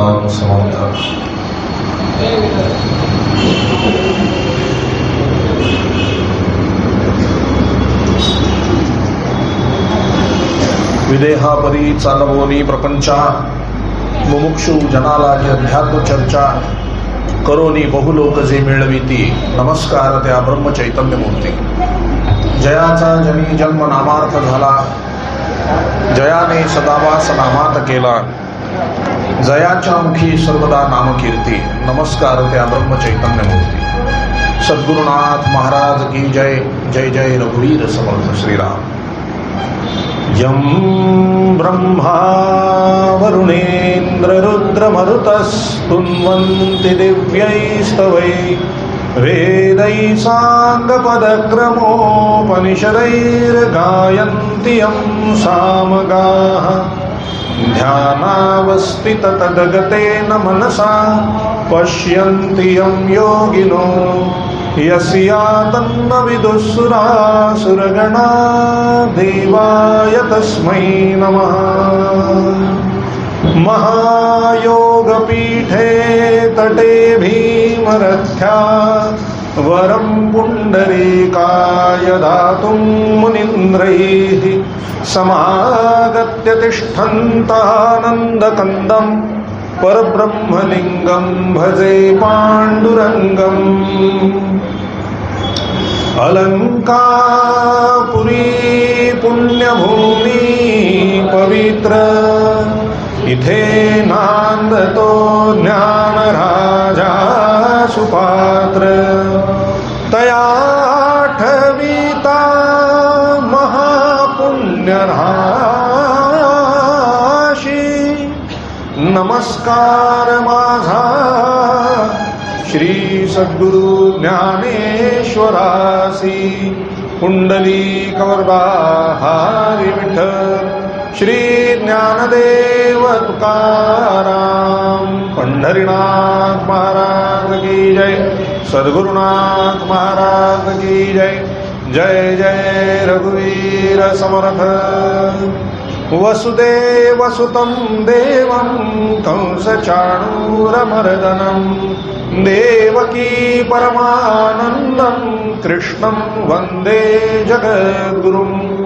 हनुमान समर्थ। विदेहापरी चालवोनी प्रपंचा, मुमुक्षु जनाला जी अध्यात्म चर्चा, करोनी बहुलोक जे मिळविती, नमस्कार त्या ब्रह्मचैतन्य मूर्ती। जयाचा जनी जन्म नामार्थ झाला, जयाने सदावास नामात केला, जयाच्या मुखी सर्वदा नामकीर्ती, नमस्कार त्या ब्रह्मचैतन्य मूर्ती। सद्गुरुनाथ महाराज की जय। जय जय रघुवीर समर्थ श्रीराम। यं ब्रह्मा वरुणेन्द्र रुद्रमरुतस्तुन्वन्ति दिव्यैस्तवै, वेदैः साङ्गपदक्रमोपनिषदैर्गायन्ति यं सामगाः। ध्यानावस्थिततद्गतेन मनसा पश्यन्ति यं योगिनो, यस्यातन्न विदुःसुरासुरगणा, देवाय तस्मै नमः। महायोगपीठे तटे भीमरथ्या, वरं पुण्डरीकाय दातुं मुनीन्द्रैः, समागत्य तिष्ठन्तानन्दकन्दं, परब्रह्मलिङ्गं भजे पाण्डुरङ्गम्। अलंकापुरी पुण्यभूमि पवित्र, इथे नांदतो ज्ञानराजा सुपात्र। तया आठविता महापुण्यराशी, नमस्कार माझा श्री सद्गुरु ज्ञानेश्वरासी। पुंडलीकवरदा हरी विठ्ठल, श्री ज्ञानदेव तुकाराम। पंढरीनाथ महाराज की जय, सद्गुरुनाथ महाराज की जय। जय जय रघुवीर समर्थ। वसुदेवसुतं देवं कंसचाणूरमर्दनं, देवकी परमानन्दं कृष्णं वन्दे जगद्गुरुं।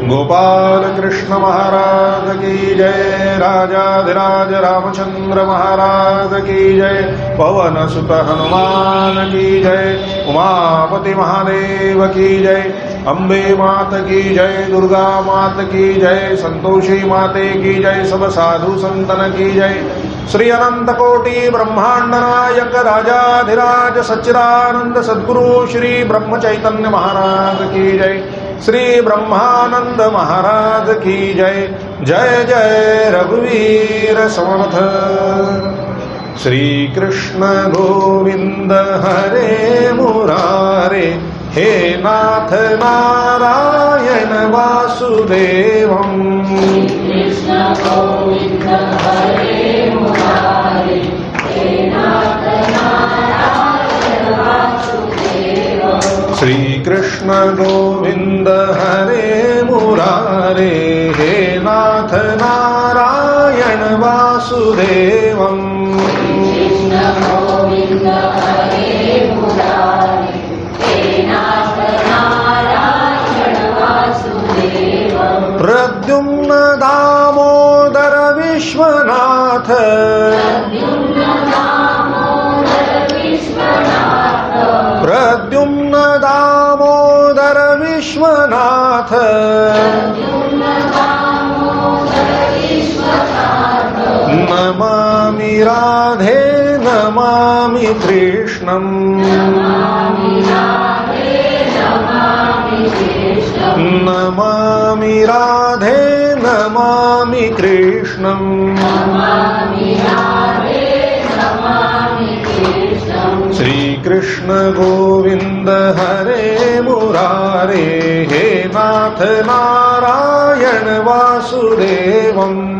गोपाल कृष्ण महाराज की जय। राजाधिराज रामचंद्र महाराज की जय। पवन सुत हनुमान की जय। उमापति महादेव की जय। अम्बे मात की जय। दुर्गा मात की जय। संतोषी माते की जय। सब साधु संतन की जय। श्री अनंत कोटि ब्रह्मांड नायक राजाधिराज सच्चिदानंद सद्गुरु श्री ब्रह्म चैतन्य महाराज की जय। श्री ब्रह्मानंद महाराज की जय। जय जय रघुवीर समर्थ। श्री कृष्ण गोविंद हरे मुरारे, हे नाथ नारायण वासुदेवं। कृष्ण गोविंद हरे मुरारे, हे नाथ नारायण वासुदेवं। श्री कृष्ण गोविंद हरे मुरारे, हे नाथ नारायण वासुदेवं। कृष्ण गोविंद हरे मुरारे, हे नाथ नारायण वासुदेवं। प्रद्युम्न दामोदर विश्वनाथ, प्रद्युम्न दामोदर विश्वनाथ, प्रद्युम्न दामोदर विश्वनाथ। प्रद्युम्न दामोदर विश्वनाथ। नमामि राधे नमामि कृष्णं, नमामि राधे नमामि कृष्णं। नमामि राधे नमामि कृष्णं। नमामि राधे नमामि कृष्णं। श्री कृष्ण गोविंद हरे मुरारे, हे नाथ नारायण वासुदेवं।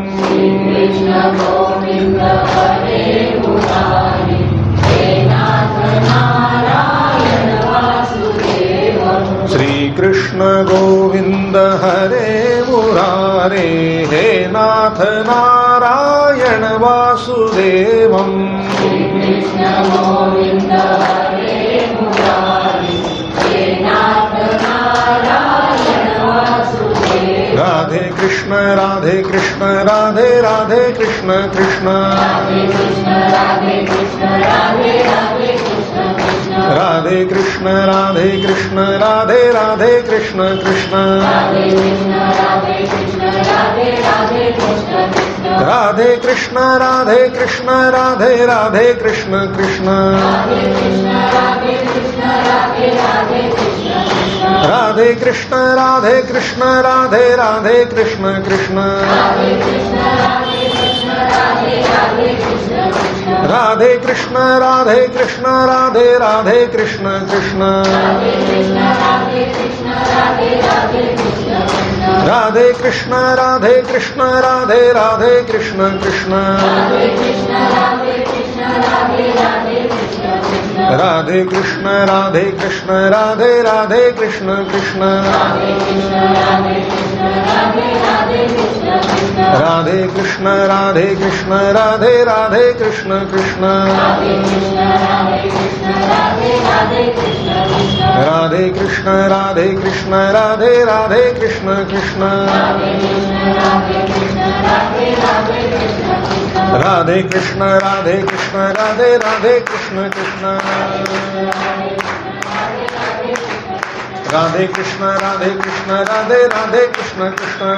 कृष्ण गोविंद हरे मुरारे, हे नाथ नारायण वासुदेवं। श्री कृष्ण गोविंद हरे मुरारे हे नाथ नारायण वासुदेवम कृष्ण गोविंद हरे मुरारी हे नाथ नारायण वासुदेव राधे कृष्ण राधे कृष्ण राधे राधे कृष्ण कृष्ण राधे कृष्ण राधे कृष्ण राधे राधे कृष्ण कृष्ण राधे कृष्ण राधे कृष्ण राधे राधे कृष्ण कृष्ण राधे कृष्ण राधे कृष्ण राधे राधे कृष्ण कृष्ण राधे कृष्ण राधे कृष्ण राधे राधे कृष्ण कृष्ण राधे कृष्ण राधे कृष्ण राधे राधे कृष्ण कृष्ण राधे कृष्ण राधे कृष्ण राधे राधे कृष्ण कृष्ण राधे कृष्ण राधे कृष्ण राधे राधे कृष्ण कृष्ण राधे कृष्ण राधे कृष्ण राधे राधे कृष्ण कृष्ण राधे कृष्ण राधे कृष्ण राधे राधे कृष्ण कृष्ण राधे कृष्ण राधे कृष्ण राधे राधे कृष्ण कृष्ण राधे कृष्ण राधे कृष्ण राधे राधे कृष्ण कृष्ण राधे कृष्ण राधे कृष्ण राधे राधे कृष्ण कृष्ण राधे कृष्ण राधे कृष्ण राधे राधे कृष्ण कृष्ण राधे कृष्ण राधे कृष्ण राधे राधे कृष्ण कृष्ण राधे कृष्ण राधे कृष्ण राधे राधे कृष्ण कृष्ण राधे कृष्ण राधे कृष्ण राधे राधे कृष्ण कृष्ण राधे कृष्ण राधे कृष्ण राधे राधे कृष्ण कृष्ण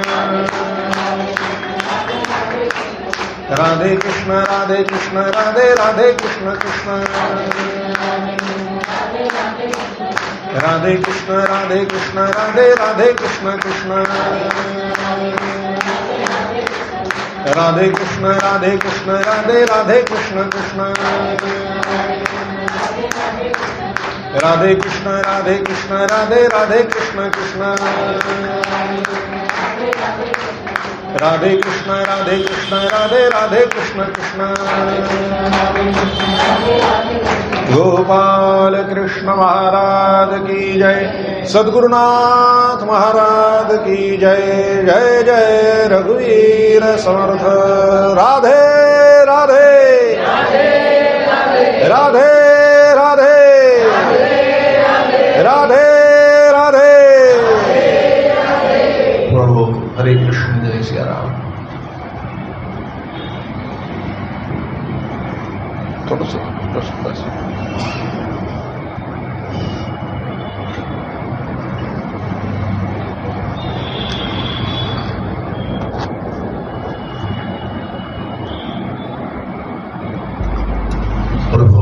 राधे कृष्ण राधे कृष्ण राधे राधे कृष्ण कृष्ण राधे कृष्ण राधे कृष्ण राधे राधे कृष्ण कृष्ण राधे कृष्ण राधे कृष्ण राधे राधे कृष्ण कृष्ण राधे कृष्ण राधे कृष्ण राधे राधे कृष्ण कृष्ण राधे कृष्ण राधे कृष्ण राधे राधे कृष्ण कृष्ण राधे कृष्ण राधे कृष्ण राधे राधे कृष्ण कृष्ण राधे कृष्ण राधे कृष्ण राधे राधे कृष्ण कृष्ण गोपाल कृष्ण महाराज की जय सद्गुरुनाथ महाराज की जय जय जय रघुवीर समर्थ राधे राधे राधे राधे राधे राधे प्रभु हरे कृष्ण जय सिया राम थोड़ा सा प्रभू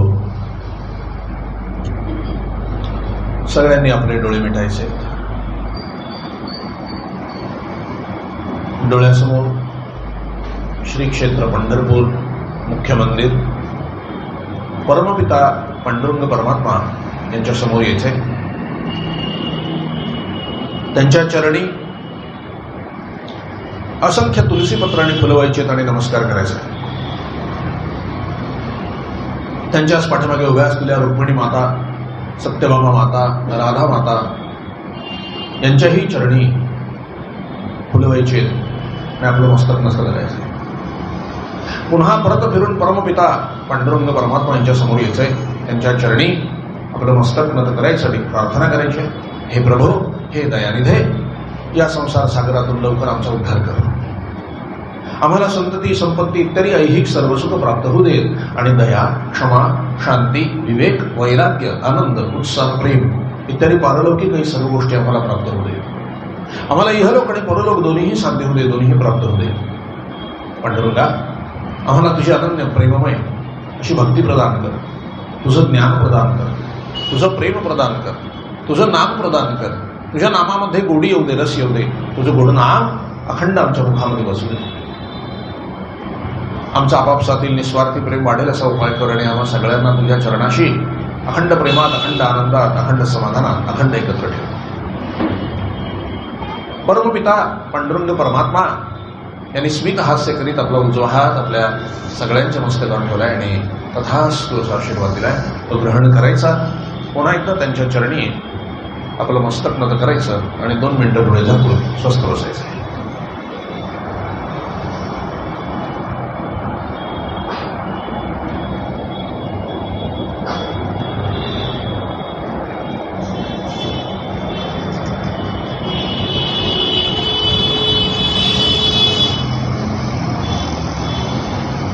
सगळ्यांनी आपले डोळे मिटायचे आहेत. डोळ्यासमोर श्री क्षेत्र पंढरपूर मुख्य मंदिर परमपिता पांडुरंग परमात्मा यांच्या समोर यायचे. त्यांच्या चरणी असंख्य तुलसीपत्रांनी फुलवायचे आणि नमस्कार करायचे. त्यांच्याच पाठीमागे उभ्या असलेल्या रुक्मिणी माता, सत्यभामा माता, राधा माता यांच्याही चरणी फुलवायचे आणि आपलं मस्तक नसं करायचे. पुन्हा परत फिरून परमपिता पांडुरंग परमात्मा यांच्या समोर यायचंय. त्यांच्या चरणी आपलं मस्तक नत करायसाठी प्रार्थना करायची. हे प्रभू, हे दयानिधे, या संसार सागरातून लवकर आमचा उद्धार कर. आम्हाला संतती, संपत्ती इत्यादी ऐहिक सर्व सुख प्राप्त होऊ दे आणि दया, क्षमा, शांती, विवेक, वैराग्य, आनंद, उत्साह, प्रेम इत्यादी पारलौकिक काही सर्व गोष्टी आम्हाला प्राप्त होऊ दे. आम्हाला इहलोक आणि परलोक दोन्हीही साध्य होऊ दे, दोन्हीही प्राप्त होऊ दे. पांडुरंगा, आम्हाला तुझी अनन्य प्रेममय अशी भक्ती प्रदान कर, तुझं ज्ञान प्रदान कर, तुझं प्रेम प्रदान कर, तुझं नाम प्रदान कर. तुझ्या नामामध्ये गोडी येऊ दे, रस येऊ दे. तुझं गोड नाम अखंड आमच्या मुखामध्ये बसू दे. आमचं आपापसातील निस्वार्थी प्रेम वाढेल असा उपाय कर आणि आम्हा सगळ्यांना तुझ्या चरणाशी अखंड प्रेमात, अखंड आनंदात, अखंड समाधानात, अखंड एकत्र ठेव. परमपिता पांडुरंग परमात्मा यांनी स्मित हास्य करीत आपला उजवा हात आपल्या सगळ्यांच्या मस्तकावर ठेवलाय आणि तथास्तु असा आशीर्वाद दिलाय. तो ग्रहण करायचा. पुन्हा एकदा त्यांच्या चरणी आपलं मस्तक नत करायचं आणि 2 मिनिटं पुढे झाकून स्वस्थ बसायचं.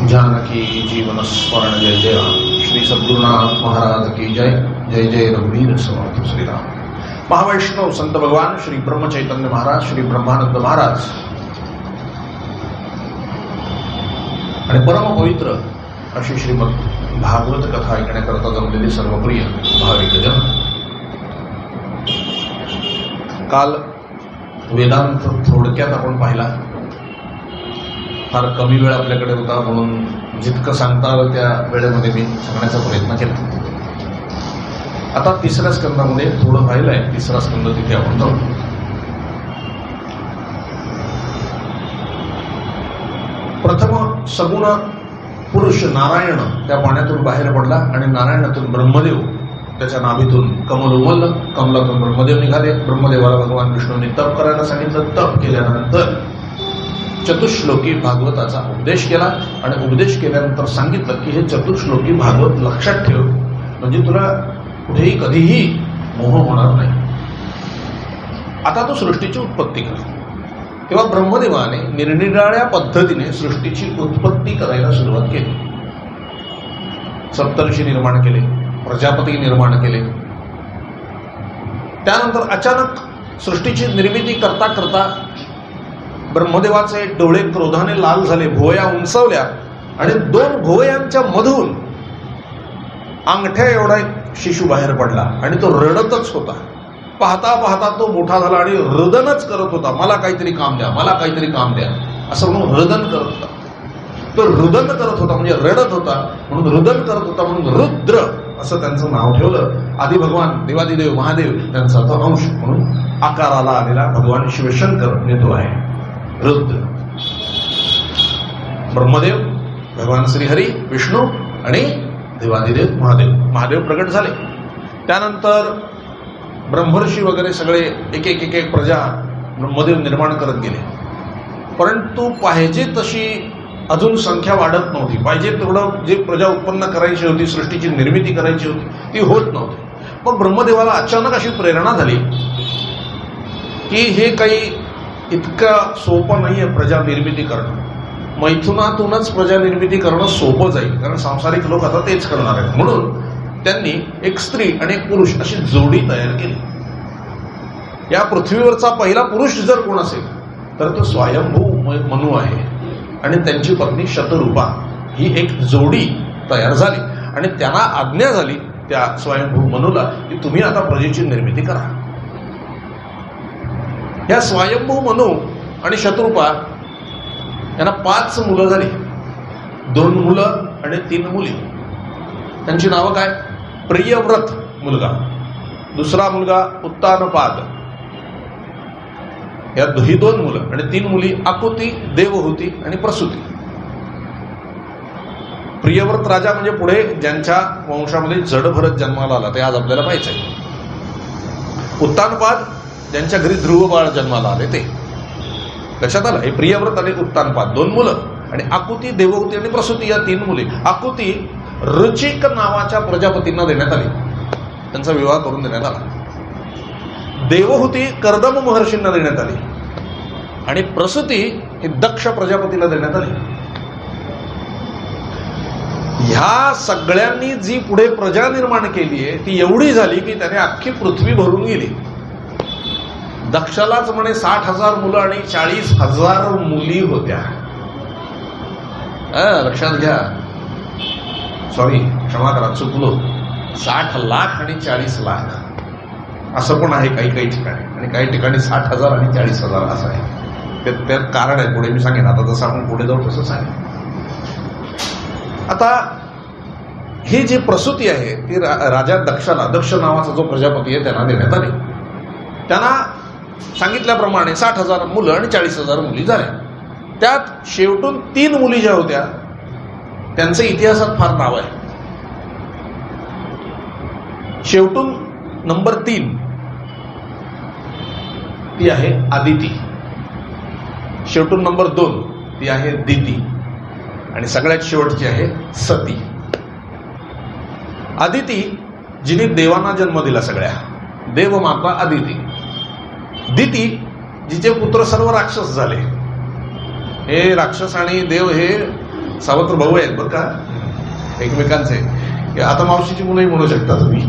जानकी जीवन स्मरण जय जय राम. श्री सद्गुरुनाथ महाराज की जय. जय जय रघुवीर समर्थ श्रीराम. महावैष्णव संत भगवान श्री ब्रह्मचैतन्य महाराज, श्री ब्रह्मानंद महाराज आणि परम पवित्र अशी श्रीमद भागवत कथा ऐकण्याकरता जमलेले सर्वप्रिय भाविकजन, काल वेदांत थोडक्यात आपण पाहिला. फार कमी वेळ आपल्याकडे होता म्हणून जितकं सांगता आलं त्या वेळेमध्ये मी सांगण्याचा प्रयत्न केला. आता 3ऱ्या स्कंदामध्ये थोडं राहिलंय. 3रा स्कंद तिथे आपण जाऊ. प्रथम सगुण पुरुष नारायण त्या पाण्यातून बाहेर पडला आणि नारायणातून ब्रह्मदेव त्याच्या नाभीतून कमल उमललं. कमलातून ब्रह्मदेव निघाले. ब्रह्मदेवाला भगवान विष्णूंनी तप करायला सांगितलं. तप केल्यानंतर चतुश्लोकी भागवताचा उपदेश केला आणि उपदेश केल्यानंतर सांगितलं की हे चतुश्लोकी भागवत लक्षात ठेव, म्हणजे तुला कुठेही कधीही मोह होणार नाही. आता तो सृष्टीची उत्पत्ती कर. तेव्हा ब्रह्मदेवाने निरनिराळ्या पद्धतीने सृष्टीची उत्पत्ती करायला सुरुवात केली. सप्तर्षी निर्माण केले, प्रजापती निर्माण केले. त्यानंतर अचानक सृष्टीची निर्मिती करता करता ब्रह्मदेवाचे डोळे क्रोधाने लाल झाले, भुवया उंचावल्या आणि 2 भुवयांच्या मधून अंगठ्या एवढा एक शिशु बाहेर पडला आणि तो रडतच होता. पाहता पाहता तो मोठा झाला आणि रुदनच करत होता, मला काहीतरी काम द्या, मला काहीतरी काम द्या, असं म्हणून रुदन करत होता. तो रुदन करत होता म्हणजे रडत होता म्हणून रुदन करत होता म्हणून रुद्र असं त्यांचं नाव ठेवलं. आदी भगवान देवादिदेव महादेव त्यांचा तो अंश म्हणून आकाराला आलेला भगवान शिवशंकर नेतो आहे रुद्र. ब्रह्मदेव, भगवान श्रीहरी, विष्णू आणि देवादिदेव महादेव. महादेव प्रकट झाले. त्यानंतर ब्रह्मर्षी वगैरे सगळे एक एक प्रजा ब्रह्मदेव निर्माण करत गेले. परंतु पाहिजे तशी अजून संख्या वाढत नव्हती. पाहिजे तेवढं जे प्रजा उत्पन्न करायची होती, सृष्टीची निर्मिती करायची होती, ती होत नव्हती. मग ब्रह्मदेवाला अचानक अशी प्रेरणा झाली की हे काही इतकं सोपं नाहीये प्रजा निर्मिती करणं. मैथुनातूनच प्रजा निर्मिती करणं सोपं जाईल, कारण सांसारिक लोक आता तेच करणार आहेत. म्हणून त्यांनी एक स्त्री आणि एक पुरुष अशी जोडी तयार केली. या पृथ्वीवरचा पहिला पुरुष जर कोण असेल तर तो स्वयंभू मनु आहे आणि त्यांची पत्नी शतरूपा. ही एक जोडी तयार झाली आणि त्यांना आज्ञा झाली त्या स्वयंभू मनुला की तुम्ही आता प्रजेची निर्मिती करा. या स्वयंभू मनु आणि शत्रुपा यांना 5 मुलं झाली. 2 मुलं आणि 3 मुली. त्यांची नावं काय? प्रियव्रत मुलगा, दुसरा मुलगा उत्तानपाद. या ही 2 मुलं आणि 3 मुली आकुती, देवहूती आणि प्रसूती. प्रियव्रत राजा म्हणजे पुढे ज्यांच्या वंशामध्ये जडभरत जन्माला आला ते आज आपल्याला पाहायचंय. उत्तानपाद ज्यांच्या घरी ध्रुव बाळ जन्माला आले ते. लक्षात आलं? हे प्रियव्रत आणि उत्तानपाद 2 मुलं आणि आकुती, देवहूती आणि प्रसूती या 3 मुली. आकुती रुचिक नावाच्या प्रजापतींना देण्यात आली, त्यांचा विवाह करून देण्यात आला. देवहूती कर्दम महर्षींना देण्यात आली आणि प्रसूती ही दक्ष प्रजापतीला देण्यात आली. ह्या सगळ्यांनी जी पुढे प्रजा निर्माण केली आहे ती एवढी झाली की त्याने अख्खी पृथ्वी भरून गेली. दक्षालाच म्हणे 60,000 मुलं आणि 40,000 मुली होत्या. लक्षात घ्या. सॉरी, क्षमा करा, चुकलो. 60 लाख आणि 40 लाख असं पण आहे काही काही ठिकाणी, आणि काही ठिकाणी 60,000 आणि 40,000 असं आहे. त्यात कारण आहे, पुढे मी सांगेन. आता जसं आपण पुढे जाऊ तसं सांगेन. आता ही जी प्रसूती आहे ती राजा दक्षाला, दक्ष नावाचा जो प्रजापती आहे त्यांना देण्यात आली. त्यांना सांगितल्याप्रमाणे 60,000 मुलं आणि 40,000 मुली झाल्या. त्यात शेवटून 3 मुली ज्या होत्या त्यांचं इतिहासात फार नाव आहे. शेवटून नंबर 3 ती आहे आदिती. शेवटून नंबर 2 ती आहे दिती. आणि सगळ्यात शेवटची आहे सती. आदिती जिने देवांना जन्म दिला, सगळ्या देवमाता आदिती. दिती जिचे पुत्र सर्व राक्षस झाले. हे राक्षस आणि देव हे सावत्र भाऊ आहेत बरं का, एकमेकांचे. आता मावशीची मुलंही म्हणू शकता तुम्ही.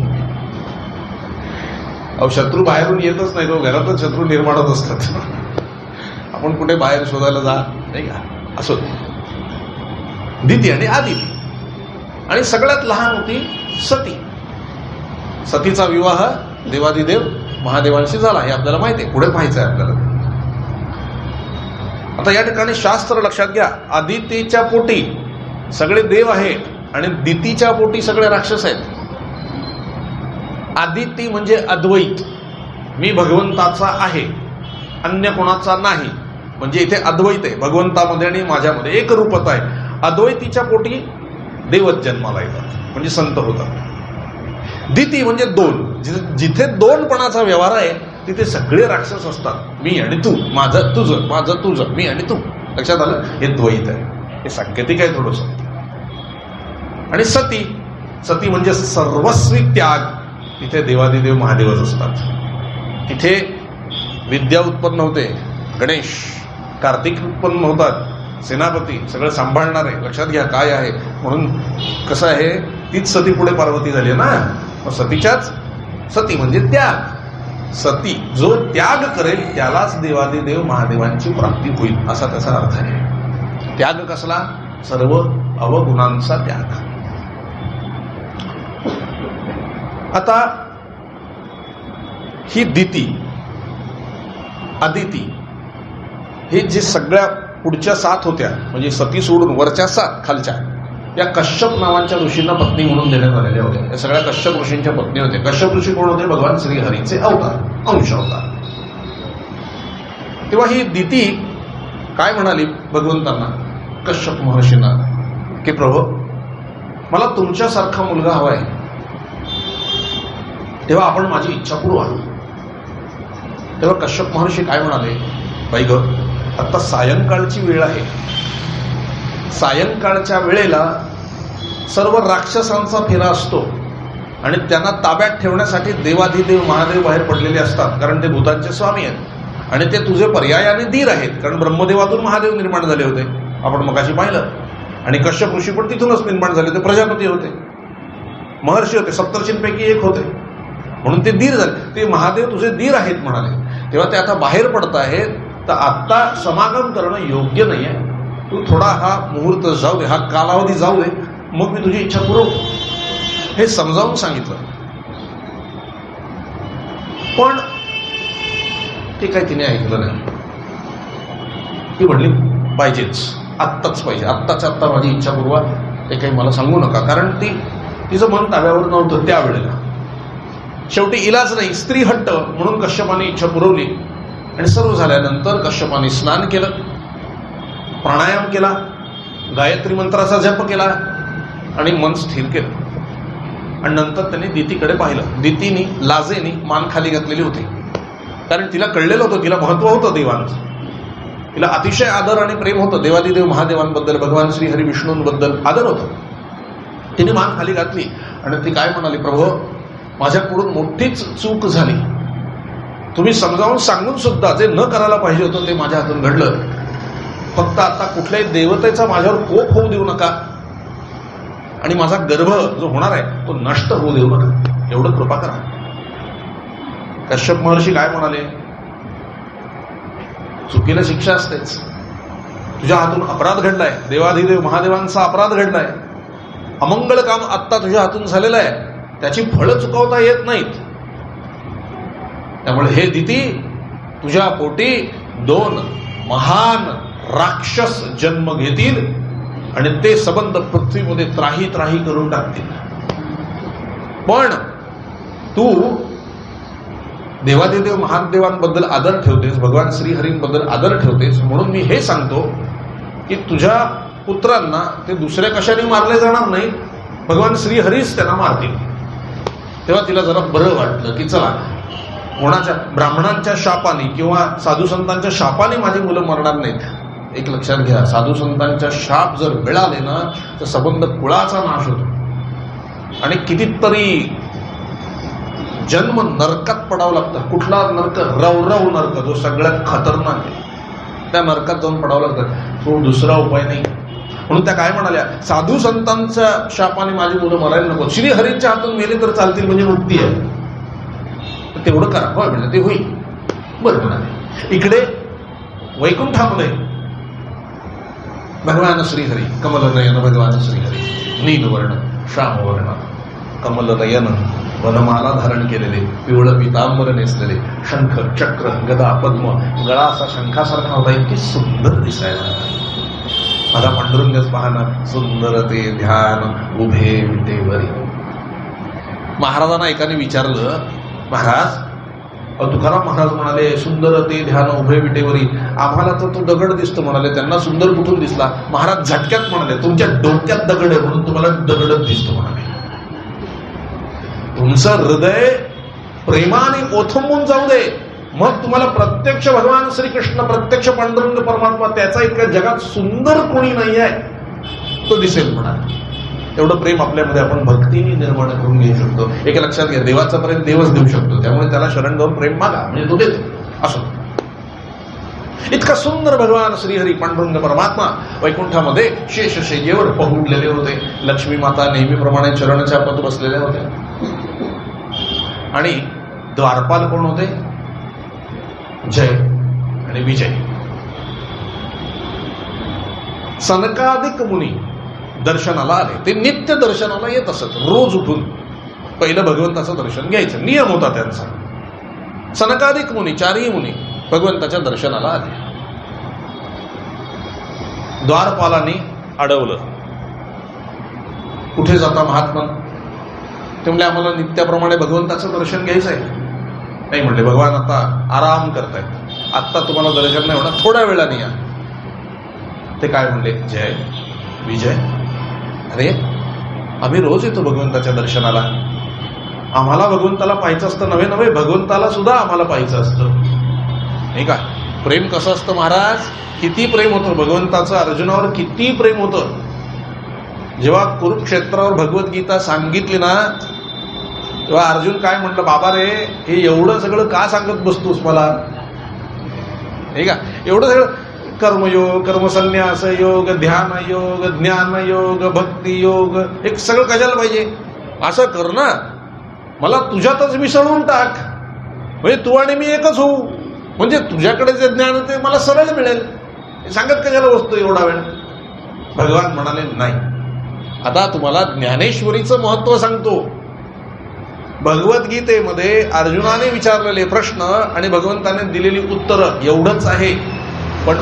शत्रू बाहेरून येतच नाही, तो घरातच शत्रू निर्माण होत असतात. आपण कुठे बाहेर शोधायला जा नाही का. असो दिती आणि आदिती. आणि सगळ्यात लहान होती सती. सतीचा विवाह देवादिदेव महादेवांशी झाला हे आपल्याला माहिती आहे, पुढे पाहायचं आहे आपल्याला. आता या ठिकाणी शास्त्र लक्षात घ्या. आदितीच्या पोटी सगळे देव आहेत आणि दितीच्या पोटी सगळे राक्षस आहेत. आदिती म्हणजे अद्वैत, मी भगवंताचा आहे, अन्य कोणाचा नाही. म्हणजे इथे अद्वैत आहे, भगवंतामध्ये आणि माझ्यामध्ये एक रूपता आहे. अद्वैतीच्या पोटी देवच जन्माला येतात, म्हणजे संत होतात. दिती म्हणजे 2, जिथे 2पणाचा व्यवहार आहे तिथे सगळे राक्षस असतात. मी आणि तू, माझं तुझं, माझं तुझं, मी आणि तू. लक्षात आलं, हे द्वैत आहे, हे सांकेतिक आहे थोडस. आणि सती, सती म्हणजे सर्वस्वी त्याग. तिथे देवादिदेव महादेवच असतात. तिथे विद्या उत्पन्न होते, गणेश, कार्तिक उत्पन्न होतात, सेनापती सगळं सांभाळणारे. लक्षात घ्या काय आहे. म्हणून कसं आहे, तीच सती पुढे पार्वती झाली ना. मग सतीच्याच सती म्हणजे त्याग. सती जो त्याग करेल त्यालाच देवादिदेव महादेवांची प्राप्ती होईल, असा त्याचा अर्थ आहे. त्याग कसला? सर्व अवगुणांचा त्याग. आता ही दिती आदिती हे जे सगळ्या पुढच्या 7 होत्या, म्हणजे सती सोडून वरच्या 7 खालच्या, या कश्यप नावांच्या ऋषींना पत्नी म्हणून देण्यात आलेल्या होत्या. या सगळ्या कश्यप ऋषींच्या पत्नी होत्या. कश्यप ऋषी कोण होते? भगवान श्रीहरीचे अवतार, अंश अवतार. तेव्हा ही दिती काय म्हणाली भगवंतांना, कश्यप महर्षींना, की प्रभू मला तुमच्यासारखा मुलगा हवाय, तेव्हा आपण माझी इच्छा पुरवा. तेव्हा कश्यप महर्षी काय म्हणाले, बाई ग, आता सायंकाळची वेळ आहे. सायंकाळच्या वेळेला सर्व राक्षसांचा फेरा असतो आणि त्यांना ताब्यात ठेवण्यासाठी देवाधिदेव महादेव बाहेर पडलेले असतात, कारण ते भूतांचे स्वामी आहेत आणि ते तुझे पर्यायाने धीर आहेत, कारण ब्रह्मदेवातून महादेव निर्माण झाले होते, आपण मगाशी पाहिलं. आणि कश्यप ऋषी पण तिथूनच निर्माण झाले, ते प्रजापती होते, महर्षी होते, सप्तर्षींपैकी एक होते, म्हणून ते धीर झाले. ते महादेव तुझे धीर आहेत म्हणाले. तेव्हा ते आता बाहेर पडत आहेत, तर आत्ता समागम करणं योग्य नाही आहे. तू थोडा हा मुहूर्त जाऊ दे, हा कालावधी जाऊ दे, मग मी तुझी इच्छा पुरवू, हे समजावून सांगितलं. पण ते काय तिने ऐकलं नाही. ती म्हणली पाहिजेच, आत्ताच पाहिजे, आत्ताच आत्ता माझी इच्छा पुरवा, ते काही मला सांगू नका. कारण तिचं मन ताब्यावर नव्हतं त्यावेळेला. शेवटी इलाज नाही, स्त्री हट्ट, म्हणून कश्यपाने इच्छा पुरवली. आणि सर्व झाल्यानंतर कश्यपाने स्नान केलं, प्राणायाम केला, गायत्री मंत्राचा जप केला आणि मन स्थिर केलं. आणि नंतर त्यांनी दितीकडे पाहिलं. दितीने लाजेने मान खाली घातलेली होती, कारण तिला कळलेलं होतं, तिला महत्व होतं देवांचं, तिला अतिशय आदर आणि प्रेम होतं देवादिदेव महादेवांबद्दल, भगवान श्री हरी विष्णूंबद्दल आदर होतं. तिने मान खाली घातली आणि ती काय म्हणाली, प्रभू माझ्याकडून मोठीच चूक झाली, तुम्ही समजावून सांगून सुद्धा जे न करायला पाहिजे होतं ते माझ्या हातून घडलं. फक्त आता कुठल्याही देवतेचा माझ्यावर कोप होऊ देऊ नका आणि माझा गर्भ जो होणार आहे तो नष्ट होऊ देऊ नका, एवढं कृपा करा. कश्यप महर्षी काय म्हणाले, चुकीला शिक्षा असतेच, तुझ्या हातून अपराध घडलाय, देवाधिदेव महादेवांचा अपराध घडलाय, अमंगल काम आत्ता तुझ्या हातून झालेलं आहे, त्याची फळं चुकवता येत नाहीत. त्यामुळे हे दिती, तुझ्या पोटी 2 महान राक्षस जन्म घेतील आणि ते संबंध पृथ्वीमध्ये त्राही त्राही करून टाकतील. पण तू देवादिदेव महादेवांबद्दल आदर ठेवतेस, भगवान श्रीहरींबद्दल आदर ठेवतेस, म्हणून मी हे सांगतो की तुझ्या पुत्रांना ते दुसऱ्या कशाने मारले जाणार नाही, भगवान श्रीहरीच त्यांना मारतील. तेव्हा तिला जरा बरं वाटलं की चला कोणाच्या ब्राह्मणांच्या शापाने किंवा साधू संतांच्या शापाने माझी मुलं मरणार नाहीत. एक लक्षात घ्या, साधू संतांच्या शाप जर मिळाले ना तर संबंध कुळाचा नाश होतो आणि कितीतरी जन्म नरकात पडावं लागतं. कुठला नरक? रवरव नरक, जो सगळ्यात खतरनाक आहे. त्या नरकात जाऊन पडावं लागतं. तो दुसरा उपाय नाही. म्हणून त्या काय म्हणाल्या, साधू संतांच्या शापाने माझी मुलं मरायला नको, श्रीहरीच्या हातून मेले तर चालतील म्हणजे मुक्ती आहे. तेवढं करा. होय म्हणजे ते होईल. बरं म्हणाले. इकडे वैकुंठामध्ये भगवान श्रीहरी कमलनयन, भगवान श्रीहरी नीलवर्ण श्यामवर्ण कमलनयन, वनमाला धारण केलेले, पिवळं पितांबर नेसलेले, शंख चक्र गदा पद्म, गळा असा शंखासारखा होता. इतकी सुंदर दिसायला. माझा पांडुरंगच पाहणं सुंदर ते ध्यान उभे विटेवरी. महाराजांना एकाने विचारलं, महाराज तुकाराम महाराज म्हणाले सुंदर ते ध्यान उभे विटेवरी, आम्हाला तर तो दगड दिसतो म्हणाले, त्यांना सुंदर कुठून दिसला? महाराज झटक्यात म्हणाले, तुमच्या डोक्यात दगड आहे म्हणून तुम्हाला दगडच दिसतो म्हणाले. तुमचं हृदय प्रेमाने ओथंबून जाऊ दे, मग तुम्हाला प्रत्यक्ष भगवान श्रीकृष्ण, प्रत्यक्ष पांडुरंग परमात्मा, त्याचा इतक्या जगात सुंदर कोणी नाही आहे, तो दिसेल म्हणाले. एवढं प्रेम आपल्यामध्ये आपण भक्तीने निर्माण करून घेऊ शकतो. एक लक्षात घ्या, देवाचा प्रेम देवच देऊ शकतो. त्यामुळे त्याला शरण जाऊन प्रेम मागा म्हणजे तो देतो. असं इतका सुंदर भगवान श्रीहरी पांडुरंग परमात्मा वैकुंठामध्ये शेषशय्येवर पहुडलेले होते. लक्ष्मी माता नेहमीप्रमाणे चरणछापात बसलेल्या होत्या आणि द्वारपाल कोण होते? जय आणि विजय. सनकादिक मुनी दर्शनाला आले. ते नित्य दर्शनाला येत असत. रोज उठून पहिलं भगवंताचं दर्शन घ्यायचं नियम होता त्यांचा. सनकादिक मुनी, चारही मुनी भगवंताच्या दर्शनाला आले. द्वारपालांनी अडवलं, कुठे जाता महात्मन? ते म्हणले, आम्हाला नित्याप्रमाणे भगवंताचं दर्शन घ्यायचं आहे. नाही म्हणले, भगवान आता आराम करतायत, आत्ता तुम्हाला दर्शन नाही होणार, थोड्या वेळाने या. ते काय म्हणले, जय विजय, अरे आम्ही रोज येतो भगवंताच्या दर्शनाला, आम्हाला भगवंताला पाहायचं असतं. नव्हे नव्हे, भगवंताला सुद्धा आम्हाला पाहायचं असतं. नाही का? प्रेम कसं असतं महाराज? किती प्रेम होतं भगवंताचं अर्जुनावर, किती प्रेम होतं. जेव्हा कुरुक्षेत्रावर भगवद्गीता सांगितली ना तेव्हा अर्जुन काय म्हटलं, बाबा रे हे एवढं सगळं का सांगत बसतोस मला? नाही का? एवढं सगळं कर्मयोग, कर्मसन्यास योग, ध्यान योग, ज्ञान योग, भक्ती योग, एक सगळं कशाला पाहिजे? असं कर ना, मला तुझ्यातच मिसळून टाक, म्हणजे तू आणि मी एकच होऊ, म्हणजे तुझ्याकडे जे ज्ञान ते मला सरळ मिळेल. सांगत कशाला बसतो एवढा वेळ? भगवान म्हणाले, नाही, आता तुम्हाला ज्ञानेश्वरीचं महत्व सांगतो. भगवद्गीतेमध्ये अर्जुनाने विचारलेले प्रश्न आणि भगवंताने दिलेली उत्तरं एवढंच आहे. पण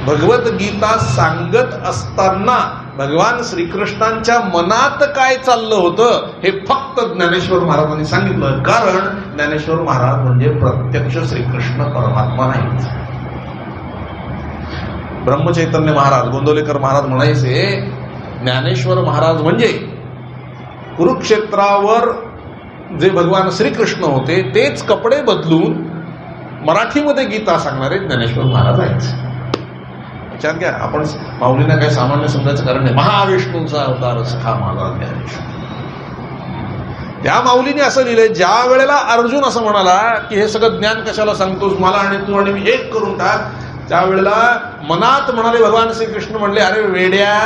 भगवद्गीता सांगत असताना भगवान श्रीकृष्णांच्या मनात काय चाललं होतं हे फक्त ज्ञानेश्वर महाराजांनी सांगितलं. कारण ज्ञानेश्वर महाराज म्हणजे प्रत्यक्ष श्रीकृष्ण परमात्मा नाही. ब्रह्मचैतन्य महाराज, गोंदवलेकर महाराज म्हणायचे, ज्ञानेश्वर महाराज म्हणजे कुरुक्षेत्रावर जे भगवान श्रीकृष्ण होते तेच कपडे बदलून मराठीमध्ये गीता सांगणारे ज्ञानेश्वर महाराज आहेत. विचार घ्या, आपण माऊलींना काही सामान्य समजायचं कारण नाही. महाविष्णूंचा अवतार सखा माझा ज्ञानेश्वर. त्या माऊलीने असं लिहिलंय, ज्या वेळेला अर्जुन असं म्हणाला की हे सगळं ज्ञान कशाला सांगतोस मला आणि तू आणि मी एक करून टाक, त्यावेळेला मनात म्हणाले भगवान श्रीकृष्ण म्हणले, अरे वेड्या,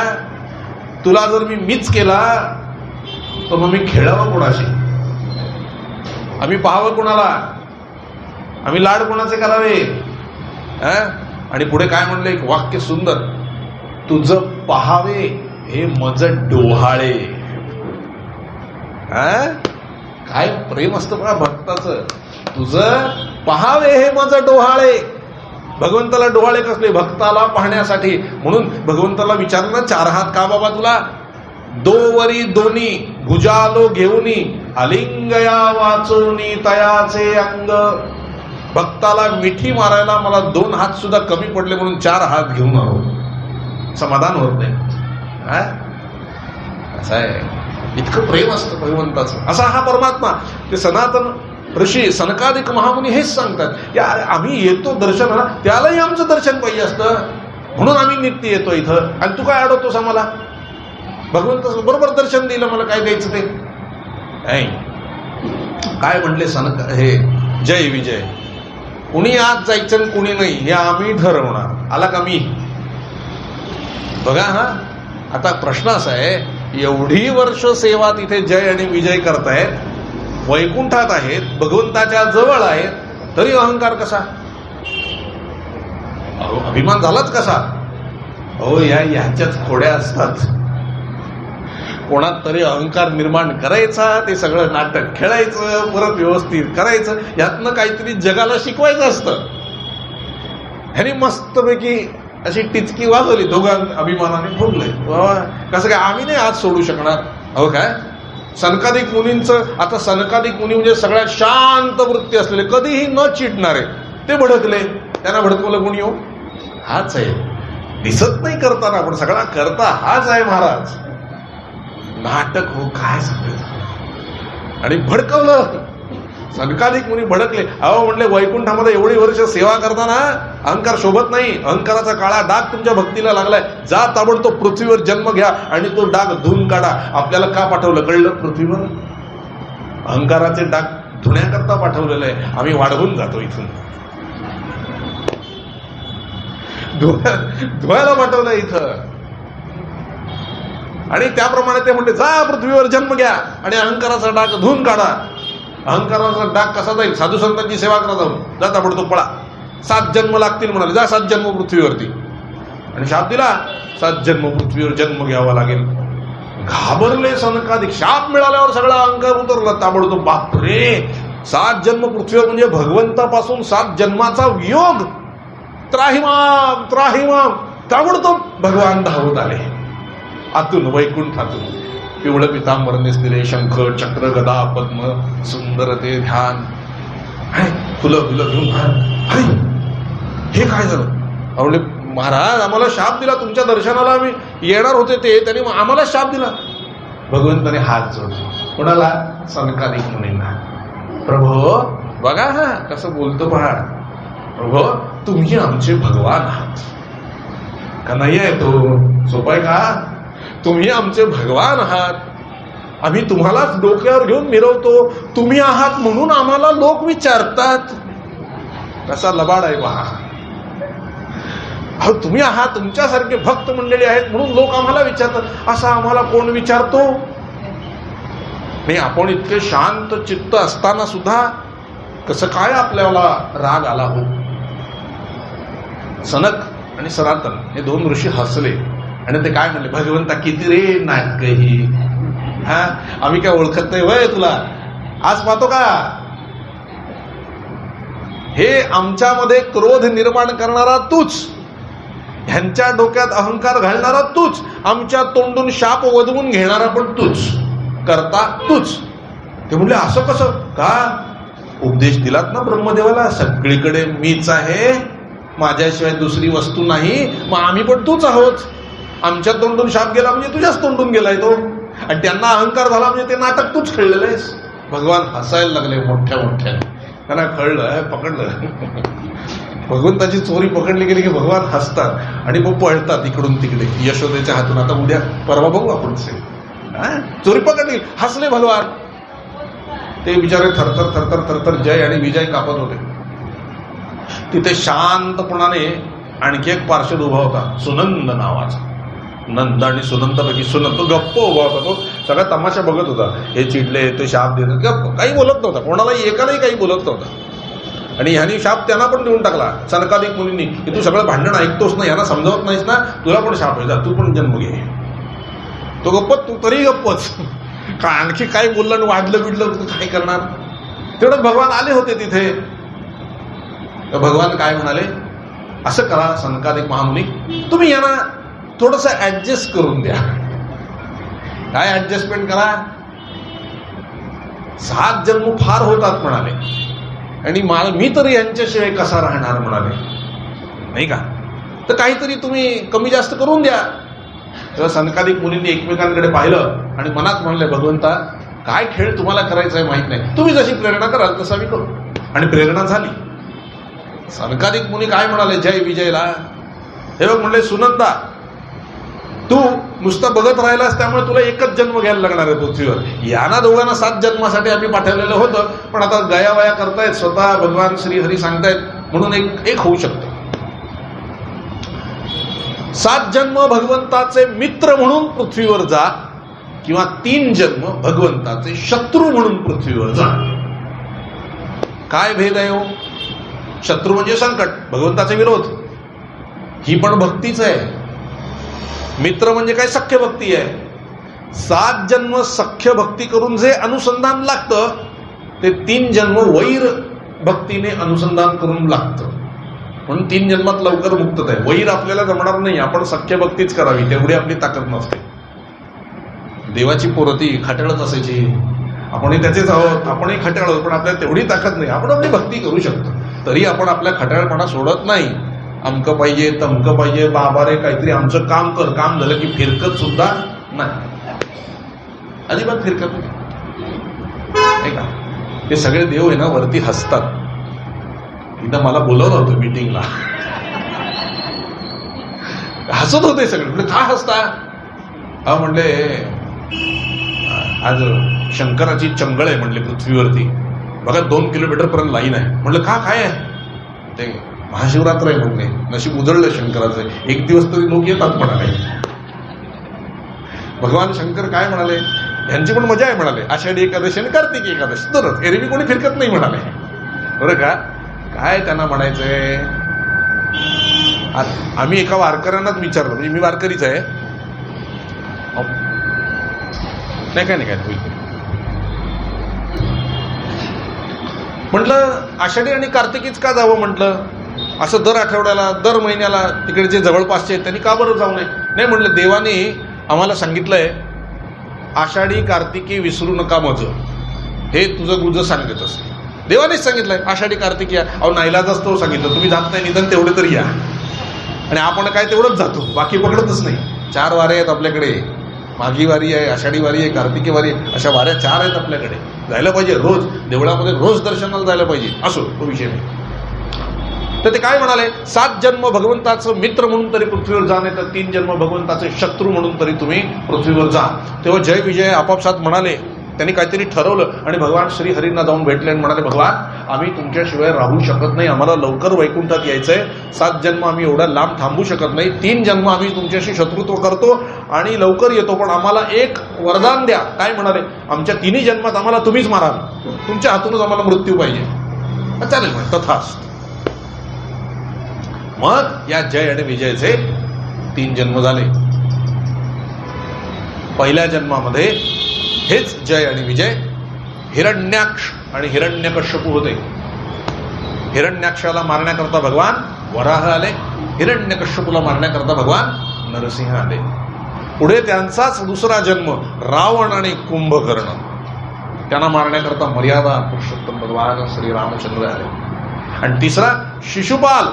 तुला जर मी मीच केला तर मग मी खेळावं कोणाशी? आम्ही पाहावं कोणाला? आम्ही लाड कोणाचे करावे? आणि पुढे काय म्हणलं, एक वाक्य सुंदर, तुझं पहावे हे मज डोहाळे. काय प्रेम असतं बघा भक्ताचं. तुझं पहावे हे मज डोहाळे. भगवंताला डोहाळे कसले? भक्ताला पाहण्यासाठी. म्हणून भगवंताला विचारलं ना, चार हात का बाबा तुला? दोवरी दोन्ही भुजालो घेऊनी, अलिंगया वाचवणी तयाचे अंग. भक्ताला मिठी मारायला मला 2 हात सुद्धा कमी पडले म्हणून 4 हात घेऊन आलो. समाधान होत नाही. असं आहे, इतकं प्रेम असतं भगवंताचं. असा हा परमात्मा. ते सनातन ऋषी सनकादिक महामुनी हेच सांगतात की अरे आम्ही येतो दर्शनाला, त्यालाही आमचं दर्शन पाहिजे असतं, म्हणून आम्ही नित्य येतो इथं, आणि तू काय अडवतोस आम्हाला? भगवंत बरोबर दर्शन दिलं, मला काय द्यायचं ते नाही. काय म्हणले सनक हे जय विजय, कुणी आत जायचं आणि कुणी नाही हे आम्ही ठरवणार. आला का मी? बघा हा, आता प्रश्न असा आहे, एवढी वर्ष सेवा तिथे जय आणि विजय करतायत, वैकुंठात आहेत, भगवंताच्या जवळ आहेत, तरी अहंकार कसा? अहो अभिमान झालाच कसा? अहो ह्याच्याच खोड्या असतात. कोणात तरी अहंकार निर्माण करायचा, ते सगळं नाटक खेळायचं, परत व्यवस्थित करायचं, यातनं काहीतरी जगाला शिकवायचं असतं. ह्यानी मस्तपैकी अशी टिचकी वाजवली, दोघां अभिमानाने भोगले. कसं काय आम्ही नाही आज सोडू शकणार? अहो काय सनकादिक मुनींचं, आता सनकादिक मुनी म्हणजे सगळ्यात शांत वृत्ती असलेले, कधीही न चिडणारे, ते भडकले. त्यांना भडकवलं कोणी? हो हाच आहे, दिसत नाही करताना पण सगळा करता हाच आहे महाराज. नाटक हो काय सांगायचं, आणि भडकवलं. सनकादिक मुनी भडकले. अहो म्हणले वैकुंठामध्ये एवढी वर्ष सेवा करताना अहंकार शोभत नाही, अहंकाराचा काळा डाग तुमच्या भक्तीला लागलाय, जा ताबडतोब पृथ्वीवर जन्म घ्या आणि तो डाग धुवून काढा. आपल्याला का पाठवलं कळलं? पृथ्वीवर अहंकाराचे डाग धुण्याकरता पाठवलेलं आहे. आम्ही वाढवून जातो इथून, धुवायला पाठवलं इथं. आणि त्याप्रमाणे ते म्हणते जा पृथ्वीवर जन्म घ्या आणि अहंकाराचा डाग धुवून काढा. अहंकाराचा डाग कसा जाईल? साधू संतांची सेवा करा, जाऊन जा ताबडतोब पळा. 7 जन्म लागतील म्हणाले, जा 7 जन्म पृथ्वीवरती. आणि शाप दिला, 7 जन्म पृथ्वीवर जन्म घ्यावा लागेल. घाबरले सनकादिक. शाप मिळाल्यावर सगळा अहंकार उतरला ताबडतोब. बापरे, 7 जन्म पृथ्वीवर म्हणजे भगवंतापासून 7 जन्माचा वियोग. त्राहिमाम त्राहिमाम. ताबडतोब भगवान धावत आले आतून, वैकुंठातून. पिवळं पितांबर नेसलेले, शंख चक्र गदा पद्म, सुंदर ते ध्यान, फुलं फुलं घेऊन. अरे हे काय झालं? म्हणजे महाराज आम्हाला शाप दिला, तुमच्या दर्शनाला आम्ही येणार होते, ते त्यांनी आम्हाला शाप दिला. भगवंताने हात जोडले. कोणाला? सनकादिक मुनींना. प्रभो बघा हा कसं बोलतो पहा. प्रभो तुम्ही आमचे भगवान आहात का? नाही आहे तो सोपाय का? तुम्ही आमचे भगवान आहात, आम्ही तुम्हालाच डोक्यावर घेऊन मिरवतो, तुम्ही आहात म्हणून आम्हाला लोक विचारतात. कसा लबाड आहे पहा. अहो तुम्ही आहात, तुमच्यासारखे भक्त मंडळी आहेत म्हणून लोक आम्हाला विचारतात. असा आम्हाला कोण विचारतो? नाही, आपण इतके शांत चित्त असताना सुद्धा कसं काय आपल्याला राग आला हो? सनक आणि सनातन हे 2 ऋषी हसले आणि ते काय म्हणले, भगवंता किती रे नाटक ही, हा आम्ही काय ओळखत नाही वय तुला? आज पाहतो का हे आमच्यामध्ये क्रोध निर्माण करणारा तूच, ह्यांच्या डोक्यात अहंकार घालणारा तूच, आमच्या तोंडून शाप वदवून घेणारा पण तूच, करता तूच. ते म्हणले असं कसं का? उपदेश दिलात ना ब्रह्मदेवाला, सगळीकडे मीच आहे, माझ्याशिवाय दुसरी वस्तू नाही, मग आम्ही पण तूच आहोत. आमच्या तोंडून शाप गेला म्हणजे तुझ्याच तोंडून गेलाय तो, आणि त्यांना अहंकार झाला म्हणजे ते नाटक तूच खेळलेलं आहेस. भगवान हसायला लागले मोठ्या मोठ्याने. त्यांना कळलं, पकडलं. भगवंताची चोरी पकडली गेली की भगवान हसतात आणि मग पळतात इकडून तिकडे यशोदेच्या हातून. आता उद्या परवा बघू आपण चोरी पकडली, हसले भगवान. ते बिचारे थरथर थरथर थरथर जय आणि विजय कापत होते. तिथे शांतपणाने आणखी एक पार्षद उभा होता, सुनंद नावाचा. नंद आणि सुनंदापैकी सुनंद तो गप्प उभा होता. तो सगळा तमाशा बघत होता. हे चिडले, ते शाप देतात, गप्प, काही बोलत नव्हता, कोणालाही एकालाही काही बोलत नव्हता. आणि ह्यानी शाप त्यांना पण देऊन टाकला सनकादिक मुनींनी, की तू सगळं भांडण ऐकतोस ना, यांना समजावत नाहीस ना, तुला पण शाप आहे, जा तू पण जन्म घे. तो गप्पच, तू तरी गप्पच. का आणखी काय बोललं आणि वाढलं बिडलं काय करणार? तेवढं भगवान आले होते तिथे. भगवान काय म्हणाले, असं करा सनकादिक महामुनी, तुम्ही यांना थोडस ऍडजस्ट करून द्या. काय ऍडजस्टमेंट करा? 7 जन्म फार होतात म्हणाले, आणि मी तरी यांच्याशिवाय कसा राहणार म्हणाले, नाही का? तर काहीतरी तुम्ही कमी जास्त करून द्या. तेव्हा सनकादिक मुनींनी एकमेकांकडे पाहिलं आणि मनात म्हणले, भगवंता काय खेळ तुम्हाला करायचा आहे माहित नाही, तुम्ही जशी प्रेरणा कराल तसं आम्ही करू. आणि प्रेरणा झाली. सनकादिक मुनी काय म्हणाले जय विजयला? हे बघ म्हणले, सुनंदा तू नुसतं बघत राहिलास त्यामुळे तुला एकच जन्म घ्यायला लागणार आहे पृथ्वीवर. यांना दोघांना 7 जन्मासाठी आम्ही पाठवलेलं होतं, पण आता गयावया करतायत, स्वतः भगवान श्रीहरी सांगतायत, म्हणून एक होऊ शकतं. 7 जन्म भगवंताचे मित्र म्हणून पृथ्वीवर जा, किंवा 3 जन्म भगवंताचे शत्रू म्हणून पृथ्वीवर जा. काय भेद आहे हो? शत्रू म्हणजे संकट, भगवंताचे विरोध, ही पण भक्तीच आहे. मित्र म्हणजे काय? सख्य भक्ती आहे. 7 जन्म सख्य भक्ती करून जे अनुसंधान लागतं ते 3 जन्म वैर भक्तीने अनुसंधान करून लागतं. म्हणून 3 जन्मात लवकर मुक्तता आहे. वैर आपल्याला जमणार नाही, आपण सख्य भक्तीच करावी, तेवढी आपली ताकद नसते. देवाची पोरं ती खट्याळच असायची, आपणही त्याचेच आहोत, आपणही खट्याळ आहोत, पण आपल्याला तेवढी ताकद नाही. आपण आपली भक्ती करू शकतो, तरी आपण आपल्या खट्याळपणा सोडत नाही. अमकं पाहिजे, तमकं पाहिजे, बाबा रे काहीतरी आमचं काम कर. काम झालं की फिरकत सुद्धा नाही, अजिबात फिरकत नाही का? हे सगळे देव आहे ना वरती हसतात. एकदा मला बोलवलं होतं मीटिंगला, हसत होते सगळे. म्हणजे का हसता? हा म्हणले, आज शंकराची चंगळ आहे म्हणले पृथ्वीवरती, बघा 2 किलोमीटर पर्यंत लाईन आहे. म्हणलं का, काय आहे ते? महाशिवरात्र आहे म्हणले, नशीब उजळलं शंकराचं, एक दिवस तरी लोक येतात म्हणाले. भगवान शंकर काय म्हणाले? यांची पण मजा आहे म्हणाले, आषाढी एकादशी आणि कार्तिकी एकादशी, तरच एरवी कोणी फिरकत नाही म्हणाले. बरं का? काय त्यांना म्हणायचंय? आम्ही एका वारकऱ्यांनाच विचारलं, म्हणजे मी वारकरीच आहे, नाही काय होईल म्हटलं, आषाढी आणि कार्तिकीच का जावं म्हटलं, असं दर आठवड्याला दर महिन्याला तिकडे जे जवळपासचे आहेत त्यांनी का बरं जाऊ नये? नाही म्हणलं, देवाने आम्हाला सांगितलंय आषाढी कार्तिकी विसरू नका माझं, हे तुझं गुज सांगत असते. देवानेच सांगितलंय आषाढी कार्तिकी या. अहो नाईलाजाच तो सांगितलं, तुम्ही जात नाही निदान तेवढे तरी या. आणि आपण काय तेवढंच जातो, बाकी पकडतच नाही. 4 वारे आहेत आपल्याकडे, माघी वारी आहे, आषाढी वारी आहे, कार्तिकी वारी आहे, अशा वाऱ्या 4 आहेत आपल्याकडे. जायला पाहिजे रोज, देवळामध्ये रोज दर्शनाला जायला पाहिजे. असो तो विषय नाही. तर ते काय म्हणाले? 7 जन्म भगवंताचं मित्र म्हणून तरी पृथ्वीवर जा, नाही तर 3 जन्म भगवंताचे शत्रू म्हणून तरी तुम्ही पृथ्वीवर जा. तेव्हा जय विजय आपापसात म्हणाले, त्यांनी काहीतरी ठरवलं आणि भगवान श्रीहरींना जाऊन भेटले आणि म्हणाले, भगवान आम्ही तुमच्याशिवाय राहू शकत नाही, आम्हाला लवकर वैकुंठात यायचंय. 7 जन्म आम्ही एवढ्या लांब थांबू शकत नाही, 3 जन्म आम्ही तुमच्याशी शत्रुत्व करतो आणि लवकर येतो, पण आम्हाला एक वरदान द्या. काय म्हणाले? आमच्या 3 जन्मात आम्हाला तुम्हीच माराल, तुमच्या हातूनच आम्हाला मृत्यू पाहिजे. चालेल म्हणे, तथास्तु. मग या जय आणि विजयचे 3 जन्म झाले. पहिल्या जन्मामध्ये हेच जय आणि विजय हिरण्याक्ष आणि हिरण्यकश्यपू होते. हिरण्याक्षाला मारण्याकरता भगवान वराह आले, हिरण्यकश्यपूला मारण्याकरता भगवान नरसिंह आले. पुढे त्यांचाच दुसरा जन्म रावण आणि कुंभकर्ण, त्यांना मारण्याकरता मर्यादा पुरुषोत्तम भगवान श्री रामचंद्र आले. आणि तिसरा शिशुपाल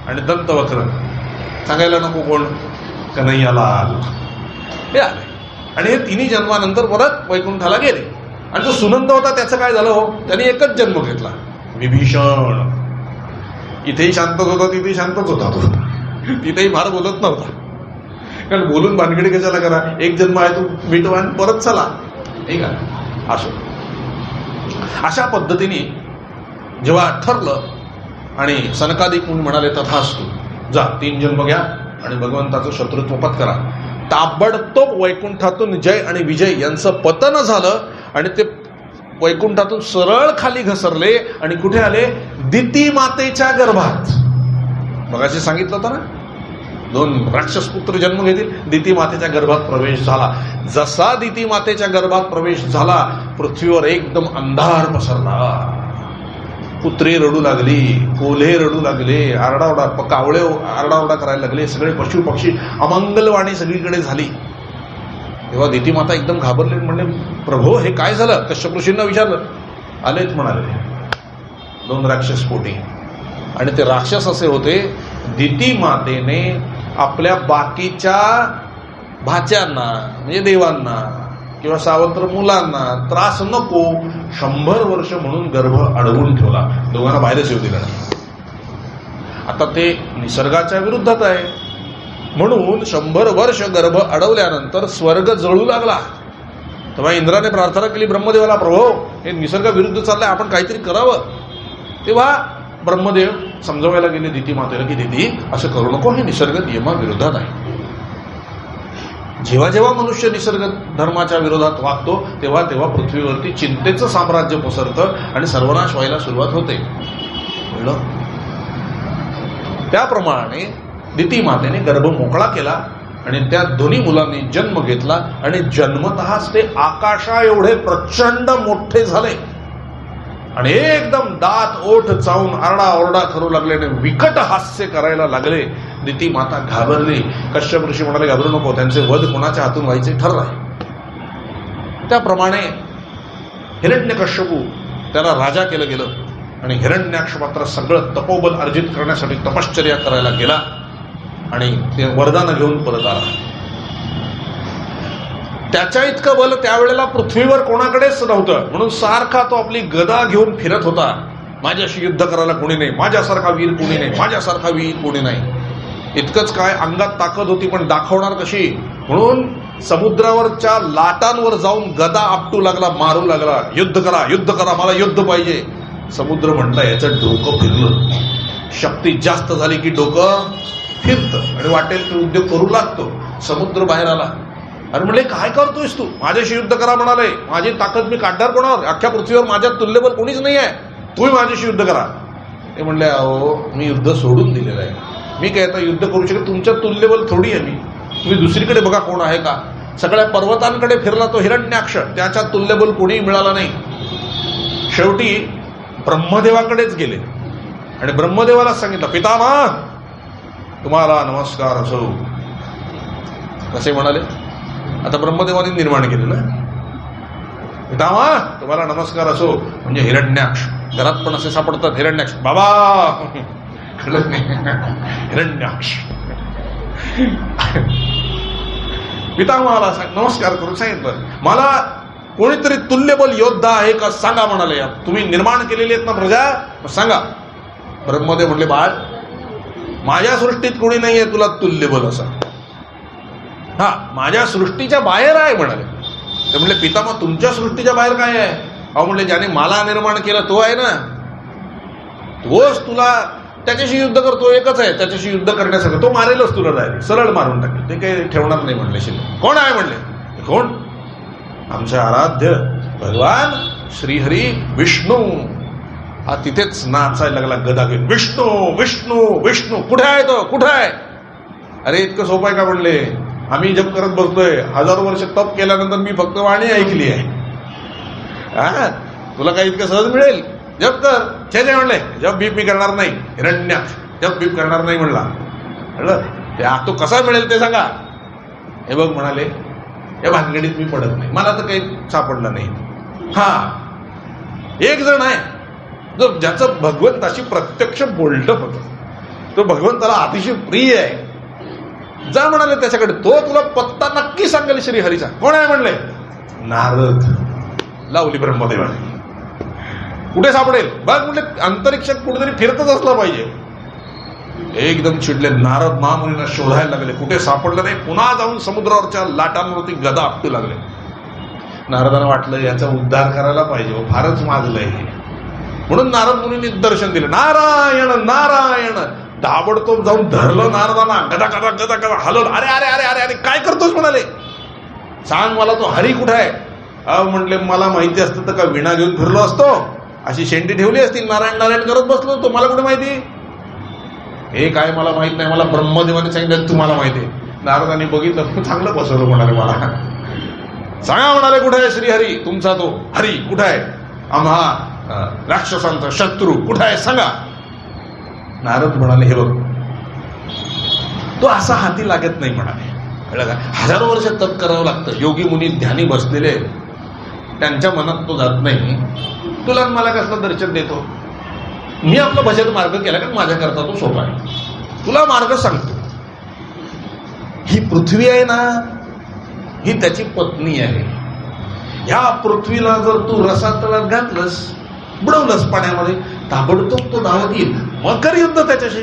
आणि दंतवक्र, सांगायला नको कोण, कन्हैयालाल, हे आले. आणि हे 3 जन्मानंतर परत वैकुंठाला गेले. आणि जो सुनंद होता त्याचं काय झालं हो? त्याने एकच जन्म घेतला, विभीषण. इथेही शांतच होता, तिथेही शांतच होता तो, तिथेही फार बोलत नव्हता. कारण बोलून भानगडी कशाला करा, एक जन्म आहे तो मिटवा आणि परत चला, ठीक आहे. असो अशा पद्धतीने जेव्हा ठरलं आणि सनकादिक म्हणून म्हणाले, तथास्तु, जा 3 जन्म घ्या आणि भगवंताचं शत्रुत्व पत्करा. ताबडतोब वैकुंठातून जय आणि विजय यांचं पतन झालं आणि ते वैकुंठातून सरळ खाली घसरले आणि कुठे आले? दिती मातेच्या गर्भात. मगाशी सांगितलं होतं ना, 2 राक्षस पुत्र जन्म घेतील, दिती मातेच्या गर्भात प्रवेश झाला. जसा दिती मातेच्या गर्भात प्रवेश झाला, पृथ्वीवर एकदम अंधार पसरला. कुत्रे रडू लागली, कोल्हे रडू लागले, आरडाओरडा, कावळे आरडाओरडा करायला लागले, सगळे पशु पक्षी, अमंगलवाणी सगळीकडे झाली. तेव्हा दिती माता एकदम घाबरले, म्हणले, प्रभो हे काय झालं? कश्यप ऋषींना विचारलं. आलेच म्हणाले 2 राक्षस पोटी. आणि ते राक्षस असे होते, दिती मातेने आपल्या बाकीच्या भाच्यांना म्हणजे देवांना किंवा सावत्र मुलांना त्रास नको 100 वर्ष म्हणून गर्भ अडवून ठेवला, दोघांना बाहेरच येऊ दिलं नाही. आता ते निसर्गाच्या विरुद्धात आहे, म्हणून 100 वर्ष गर्भ अडवल्यानंतर स्वर्ग जळू लागला. तेव्हा इंद्राने प्रार्थना केली ब्रह्मदेवाला, प्रभो हे निसर्गाविरुद्ध चाललंय, आपण काहीतरी करावं. तेव्हा ब्रह्मदेव समजवायला गेले दिती मातेला की दिती असं करू नको, हे निसर्ग नियमाविरोधात आहे. जेव्हा जेव्हा मनुष्य निसर्ग धर्माच्या विरोधात वागतो तेव्हा तेव्हा पृथ्वीवरती चिंतेचं साम्राज्य पसरतं आणि सर्वनाश व्हायला सुरुवात होते. कळलं? त्याप्रमाणे दिती मातेने गर्भ मोकळा केला आणि त्या दोन्ही मुलांनी जन्म घेतला आणि जन्मतःच ते आकाशा एवढे प्रचंड मोठे झाले आणि एकदम दात ओठ चावून आरडाओरडा करू लागले आणि विकट हास्य करायला लागले. दिती माता घाबरली. कश्यप ऋषी म्हणाले, घाबरू नको, त्यांचे वध कोणाच्या हातून व्हायचे ठरले. त्याप्रमाणे हिरण्यकश्यपू त्याला राजा केलं गेलं आणि हिरण्याक्ष मात्र सगळं तपोबल अर्जित करण्यासाठी तपश्चर्या करायला गेला आणि ते वरदान घेऊन परत आला. त्याच्या इतकं बल त्यावेळेला पृथ्वीवर कोणाकडेच नव्हतं, म्हणून सारखा तो आपली गदा घेऊन फिरत होता. माझ्याशी युद्ध करायला कोणी नाही, माझ्यासारखा वीर कोणी नाही, माझ्यासारखा वीर कोणी नाही. इतकंच काय, अंगात ताकद होती पण दाखवणार कशी, म्हणून समुद्रावरच्या लाटांवर जाऊन गदा आपटू लागला, मारू लागला, युद्ध करा युद्ध करा, मला युद्ध पाहिजे. समुद्र म्हणला, याचं डोकं फिरलं, शक्ती जास्त झाली की डोकं फिरतं आणि वाटेल तो उद्योग करू लागतो. समुद्र बाहेर आला. अरे म्हणले, काय करतोयस तू, माझ्याशी युद्ध करा म्हणाले, माझी ताकद मी काढणार कोणावर, अख्ख्या पृथ्वीवर माझ्या तुल्यबल कोणीच नाही आहे, तुम्ही माझ्याशी युद्ध करा. ते म्हणले, अहो मी युद्ध सोडून दिलेलं आहे, मी काय आता युद्ध करू शकत, तुमच्या तुल्यबल थोडी आहे मी, तुम्ही दुसरीकडे बघा कोण आहे का. सगळ्या पर्वतांकडे फिरला तो हिरण्याक्ष, त्याच्या तुल्यबल कोणीही मिळाला नाही. शेवटी ब्रह्मदेवाकडेच गेले आणि ब्रह्मदेवाला सांगितलं, पितामह तुम्हाला नमस्कार असो. कसे म्हणाले, आता ब्रह्मदेवाने निर्माण केले ना, पितामह तुम्हाला नमस्कार असो, म्हणजे हिरण्याक्ष. घरात पण असे सापडतात हिरण्याक्ष, बाबा कळत नाही, हिरण्याक्ष. पितामहाला नमस्कार करून सांगितलं, मला कोणीतरी तुल्यबल योद्धा आहे का सांगा म्हणाले. तुम्ही निर्माण केलेले आहेत ना प्रजा, सांगा. ब्रह्मदेव म्हणले, बाळ माझ्या सृष्टीत कोणी नाहीये तुला तुल्यबल असं. हा, माझ्या सृष्टीच्या बाहेर आहे म्हणाले. ते म्हणले, पितामह तुमच्या सृष्टीच्या बाहेर काय आहे. अहो म्हणले, ज्याने मला निर्माण केलं तो आहे ना, तोच तुला, त्याच्याशी युद्ध करतो, एकच आहे त्याच्याशी युद्ध करण्यासाठी, तो मारेलच तुला, डायरेक्ट सरळ मारून टाकेल, ते काही ठेवणार नाही म्हणले. शिल्लक कोण आहे म्हणले. कोण, आमचे आराध्य भगवान श्रीहरी विष्णू. हा तिथेच नाचायला लागला गदा घेऊन, विष्णू विष्णू विष्णू, कुठे आहे तो, कुठे आहे. अरे इतकं सोपं आहे का म्हणले, आम्ही जप करत बसतोय, 1000 वर्ष तप केल्यानंतर मी फक्त वाणी ऐकली आहे. हा, तुला काही इतकं सहज मिळेल, जप कर. छे म्हणले, जप बीप मी करणार नाही, हिरण्याक्ष जप बीप करणार नाही म्हणला. कळलं, ते तो कसा मिळेल ते सांगा. हे बघ म्हणाले, या भानगडीत मी पडत नाही, मला तर काही सापडलं नाही. हा, एक जण आहे जो ज्याचं भगवंताशी प्रत्यक्ष बोलणं होतं, तो भगवंताला अतिशय प्रिय आहे, जा म्हणाले त्याच्याकडे, तो तुला पत्ता नक्की सांगेल श्रीहरीचा. कोण आहे म्हणले, नारद. लावली ब्रह्मदेवाने, कुठे सापडेल बघ म्हणले, अंतरिक्षात कुठेतरी फिरतच असला पाहिजे. एकदम चिडले नारद, महामुनींना शोधायला लागले, कुठे सापडलं नाही. पुन्हा जाऊन समुद्रावरच्या लाटांवरती गदा आपटू लागले. नारदांना वाटलं याचा उद्धार करायला पाहिजे, फारच माजलंय हे, म्हणून नारद मुनींनी दर्शन दिलं, नारायण नारायण. ताबडतोब जाऊन धरलं नारदांना, गदा गदा गदा गदा हलवलं. अरे अरे अरे अरे अरे काय करतोस म्हणाले, सांग मला तो हरी कुठे आहे. म्हणले, मला माहिती असतं तर का विणा घेऊन फिरलो असतो, अशी शेंडी ठेवली असती, नारायण नारायण करत बसलो, तो मला कुठे माहिती. हे काय मला माहित नाही, मला ब्रह्मदेवाने सांगितलं तुम्हाला माहिती. नारदांनी बघितलं, चांगलं बसवलं म्हणाले, मला सांगा म्हणाले, कुठे आहे श्रीहरी तुमचा, तो हरी कुठे आहे, आम्हा राक्षसांचा शत्रू कुठे आहे सांगा. नारद म्हणाले, हे बघ तो असा हाती लागत नाही म्हणाले, कळलं का. 1000 वर्ष तप करावं लागतं, योगी मुनी ध्यानी बसलेले, त्यांच्या मनात तो जात नाही. तुला मला कसलं दर्शन देतो, मी आपला भजन मार्ग केला कारण माझ्याकरता तो सोपा आहे, तुला मार्ग सांगतो. ही पृथ्वी आहे ना, ही त्याची पत्नी आहे, ह्या पृथ्वीला जर तू रसातळात घातलंस, बुडवलंस पाण्यामध्ये, ताबडतोब तो धावत येईल, मग कर युद्ध त्याच्याशी.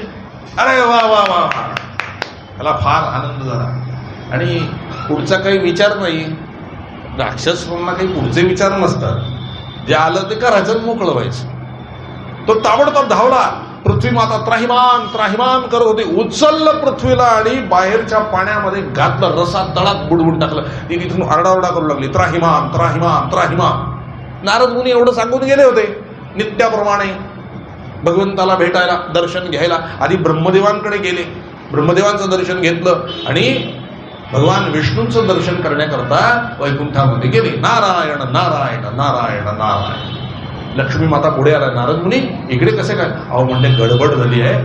अरे वा वा वा वा, त्याला फार आनंद झाला. आणि पुढचा काही विचार नाही. राक्षसांना काही पुढचे विचार नसतात, जे आलं ते करायचं आणि मोकळं व्हायचं. तो ताबडतोब धावला. पृथ्वी माता त्राहिमाम त्राहिमाम करत होती. उचललं पृथ्वीला आणि बाहेरच्या पाण्यामध्ये घातलं, रसात तळात बुडवून टाकलं. ती तिथून आरडाओरडा करू लागली, त्राहिमाम त्राहिमाम त्राहिमाम. नारद मुनी एवढं सांगून गेले होते. नित्याप्रमाणे भगवंताला भेटायला, दर्शन घ्यायला आधी ब्रह्मदेवांकडे गेले. ब्रह्मदेवांचं दर्शन घेतलं आणि भगवान विष्णूंचं दर्शन करण्याकरता वैकुंठामध्ये गेले. नारायण नारायण नारायण नारायण. लक्ष्मी माता पुढे आला. नारद मुनी इकडे कसे काय? अहो म्हणले गडबड झाली आहे.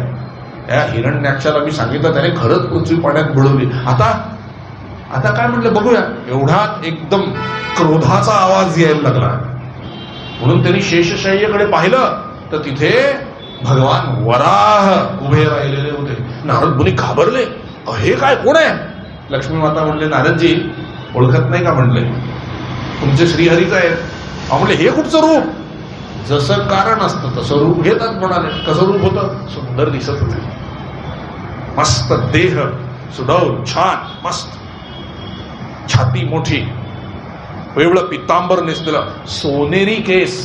त्या हिरण्याक्षाला मी सांगितलं, त्याने खरंच पृथ्वी पाण्यात बुडवली. आता काय म्हटलं बघूया. एवढा एकदम क्रोधाचा आवाज यायला लागला. म्हणून त्यांनी शेषशय्येकडे पाहिलं तर तिथे भगवान वराह उभे राहिलेले होते. नारद मुनी घाबरले. हे काय, कोण आहे? लक्ष्मी माता म्हणले, नारदजी ओळखत नाही का म्हणले, तुमचे श्रीहरीच आहेत. म्हणले हे कुठचं रूप? जसं कारण असतं तसं रूप घेतात म्हणाले. कसं रूप होतं? सुंदर दिसत होते. मस्त देह, सुडौल, छान मस्त, छाती मोठी, वेगळं पितांबर नेसलेलं, सोनेरी केस,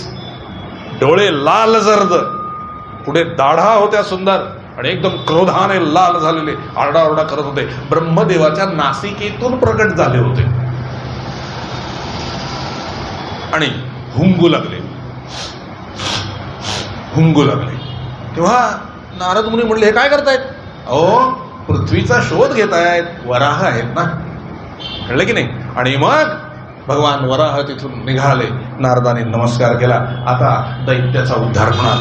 डोळे लाल जर्द, पुढे दाढा होत्या सुंदर आणि एकदम क्रोधाने लाल झालेले, आरडाओरडा करत होते. ब्रह्मदेवाच्या नासिकेतून प्रकट झाले होते आणि हुंगू लागले. तेव्हा नारद मुनी म्हणले, हे काय करतायत? अहो पृथ्वीचा शोध घेत आहेत, वराह आहेत ना, कळलं की नाही? आणि मग भगवान वराह तिथून निघाले. नारदाने नमस्कार केला. आता दैत्याचा उद्धार होणार.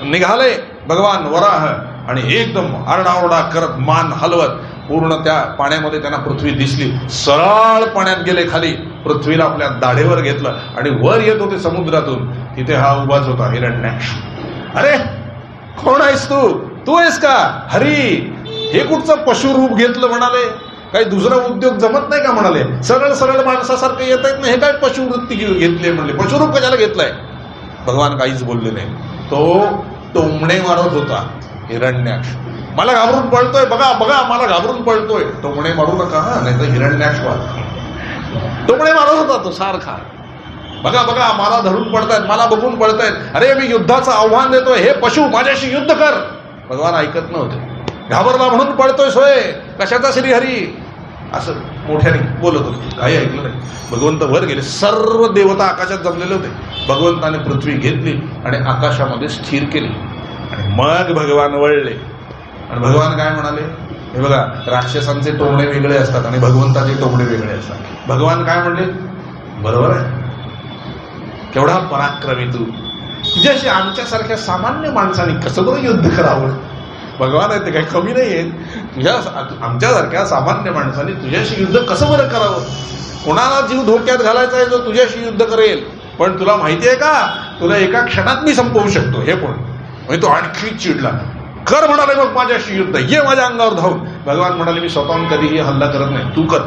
निघाले भगवान वराह आणि एकदम आरडाओरडा करत, मान हलवत, पूर्ण त्या पाण्यामध्ये त्यांना पृथ्वी दिसली. सरळ पाण्यात गेले खाली. पृथ्वीला आपल्या दाढेवर घेतलं आणि वर येत होते समुद्रातून. तिथे हा उभाच होता, हिरण्याक्ष. अरे कोण आहेस तू? तू आहेस का? हरी, हे कुठचं पशुरूप घेतलं म्हणाले? काही दुसरा उद्योग जमत नाही का म्हणाले? सरळ सरळ माणसासारखं येत आहेत ना, हे काय पशुवृत्ती घेतली म्हणले? पशुरूप कशाला घेतलंय? भगवान काहीच बोलले नाही. तो टोमणे मारत होता हिरण्याक्ष. मला घाबरून पळतोय, बघा बघा, मला घाबरून पळतोय. टोमणे मारू नका हा, नाही तर हिरण्याक्ष वाद. टोमणे मारत होता तो सारखा. बघा बघा, मला धरून पडतायत, मला बघून पळतायत. अरे मी युद्धाचं आव्हान देतोय, हे पशु माझ्याशी युद्ध कर. भगवान ऐकत नव्हते. घाबरला म्हणून पळतोय सोय, कशाचा श्रीहरी? असं मोठ्याने बोलत होते. काही ऐकलं नाही. भगवंत वर गेले. सर्व देवता आकाशात जमलेले होते. भगवंताने पृथ्वी घेतली आणि आकाशामध्ये स्थिर केली. आणि मग भगवान वळले आणि भगवान काय म्हणाले? हे बघा, राक्षसांचे टोमणे वेगळे असतात आणि भगवंताचे टोमणे वेगळे असतात. भगवान काय म्हणले? बरोबर आहे, केवढा पराक्रमी तू. तुझ्याशी आमच्यासारख्या सामान्य माणसाने कसं बरं युद्ध करावं? भगवान आहे ते काही कमी नाही आहेत. तुझ्या आमच्यासारख्या सामान्य माणसाने तुझ्याशी युद्ध कसं बरं करावं? कोणाला जीव धोक्यात घालायचा आहे जो तुझ्याशी युद्ध करेल. पण तुला माहिती आहे का, तुला एका क्षणात मी संपवू शकतो. हे पण म्हणजे तो आणखी चिडला. कर म्हणाले मग माझ्याशी युद्ध, ये माझ्या अंगावर धावून. भगवान म्हणाले, मी स्वतःहून कधीही हल्ला करत नाही, तू कर,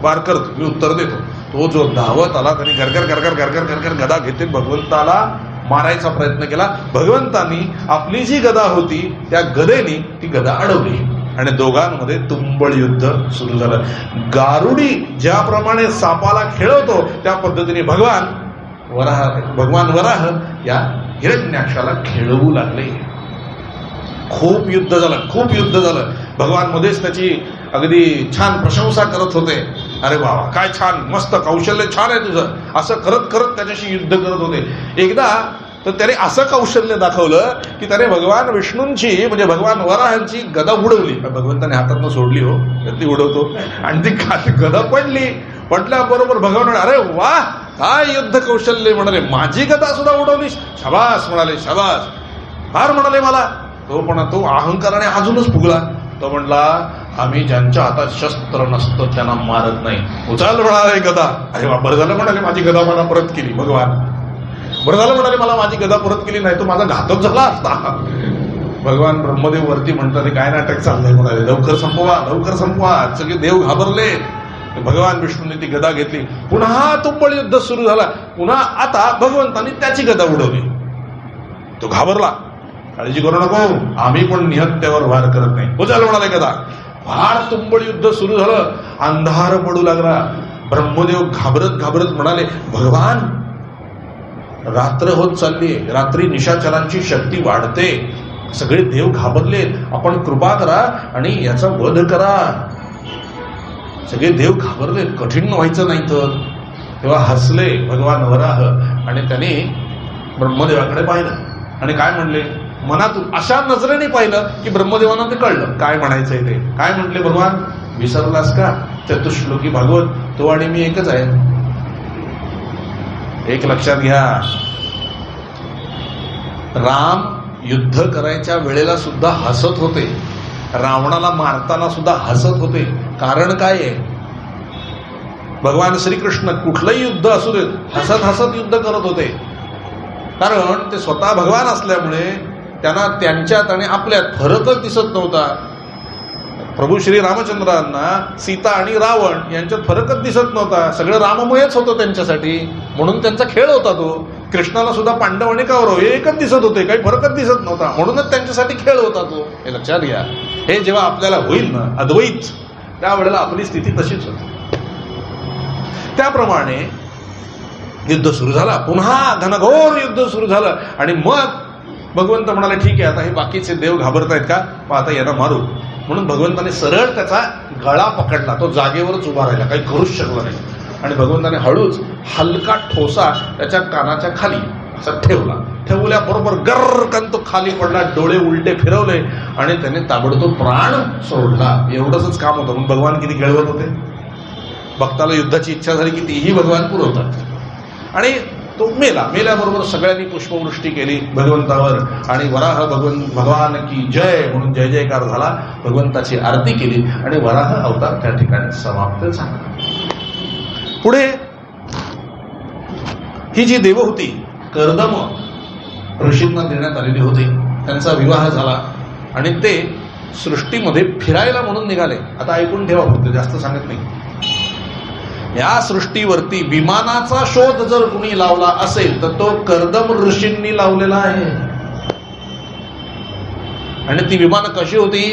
वार कर, मी उत्तर देतो. तो जो धावत आला त्याने गरगर गरगर गरगर गरगर गदा घेते भगवंताला मारायचा प्रयत्न केला. भगवंतानी आपली जी गदा होती त्या गदेने ती गदा अडवली आणि दोघांमध्ये तुंबळ युद्ध सुरू झालं. गारुडी ज्याप्रमाणे सापाला खेळवतो त्या पद्धतीने भगवान वराह या हिरण्याक्षाला खेळवू लागले. खूप युद्ध झालं. भगवान मध्येच त्याची अगदी छान प्रशंसा करत होते. अरे बाबा, काय छान, मस्त कौशल्य, छान आहे तुझं. असं करत करत त्याच्याशी युद्ध करत होते. एकदा तर त्याने असं कौशल्य दाखवलं की त्याने भगवान विष्णूंची म्हणजे भगवान वराहांची गदा उडवली. भगवंताने हातातनं सोडली हो, ती उडवतो आणि ती गदा पडल्याबरोबर भगवान म्हणाले, अरे वा, काय युद्ध कौशल्य म्हणाले, माझी गदा सुद्धा उडवलीस, शाबास म्हणाले, शाबास, फार म्हणाले मला. तो अहंकाराने अजूनच फुगला. तो म्हणला, आम्ही ज्यांच्या हातात शस्त्र नसतं त्यांना मारत नाही. उचल म्हणाले गदा. अरे वा, बरं झालं म्हणाले माझी गदा मला परत केली. भगवान बरं झालं म्हणाले मला माझी गदा परत केली, नाही तो माझा घातच झाला असता. भगवान ब्रह्मदेव वरती म्हणतात, काय नाटक चाललंय म्हणाले, लवकर संपवा. सगळे देव घाबरले. भगवान विष्णूने ती गदा घेतली, पुन्हा तुंबळ युद्ध सुरू झाला. पुन्हा आता भगवंतांनी त्याची गदा उडवली. तो घाबरला, काळजी करू नको, आम्ही पण निहत्यावर वार करत नाही. उचल म्हणाले गदा. फार तुंबळ युद्ध सुरू झालं. अंधार पडू लागला. ब्रह्मदेव घाबरत घाबरत म्हणाले, भगवान, रात्र होत चालली, रात्री निशाचरांची शक्ती वाढते, सगळे देव घाबरले, आपण कृपा करा आणि याचा वध करा. सगळे देव घाबरले, कठीण व्हायचं नाही तर. तेव्हा हसले भगवान वराह आणि त्याने ब्रह्मदेवाकडे पाहिलं आणि काय म्हणले, मनातून अशा नजरेने पाहिलं की ब्रह्मदेवांना ते कळलं काय म्हणायचंय ते. काय म्हटले, भगवान विसरलास का, चतुश्लोकी भागवत तो आणि मी एकच आहे. एक लक्षात घ्या, राम युद्ध करायच्या वेळेला सुद्धा हसत होते, रावणाला मारताना सुद्धा हसत होते. कारण काय आहे, भगवान श्रीकृष्ण कुठलंही युद्ध असू देत हसत हसत युद्ध करत होते. कारण ते स्वतः भगवान असल्यामुळे त्यांना त्यांच्यात आणि आपल्यात फरकच दिसत नव्हता. प्रभू श्री रामचंद्रांना सीता आणि रावण यांच्यात फरकच दिसत नव्हता. सगळं राममयच होतं त्यांच्यासाठी, म्हणून त्यांचा खेळ होता तो. कृष्णाला सुद्धा पांडव आणि कौरव हे एकच दिसत होते, काही फरकच दिसत नव्हता, म्हणूनच त्यांच्यासाठी खेळ होता तो. हे लक्षात घ्या. हे जेव्हा आपल्याला होईल ना अद्वैत, त्यावेळेला आपली स्थिती तशीच होती. त्याप्रमाणे युद्ध सुरू झाला, पुन्हा घनघोर युद्ध सुरू झालं आणि मग भगवंत म्हणाले, ठीक आहे, आता हे बाकीचे देव घाबरतायत का, मग आता यांना मारू. म्हणून भगवंताने सरळ त्याचा गळा पकडला. तो जागेवरच उभा राहिला, काही करूच शकला नाही. आणि भगवंताने हळूच हलका ठोसा त्याच्या कानाच्या खाली असा ठेवला. ठेवल्याबरोबर गर्रकन तो खाली पडला, डोळे उलटे फिरवले आणि त्याने ताबडतोब प्राण सोडला. एवढंच काम होतं. म्हणून भगवान किती खेळवत होते. भक्ताला युद्धाची इच्छा झाली की तीही भगवान पुरवतात. आणि तो मेला. मेल्याबरोबर सगळ्यांनी पुष्पवृष्टी केली भगवंतावर आणि वराह भगवान की जय म्हणून जय जयकार झाला. भगवंताची आरती केली आणि वराह अवतार त्या ठिकाणी समाप्त झाला. पुढे ही जी देव होती कर्दम ऋषींना देण्यात आलेली होती, त्यांचा विवाह झाला आणि ते सृष्टीमध्ये फिरायला म्हणून निघाले. आता ऐकून ठेवा, फक्त जास्त सांगत नाही. या सृष्टीवरती विमानाचा शोध जर कुणी लावला असेल तर तो कर्दम ऋषींनी लावलेला आहे. आणि ती विमानं कशी होती,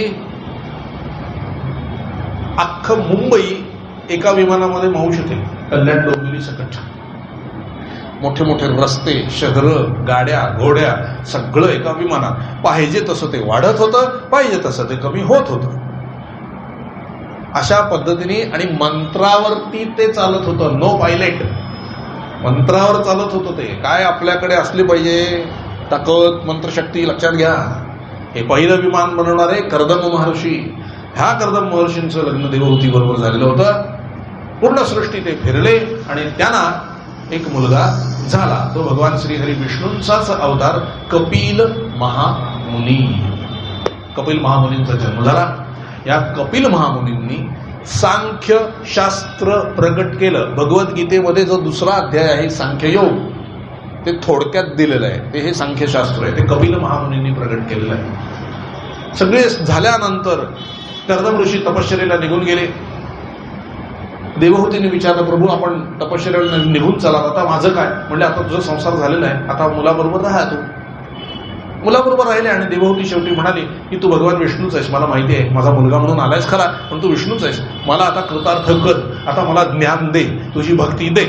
अख्खं मुंबई एका विमानामध्ये मावू शकेल, कल्याण डोंबिवली सकट. मोठे मोठे रस्ते, शहर, गाड्या, घोड्या सगळं एका विमानात. पाहिजे तसं ते वाढत होतं, पाहिजे तसं ते कमी होत होतं. अशा पद्धतीने आणि मंत्रावरती ते चालत होतं. नो पायलट, मंत्रावर चालत होतं ते. काय आपल्याकडे असली पाहिजे ताकद, मंत्रशक्ती. लक्षात घ्या, हे पहिलं विमान बनवणारे कर्दम महर्षी. ह्या कर्दम महर्षींचं लग्न देवहूती बरोबर झालेलं होतं. पूर्ण सृष्टी ते फिरले आणि त्यांना एक मुलगा झाला. तो भगवान श्रीहरी विष्णूंचाच अवतार कपिल महामुनी. कपिल महामुनींचा जन्म झाला. या कपिल महामुनींनी सांख्य शास्त्र प्रगट केलं. भगवद्गीतेमध्ये जो दुसरा अध्याय आहे सांख्ययोग, ते थोडक्यात दिलेलं आहे. ते हे सांख्यशास्त्र आहे, ते कपिल महामुनींनी प्रगट केलेलं आहे. सगळे झाल्यानंतर कर्दम ऋषी तपश्चर्येला निघून गेले. देवहूतीने विचारलं, प्रभू आपण तपश्चर्येला निघून चला, आता माझं काय? म्हणजे आता तुझा संसार झालेला आहे, आता मुलाबरोबर राहा. तू मुलाबरोबर राहिले. आणि देवहूती शेवटी म्हणाली की तू भगवान विष्णूच आहेस, मला माहिती आहे, माझा मुलगा म्हणून आलायस खरा, पण तू विष्णूच आहेस, मला आता कृतार्थ कर, आता मला ज्ञान दे, तुझी भक्ती दे.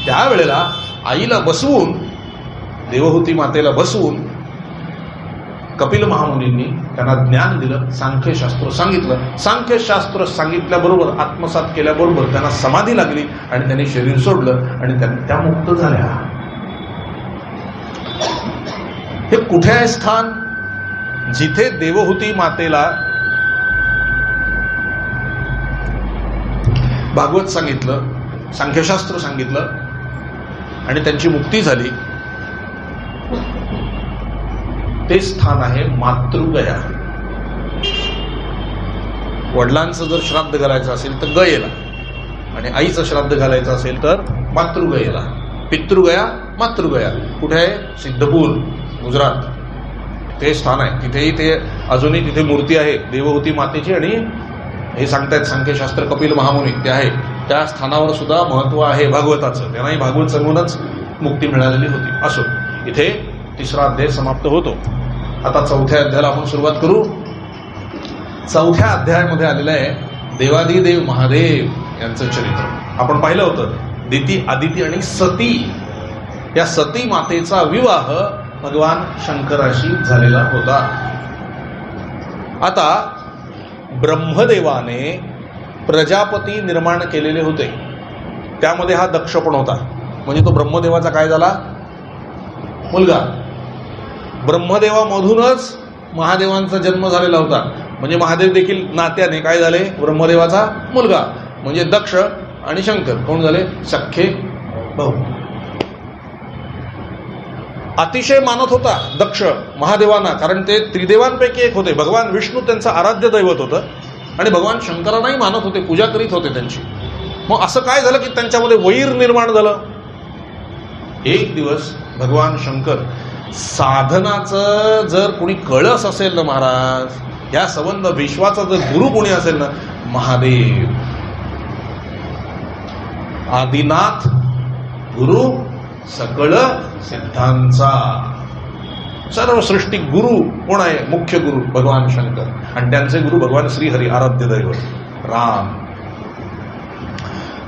त्यावेळेला आईला बसवून, देवहूती मातेला बसवून कपिल महामुनींनी त्यांना ज्ञान दिलं, सांख्यशास्त्र सांगितलं. सांख्यशास्त्र सांगितल्याबरोबर, आत्मसात केल्याबरोबर त्यांना समाधी लागली आणि त्यांनी शरीर सोडलं आणि त्या मुक्त झाल्या. हे कुठे आहे स्थान? जिथे देवहूती मातेला भागवत सांगितलं, सांख्यशास्त्र सांगितलं आणि त्यांची मुक्ती झाली, ते स्थान आहे मातृगया. वडिलांचं जर श्राद्ध घालायचं असेल तर गयेला, आणि आईचं श्राद्ध घालायचं असेल तर मातृगयेला. पितृगया, मातृगया कुठे आहे? सिद्धपूर, गुजरात. ते स्थान आहे. तिथेही ते अजूनही तिथे मूर्ती आहे देवहूती मातेची आणि हे सांगतायत सांख्यशास्त्र कपिल महामुनी ते आहे, त्या स्थानावर सुद्धा महत्व आहे भागवताचं. त्यांनाही भागवत सांगूनच मुक्ती मिळालेली होती. असो, इथे 3रा अध्याय समाप्त होतो. आता 4थ्या अध्यायाला आपण सुरुवात करू. 4थ्या अध्यायामध्ये आलेलं आहे देवादिदेव महादेव यांचं चरित्र. आपण पाहिलं होतं दिती, आदिती आणि सती, या सती मातेचा विवाह भगवान शंकराशी झालेला होता. आता ब्रह्मदेवाने प्रजापती निर्माण केलेले होते, त्यामध्ये हा दक्ष पण होता. म्हणजे तो ब्रह्मदेवाचा काय झाला? मुलगा. ब्रह्मदेवामधूनच महादेवांचा जन्म झालेला होता. म्हणजे महादेव देखील नात्याने काय झाले? ब्रह्मदेवाचा मुलगा. म्हणजे दक्ष आणि शंकर कोण झाले? सख्खे भाऊ. अतिशय मानत होता दक्ष महादेवांना, कारण ते त्रिदेवांपैकी एक होते. भगवान विष्णू त्यांचं आराध्य दैवत होतं आणि भगवान शंकरांनाही मानत होते, पूजा करीत होते त्यांची. मग असं काय झालं की त्यांच्यामध्ये वैर निर्माण झालं. एक दिवस भगवान शंकर साधनाचं जर कोणी कळस असेल ना महाराज, या संबंध विश्वाचा जर गुरु कोणी असेल ना, महादेव आदिनाथ गुरु सकळ सिद्धांचा, सर्व सृष्टी गुरु कोण आहे? मुख्य गुरु भगवान शंकर, आणि त्यांचे गुरु भगवान श्रीहरी, आराध्य दैवत राम.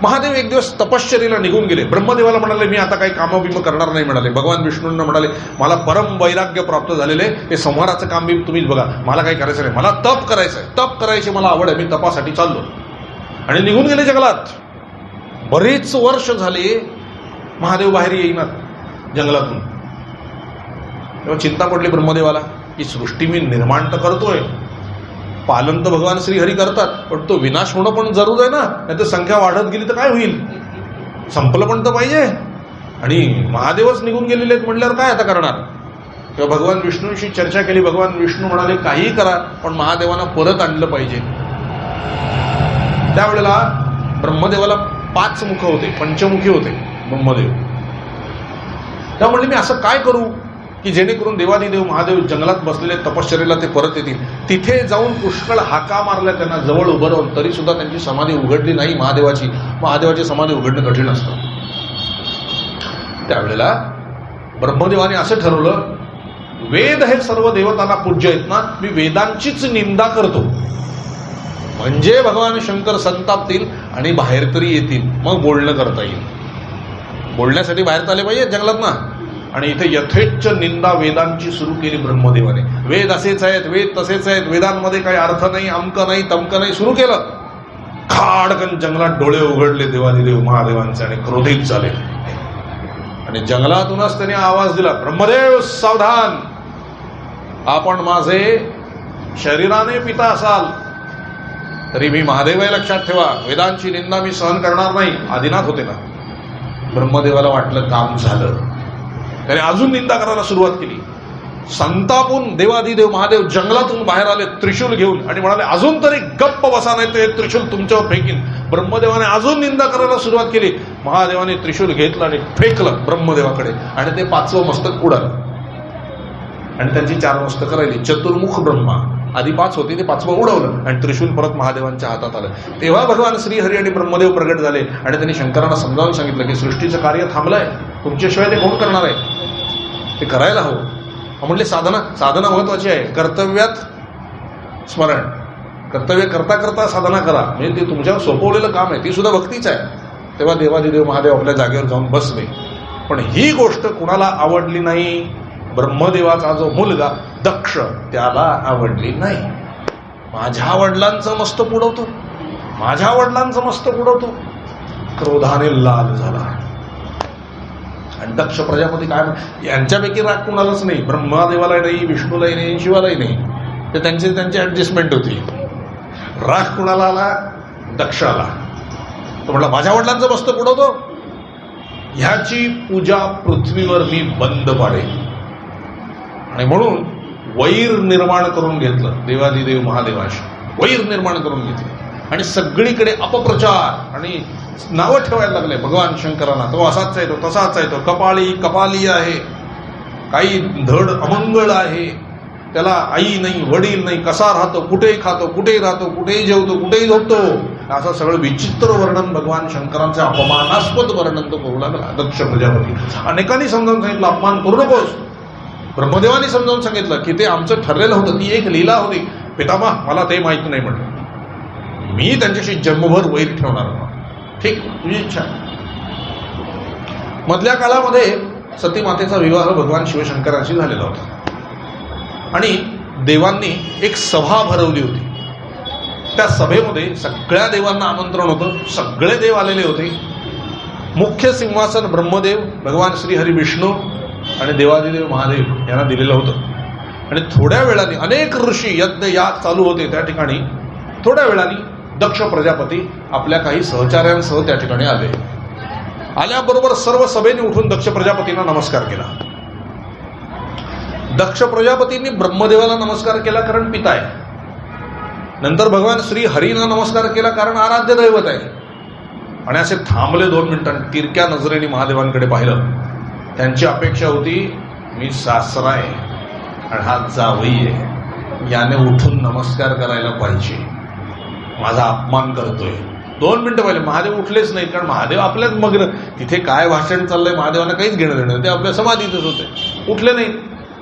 महादेव एक दिवस तपश्चर्येला निघून गेले. ब्रह्मदेवाला म्हणाले मी आता काही कामं बिम करणार नाही म्हणाले. भगवान विष्णूंना म्हणाले मला परम वैराग्य प्राप्त झालेले, हे संहाराचं काम बी तुम्हीच बघा, मला काही करायचं नाही, मला तप करायचं आहे, तप करायची मला आवड आहे, मी तपासाठी चाललो. आणि निघून गेले जंगलात. बरीच वर्ष झाले महादेव बाहेर येईनात जंगलातून. तेव्हा चिंता पडली ब्रह्मदेवाला की सृष्टी मी निर्माण तर करतोय, पालन तर भगवान श्रीहरी करतात, पण तो विनाश होणं पण जरूर आहे ना, नाही तर संख्या वाढत गेली तर काय होईल? संपलं पण तर पाहिजे. आणि महादेवच निघून गेलेले आहेत म्हटल्यावर काय आता करणार? तेव्हा भगवान विष्णूंशी चर्चा केली. भगवान विष्णू म्हणाले काहीही करा, पण महादेवांना परत आणलं पाहिजे. त्यावेळेला ब्रह्मदेवाला 5 मुख होते, पंचमुखी होते ब्रह्मदेव. तेव्हा म्हणले मी असं काय करू की जेणेकरून देवादिदेव महादेव जंगलात बसलेले तपश्चर्येला ते परत येतील. तिथे जाऊन पुष्कळ हाका मारल्या त्यांना जवळ उभं राहून, तरी सुद्धा त्यांची समाधी उघडली नाही महादेवाची. महादेवाची समाधी उघडणं कठीण असतं. त्यावेळेला ब्रह्मदेवाने असं ठरवलं, वेद हे सर्व देवतांना पूज्य आहेत ना, मी वेदांचीच निंदा करतो, म्हणजे भगवान शंकर संतापतील आणि बाहेर तरी येतील, मग बोलणं करता येईल. बोलण्यासाठी बाहेर आले पाहिजे जंगलात ना. आणि इथे यथेच्छ निंदा वेदांची सुरू केली ब्रह्मदेवाने. वेद असेच आहेत, वेद तसेच आहेत, वेदांमध्ये काही अर्थ नाही, अमक नाही, तमक नाही, सुरू केलं. खाडकन जंगलात डोळे उघडले देवादिदेव महादेवांचे आणि क्रोधित झाले. आणि जंगलातूनच त्याने आवाज दिला, ब्रह्मदेव सावधान, आपण माझे शरीराने पिता असाल तरी मी महादेव आहे, लक्षात ठेवा. वेदांची निंदा मी सहन करणार नाही. आदिनाथ होते ना. ब्रह्मदेवाला वाटलं काम झालं. त्याने अजून निंदा करायला सुरुवात केली. संतापून देवादिदेव महादेव जंगलातून बाहेर आले त्रिशूल घेऊन आणि म्हणाले अजून तरी गप्प बसा, नाही तर हे त्रिशूल तुमच्यावर फेकीन. ब्रह्मदेवाने अजून निंदा करायला सुरुवात केली. महादेवाने त्रिशूल घेतलं आणि फेकलं ब्रह्मदेवाकडे, आणि ते 5वं मस्तक उडालं. आणि त्यांची 4 मस्तकं राहिली. चतुर्मुख ब्रह्मा, आधी 5 होती, ते 5वं उडवलं आणि त्रिशूल परत महादेवांच्या हातात आलं. तेव्हा भगवान श्रीहरी आणि ब्रह्मदेव प्रगट झाले आणि त्यांनी शंकरांना समजावून सांगितलं की सृष्टीचं कार्य थांबलंय, तुमच्याशिवाय ते कोण करणार आहे? ते करायला हवं. म्हणले साधना महत्वाची आहे. कर्तव्यात स्मरण, कर्तव्य करता करता साधना करा, म्हणजे ते तुमच्यावर सोपवलेलं काम आहे, ती सुद्धा भक्तीच आहे. तेव्हा देवादिदेव महादेव आपल्या जागेवर जाऊन बसले. पण ही गोष्ट कुणाला आवडली नाही? ब्रह्मदेवाचा जो मुलगा दक्ष, त्याला आवडली नाही. माझ्या वडिलांचं मस्तक उडवतो, माझ्या वडिलांचं मस्तक उडवतो. क्रोधाने लाल झाला. आणि दक्ष प्रजापती काय, यांच्यापैकी राग कुणालाच नाही, ब्रह्मदेवालाही नाही, विष्णूलाही नाही, शिवालाही नाही. ते त्यांची ऍडजस्टमेंट होती. राग कुणाला आला? दक्षाला. तो म्हटला माझ्या वडिलांचं मस्तक उडवतो, ह्याची पूजा पृथ्वीवर मी बंद पाडेल. आणि म्हणून वैर निर्माण करून घेतलं देवादिदेव महादेवाशी, वैर निर्माण करून घेतलं. आणि सगळीकडे अपप्रचार आणि नावं ठेवायला लागले भगवान शंकरांना. तो असाच आहे, तो तसाच आहे, तो कपाळी आहे, काही धड अमंगळ आहे. त्याला आई नाही, वडील नाही, कसा राहतो, कुठेही खातो, कुठेही राहतो, कुठेही जेवतो, कुठेही झोपतो, असं सगळं विचित्र वर्णन भगवान शंकरांचे अपमानास्पद वर्णन तो करू लागला. दक्ष प्रजापती अनेकांनी समजावून सांगितलं अपमान करू नकोस. ब्रह्मदेवानी समजावून सांगितलं की ते आमचं ठरलेलं होतं, ती एक लीला होती. पितामह मला ते माहित नाही म्हटलं, मी त्यांच्याशी जन्मभर वैर ठेवणार. ठीक, तुझी इच्छा. मधल्या काळामध्ये सती मातेचा विवाह भगवान शिवशंकरांशी झालेला होता आणि देवांनी एक सभा भरवली होती. त्या सभेमध्ये सगळ्या देवांना आमंत्रण होतं, सगळे देव आलेले होते. मुख्य सिंहासन ब्रह्मदेव, भगवान श्रीहरी विष्णू आणि देवादिदेव महादेव यांना दिलेलं होतं. आणि थोड्या वेळाने अनेक ऋषी यज्ञ याग चालू होते त्या ठिकाणी. थोड्या वेळाने दक्ष प्रजापती आपल्या काही सहचार्यांसह त्या ठिकाणी आले. आल्याबरोबर सर्व सभेने उठून दक्ष प्रजापतींना नमस्कार केला. दक्ष प्रजापतींनी ब्रह्मदेवाला नमस्कार केला कारण पिता आहे. नंतर भगवान श्री हरींना नमस्कार केला कारण आराध्य दैवत आहे. आणि असे थांबले 2 मिनिटांनी, तिरक्या नजरेने महादेवांकडे पाहिलं. त्यांची अपेक्षा होती मी सासरा आहे आणि हा जावई आहे, याने उठून नमस्कार करायला पाहिजे, माझा अपमान करतोय. 2 मिनिटं पाहिले, महादेव उठलेच नाही. कारण महादेव आपल्याच मग्न, तिथे काय भाषण चाललंय महादेवांना काहीच घेणं देणं, ते आपल्या समाधीतच होते, उठले नाही.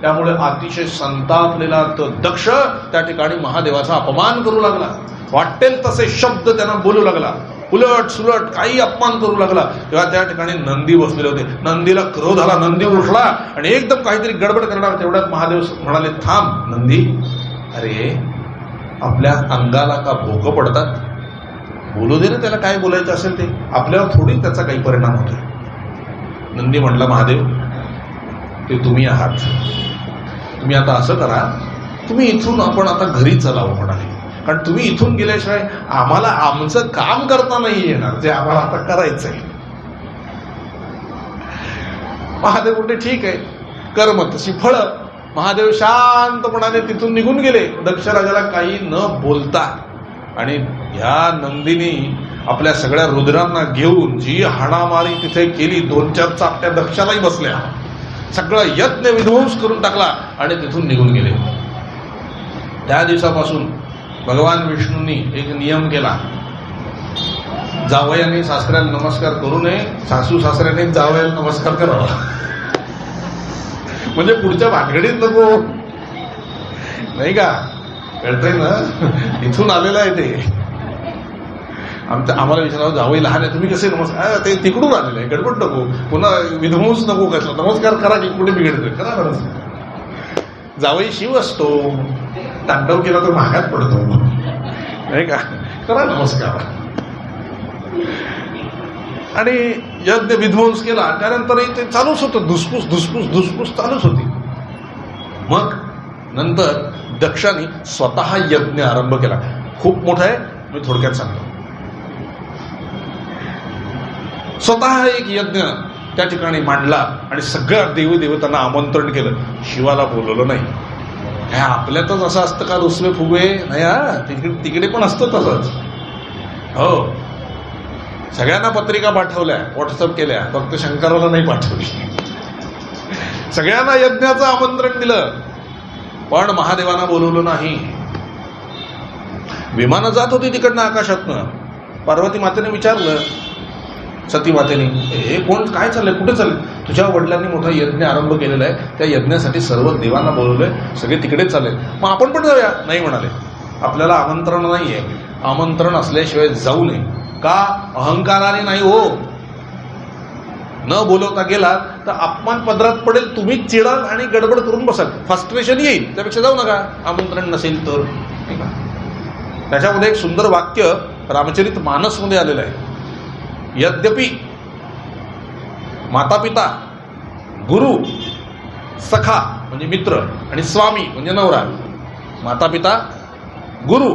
त्यामुळे अतिशय संतापलेला तो दक्ष त्या ठिकाणी महादेवाचा अपमान करू लागला. वाटेल तसे शब्द त्यांना बोलू लागला, उलट सुलट काही अपमान करू लागला. तेव्हा त्या ठिकाणी नंदी बसलेले होते. नंदीला क्रोध आला, नंदी उठला आणि एकदम काहीतरी गडबड करणार. तेवढ्यात महादेव म्हणाले, थांब नंदी, अरे आपल्या अंगाला का भोकं पडतात, बोलू दे ना त्याला, काय बोलायचं असेल ते, आपल्यावर थोडी त्याचा काही परिणाम होतोय. नंदी म्हटला, महादेव ते तुम्ही आहात, तुम्ही आता असं करा, तुम्ही इथून आपण आता घरी चलावं म्हणाले, कारण तुम्ही इथून गेल्याशिवाय आम्हाला आमचं काम करता नाही येणार, जे आम्हाला आता करायचं आहे. महादेव म्हणते ठीक आहे, कर्म तशी फळं. महादेव शांतपणाने तिथून निघून गेले, दक्ष राजाला काही न बोलता. आणि ह्या नंदीने आपल्या सगळ्या रुद्रांना घेऊन जी हाणामारी तिथे केली, 2-4 चापट्या दक्षालाही बसल्या, सगळं यज्ञ विध्वंस करून टाकला आणि तिथून निघून गेले. त्या दिवसापासून भगवान विष्णूंनी एक नियम केला, जावयाने सासऱ्याला नमस्कार करू नये, सासू सासऱ्याने जावयाला नमस्कार करावा. म्हणजे पुढच्या भानगडीत नको, नाही का, कळतंय ना, इथून आलेलं आहे ते. आम्हाला विचारावं, जावई लहान आहे, तुम्ही कसे नमस्कार, ते तिकडून आलेलं आहे, गडबड नको, पुन्हा विध्वंस नको, कसला नमस्कार करा की कुठे बिघडतोय, करा बरं. जावई शिव असतो, तांडव केला तर महागात पडतो, नाही का, करा नमस्कार. आणि यज्ञ विध्वंस केला, त्यानंतरही ते चालूच होतं, धुसफूस धुसफूस धुसफूस चालूच होती. मग नंतर दक्षाने स्वतः यज्ञ आरंभ केला. खूप मोठा आहे, मी थोडक्यात सांगतो. स्वतः एक यज्ञ त्या ठिकाणी मांडला आणि सगळ्या देवी देवतांना आमंत्रण केलं. शिवाला बोलवलं नाही. काय आपल्यातच असं असतं का, रुसवे फुगवे नाही, हा तिकडे पण असतं तसंच. हो, सगळ्यांना पत्रिका पाठवल्या, व्हॉट्सअप केल्या, फक्त शंकराला नाही पाठवली. सगळ्यांना यज्ञाचं आमंत्रण दिलं, पण महादेवांना बोलवलं नाही. विमानं जात होती तिकडनं आकाशातनं. पार्वती मातेने विचारलं सती मातेने, हे कोण, काय चाललंय, कुठे चाललंय? तुझ्या वडिलांनी मोठा यज्ञ आरंभ केलेला आहे, त्या यज्ञासाठी सर्व देवांना बोलवलंय, सगळे तिकडेच चालले, मग आपण पण जाऊया. नाही म्हणाले, आपल्याला आमंत्रण नाहीये, आमंत्रण असल्याशिवाय जाऊ नये. का? अहंकाराने नाही हो, न बोलवता गेला तर अपमान पदरात पडेल, तुम्ही चिडाल आणि गडबड करून बसाल, फ्रस्ट्रेशन येईल, त्यापेक्षा जाऊ नका, आमंत्रण नसेल तर. त्याच्यामध्ये एक सुंदर वाक्य रामचरित मानस मध्ये आलेलं आहे. यद्यपि माता पिता, गुरु, सखा म्हणजे मित्र आणि स्वामी म्हणजे नवरा, माता पिता, गुरु,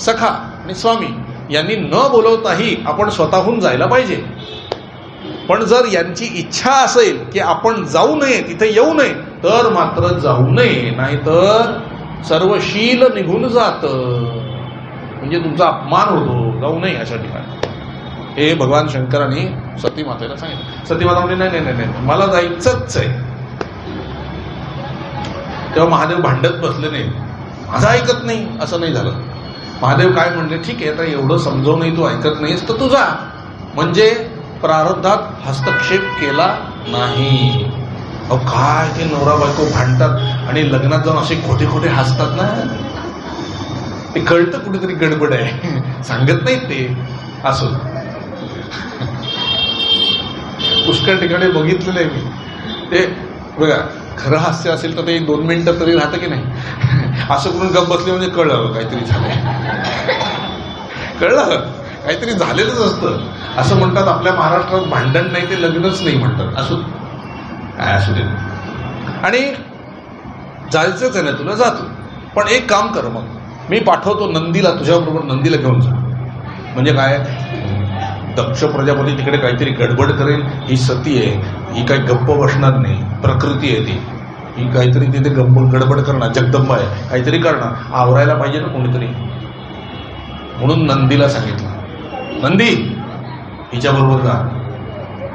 सखा आणि स्वामी यांनी न बोलवताही आपण स्वतःहून जायला पाहिजे. पण जर यांची इच्छा असेल की आपण जाऊ नये, तिथे येऊ नये, तर मात्र जाऊ नये, नाहीतर सर्व शील निघून जातं, म्हणजे तुमचा अपमान होतो, जाऊ नये अशा ठिकाणी. हे भगवान शंकरांनी सती मातेला सांगितलं. सती माता म्हणजे नाही नाही नाही, मला जायचंच आहे. तेव्हा महादेव भांडत बसले नाही, माझं ऐकत नाही असं नाही झालं. महादेव काय म्हणले, ठीक आहे, आता एवढं समजावूनही तू ऐकत नाहीस तर तू जा. म्हणजे प्रारब्धात हस्तक्षेप केला नाही. अहो काय ते नवरा बायको भांडतात आणि लग्नात जाऊन असे खोटे खोटे हसतात ना, ते कळतं कुठेतरी गडबड आहे, सांगत नाहीत ते. असो, पुष्कळ ठिकाणी बघितलेलं आहे मी ते. बघा, खरं हास्य असेल तर ते 2 मिनिटं तरी राहतं की नाही. असं करून गप बसले म्हणजे कळलं काहीतरी झालंय, कळलं काहीतरी झालेलंच असतं. असं म्हणतात आपल्या महाराष्ट्रात भांडण नाही ते लग्नच नाही म्हणतात. असो काय असू दे. आणि जायचंच आहे ना तुला, जातो. पण एक काम कर, मग मी पाठवतो नंदीला, तुझ्याबरोबर नंदीला घेऊन जा. म्हणजे काय, दक्ष प्रजापती तिकडे काहीतरी गडबड करेल, ही सती आहे, ही काही गप्प बसणार नाही, प्रकृती आहे ती, ही काहीतरी तिथे गडबड करणार, जगदंबा आहे, काहीतरी करणार, आवरायला पाहिजे ना कोणीतरी. म्हणून नंदीला सांगितलं, नंदी हिच्याबरोबर जा.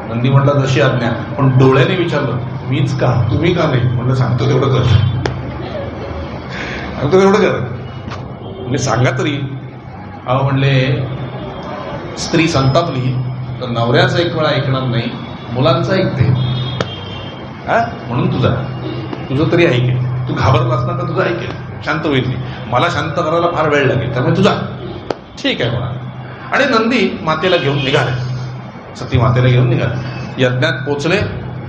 नंदी म्हटला जशी आज्ञा. पण डोळ्याने विचारलं, मीच का, तुम्ही का नाही? म्हटलं सांगतो तेवढं कर, सांगतो तेवढं कर. म्हणजे सांगा तरी. अहो म्हणले, स्त्री संतापली तर नवऱ्याचं एक वेळा ऐकणार नाही, मुलांचं ऐकते. म्हणून तुझं तरी ऐकेल. तू घाबरलास ना तर तुझं ऐकेल, शांत होईल. मला शांत करायला फार वेळ लागेल, त्यामुळे तुझा ठीक आहे म्हणा. आणि नंदी मातेला घेऊन निघाले, सती मातेला घेऊन निघाले. यज्ञात पोचले.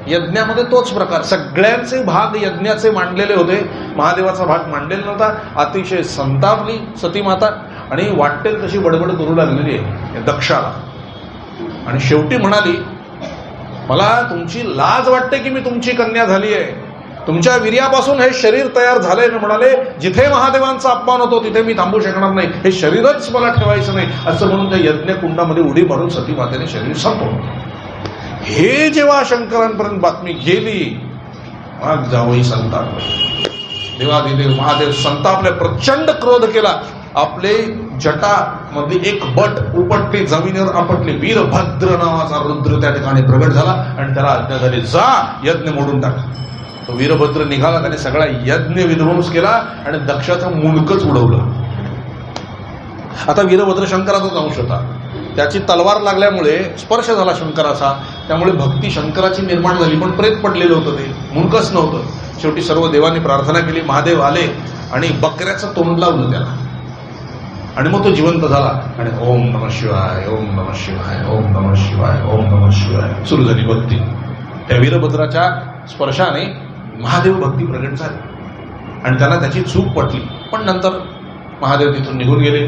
यज्ञामध्ये तोच प्रकार, सगळ्यांचे भाग यज्ञाचे मांडलेले होते, महादेवाचा भाग मांडलेला नव्हता. अतिशय संतापली सती माता आणि वाटेल तशी बडबड करू लागलेली आहे दक्षाला. आणि शेवटी म्हणाली, मला तुमची लाज वाटते की मी तुमची कन्या झाली आहे, तुमच्या वीर्यापासून हे शरीर तयार झालंय. मी म्हणाले, जिथे महादेवांचा अपमान होतो तिथे मी थांबू शकणार नाही, हे शरीरच मला ठेवायचं नाही. असं म्हणून त्या यज्ञकुंडामध्ये उडी मारून सती मातेने शरीर संपवलं. हे जेव्हा शंकरांपर्यंत बातमी गेली, मग जावई संतापले. देवादिदेव महादेव संतापले, प्रचंड क्रोध केला. आपले जटामध्ये एक बट उपटली, जमिनीवर आपटली. वीरभद्र नावाचा रुद्र त्या ठिकाणी प्रगट झाला आणि त्याला आज्ञा झाली, जा यज्ञ मोडून टाक. तो वीरभद्र निघाला, त्याने सगळा यज्ञ विध्वंस केला आणि दक्षाचं मुंडकच उडवलं. आता वीरभद्र शंकराचाच अंश होता, त्याची तलवार लागल्यामुळे स्पर्श झाला शंकराचा, त्यामुळे भक्ती शंकराची निर्माण झाली. पण प्रेत पडलेलं होतं, ते मुंडकच नव्हतं. शेवटी सर्व देवांनी प्रार्थना केली, महादेव आले आणि बकऱ्याचं तोंड लावलं त्याला आणि मग तो जिवंत झाला. आणि ओम नमः शिवाय, ओम नमः शिवाय, ओम नमः शिवाय, ओम नमः शिवाय सुरू झाली भक्ती. त्या वीरभद्राच्या स्पर्शाने महादेव भक्ती प्रगट झाली आणि त्यांना त्याची चूक पटली. पण नंतर महादेव तिथून निघून गेले.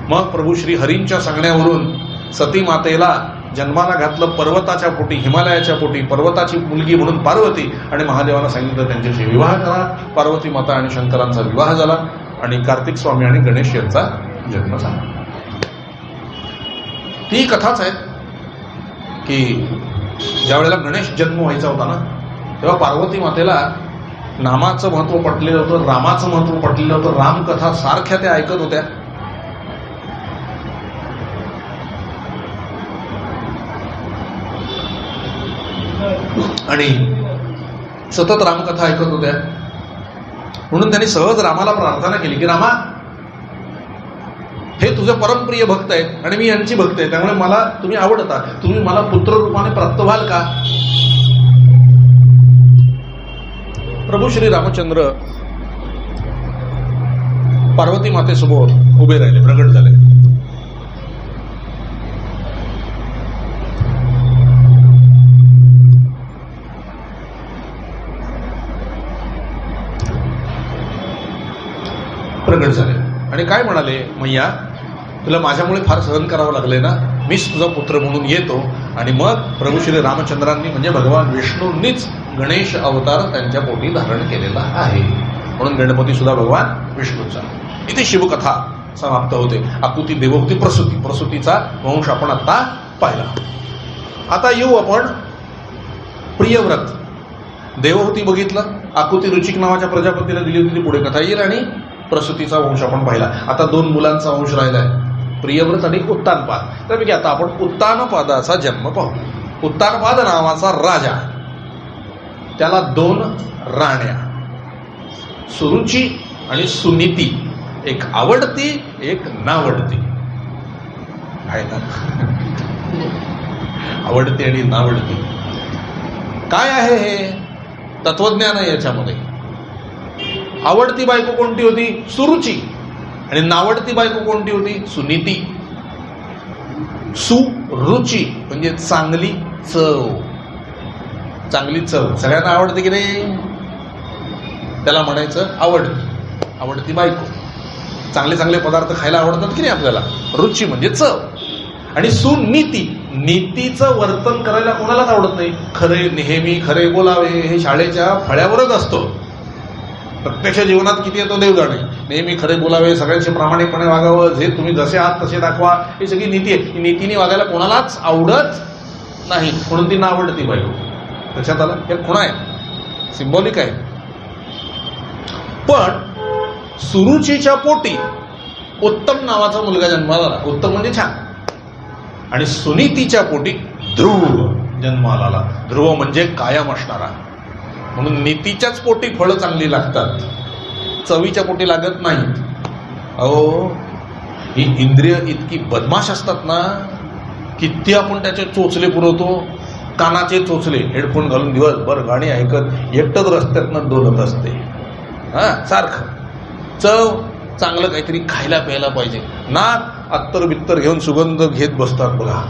मग प्रभू श्री हरींच्या सांगण्यावरून सती मातेला जन्माला घातलं पर्वताच्या पोटी, हिमालयाच्या पोटी, पर्वताची मुलगी म्हणून पार्वती. आणि महादेवाला सांगितलं त्यांच्याशी विवाह करा. पार्वती माता आणि शंकरांचा विवाह झाला आणि कार्तिक स्वामी आणि गणेश यांचा जन्म झाला. ती कथाच आहे की ज्या वेळेला गणेश जन्म व्हायचा होता ना, तेव्हा पार्वती मातेला नामाचं महत्व पटलेलं होतं, रामाचं महत्व पटलेलं होतं. रामकथा सारख्या त्या ऐकत होत्या. आणि सतत रामकथा ऐकत होत्या. म्हणून त्यांनी सहज रामाला प्रार्थना केली की रामा, हे तुझे परमप्रिय भक्त आहेत आणि मी यांची भक्त आहे, त्यामुळे मला तुम्ही आवडता, तुम्ही मला पुत्र रूपाने प्राप्त व्हाल का? प्रभू श्री रामचंद्र पार्वती मातेसमोर उभे राहिले, प्रगट झाले. प्रगट झाले आणि काय म्हणाले, मैया तुला माझ्यामुळे फार सहन करावं लागले ना, मीच तुझा पुत्र म्हणून येतो. आणि मग प्रभू श्री रामचंद्रांनी म्हणजे भगवान विष्णूंनीच गणेश अवतार त्यांच्या पोटी धारण केलेला आहे. म्हणून गणपती सुद्धा भगवान विष्णूचा. इथे शिवकथा समाप्त होते. आकुती देवहूती प्रसूती, प्रसूतीचा वंश आपण आता पाहिला. आता येऊ आपण प्रियव्रत. देवहूती बघितलं, आकुती रुचिक नावाच्या प्रजापतीला दिली होती, पुढे कथा येईल. आणि प्रसूतीचा वंश आपण पाहिला. आता 2 मुलांचा वंश राहिलाय, प्रियव्रत आणि उत्तानपाद. त्यापैकी आता आपण उत्तानपादाचा जन्म पाहू. उत्तानपाद नावाचा राजा, त्याला 2 राण्या. सुरुची आणि सुनीती, एक आवडती एक नावडती आहे ना. आवडती आणि नावडती काय आहे हे तत्वज्ञान आहे याच्यामध्ये. आवडती बायको कोणती होती? सुरुची. आणि नावडती बायको कोणती होती? सुनीती. सुरुची म्हणजे चांगली चव. चांगली चव सगळ्यांना आवडते की नाही? त्याला म्हणायचं आवडती. आवडती बायको. चांगले चांगले पदार्थ खायला आवडतात की नाही आपल्याला? रुची म्हणजे चव. आणि सुनीती, नीतीचं वर्तन करायला कोणालाच आवडत नाही. खरे, नेहमी खरे बोलावे हे शाळेच्या फळ्यावरच असतो. प्रत्यक्ष जीवनात किती येतो देव जाणे. नेहमी खरे बोलावे, सगळ्यांशी प्रामाणिकपणे वागावं, जे तुम्ही जसे आहात तसे दाखवा, ही सगळी नीती आहे. नीतीने वागायला कोणालाच आवडत नाही, म्हणून ती नावडती बायको. लक्षात आलं? हे खुणा आहे, सिंबॉलिक आहे. पण सुरुचीच्या पोटी उत्तम नावाचा मुलगा जन्माला आला. उत्तम म्हणजे छान. आणि सुनीतीच्या पोटी ध्रुव जन्माला आला. ध्रुव म्हणजे कायम असणारा. म्हणून नीतीच्याच पोटी फळं चांगली लागतात, चवीच्या पोटी लागत नाहीत. अहो, ही इंद्रिय इतकी बदमाश असतात ना, किती आपण त्याचे चोचले पुरवतो. कानाचे चोचले, हेडफोन घालून दिवसभर गाणी ऐकत एकटंच रस्त्यातनं डोलत असते. सारखं चव, चांगलं काहीतरी खायला प्यायला पाहिजे. नाक अत्तर बित्तर घेऊन सुगंध घेत बसतात बघा,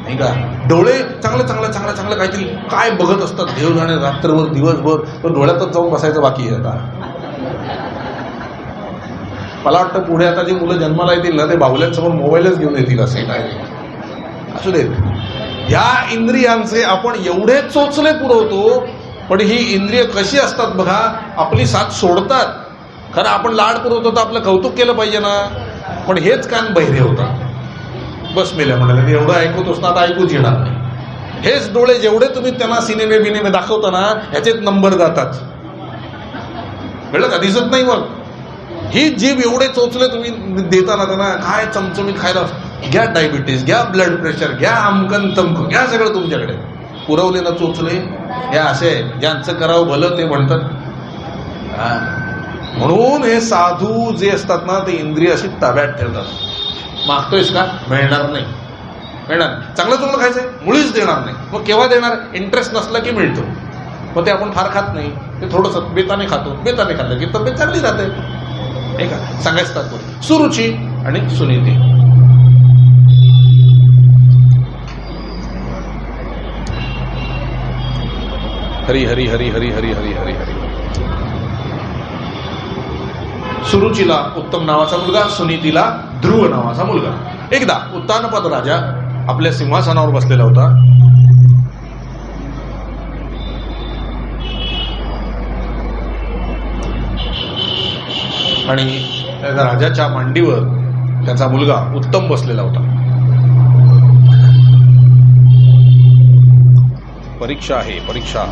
नाही का? डोळे चांगलं चांगलं चांगलं चांगलं काहीतरी काय बघत असतात, देव जाणे रात्रभर दिवसभर. तर डोळ्यातच जाऊन बसायचं बाकी आहे आता. मला वाटतं पुढे आता जी मुलं जन्माला येतील ना, ते बाहुल्यांसमोर मोबाईलच घेऊन येतील असे काय असू देत. ह्या इंद्रियांचे आपण एवढे चोचले पुरवतो, पण ही इंद्रिय कशी असतात बघा, आपली साथ सोडतात. खरं आपण लाड पुरवतो तर आपलं कौतुक केलं पाहिजे ना, पण हेच कान बहिरे होतात. बस मेल्या म्हणाले, एवढं ऐकवतोस ना, आता ऐकूच येणार नाही. हेच डोळे जेवढे तुम्ही त्यांना सिनेमे बिनेमे दाखवता ना, ह्याचेच नंबर जातात. कळलं का? दिसत नाही. मग ही जीभ एवढे चोचले तुम्ही देता ना त्यांना, काय चमचमीत खायला, घ्या डायबिटीस, घ्या ब्लड प्रेशर, घ्या आमकन तमकन, घ्या सगळं तुमच्याकडे पुरवले ना चोचले. हे असे ज्यांचं करावं भलं ते म्हणतात. म्हणून हे साधू जे असतात ना, ते इंद्रिय अशी ताब्यात ठेवतात. मागतोयस का? मिळणार नाही. मिळणार चांगलं चांगलं खायचंय, मुळीच देणार नाही. मग केव्हा देणार? इंटरेस्ट नसला की मिळतो. मग ते आपण फार खात नाही, ते थोडंसं बेताने खातो. बेताने खाल्लं की तब्येत चांगली राहते, नाही का? सांगायचं तात्पर्य सुरुची आणि सुनीती. हरी हरी हरी हरी हरी हरी हरी हरी. सुरुचीला उत्तम नावाचा मुलगा, सुनीतीला ध्रुव नावाचा मुलगा. एकदा उत्तानपाद राजा आपल्या सिंहासनावर बसलेला होता. आणि त्या राजाच्या मांडीवर त्याचा मुलगा उत्तम बसलेला होता. परीक्षा आहे, परीक्षा.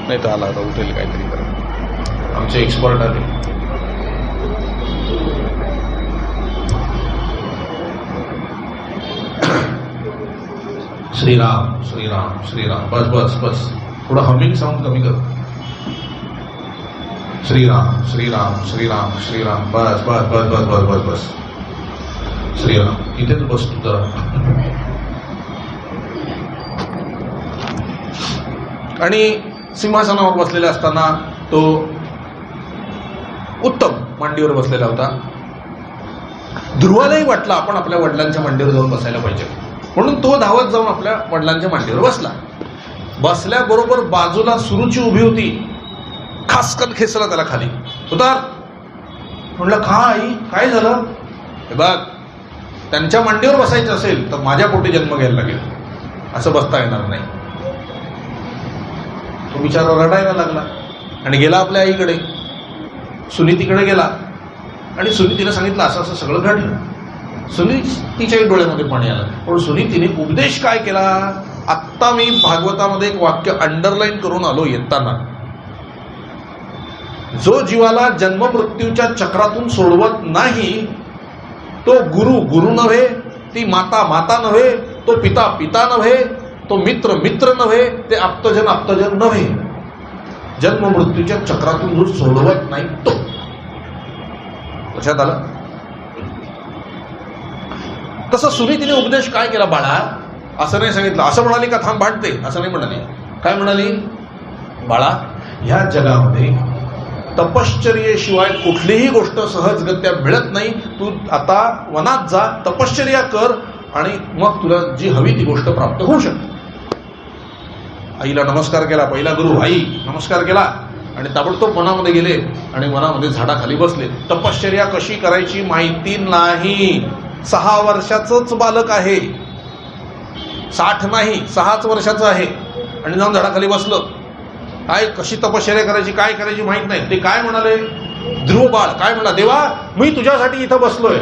नाही तर आला आता उठेल काहीतरी करा. आमचे एक्सपर्ट आले. श्रीराम श्रीराम श्रीराम. बस बस बस, थोडं हमिंग साऊंड कमी कर. श्रीराम श्रीराम श्रीराम श्रीराम. बस बस बस बस बस बस बस. श्रीराम. इथेच बस तू जरा. आणि सिंहासनावर बसलेला असताना तो उत्तम मांडीवर बसलेला होता. ध्रुवालाही वाटलं आपण आपल्या वडिलांच्या मांडीवर जाऊन बसायला पाहिजे, म्हणून तो धावत जाऊन आपल्या वडिलांच्या मांडीवर बसला. बसल्याबरोबर बाजूला सुरुची उभी होती. खासकन खेचला त्याला खाली. उतार म्हणलं. का आई, काय झालं? हे बघ, त्यांच्या मांडीवर बसायचं असेल तर माझ्या पोटी जन्म घ्यायला लागेल, असं बसता येणार नाही. तो बिचारा रडायला लागला आणि गेला आपल्या आईकडे, सुनीतीकडे गेला. आणि सुनीतीने सांगितलं असं असं सगळं घडलं. सुनीतीच्याही डोळ्यामध्ये पाणी आलं. पण सुनीतीने उपदेश काय केला? आत्ता मी भागवतामध्ये एक वाक्य अंडरलाईन करून आलो येताना. जो जीवाला जन्म मृत्यूच्या चक्रातून सोडवत नाही तो गुरु गुरु नव्हे, ती माता माता नव्हे, तो पिता पिता नव्हे, तो मित्र मित्र नव्हे, ते आप्तजन आप्तजन नव्हे. जन्म मृत्यूच्या चक्रातून जो सोडवत नाही तो. लक्षात आलं? तसं सुनीतीने उपदेश काय केला? बाळा, असं नाही सांगितलं, असं म्हणाली का थांब भांडते, असं नाही म्हणाली. काय म्हणाली? बाळा, ह्या जगामध्ये तपश्चर्येशिवाय कुठलीही गोष्ट सहजगत्या मिळत नाही. तू आता वनात जा, तपश्चर्या कर आणि मग तुला जी हवी ती गोष्ट प्राप्त होऊ शकते. आईला नमस्कार केला, पहिला गुरु आई नमस्कार केला आणि ताबडतोब वनामध्ये गेले आणि वनामध्ये झाडाखाली बसले. तपश्चर्या कशी करायची माहिती नाही. 6 वर्षाचंच बालक आहे, 60 नाही, 6च वर्षाचं आहे आणि जाऊन झाडाखाली बसलं. काय कशी तपश्चर्या करायची, काय करायची माहित नाही. ते काय म्हणाले? ध्रुव बाळ काय म्हणला? देवा, मी तुझ्यासाठी इथं बसलोय,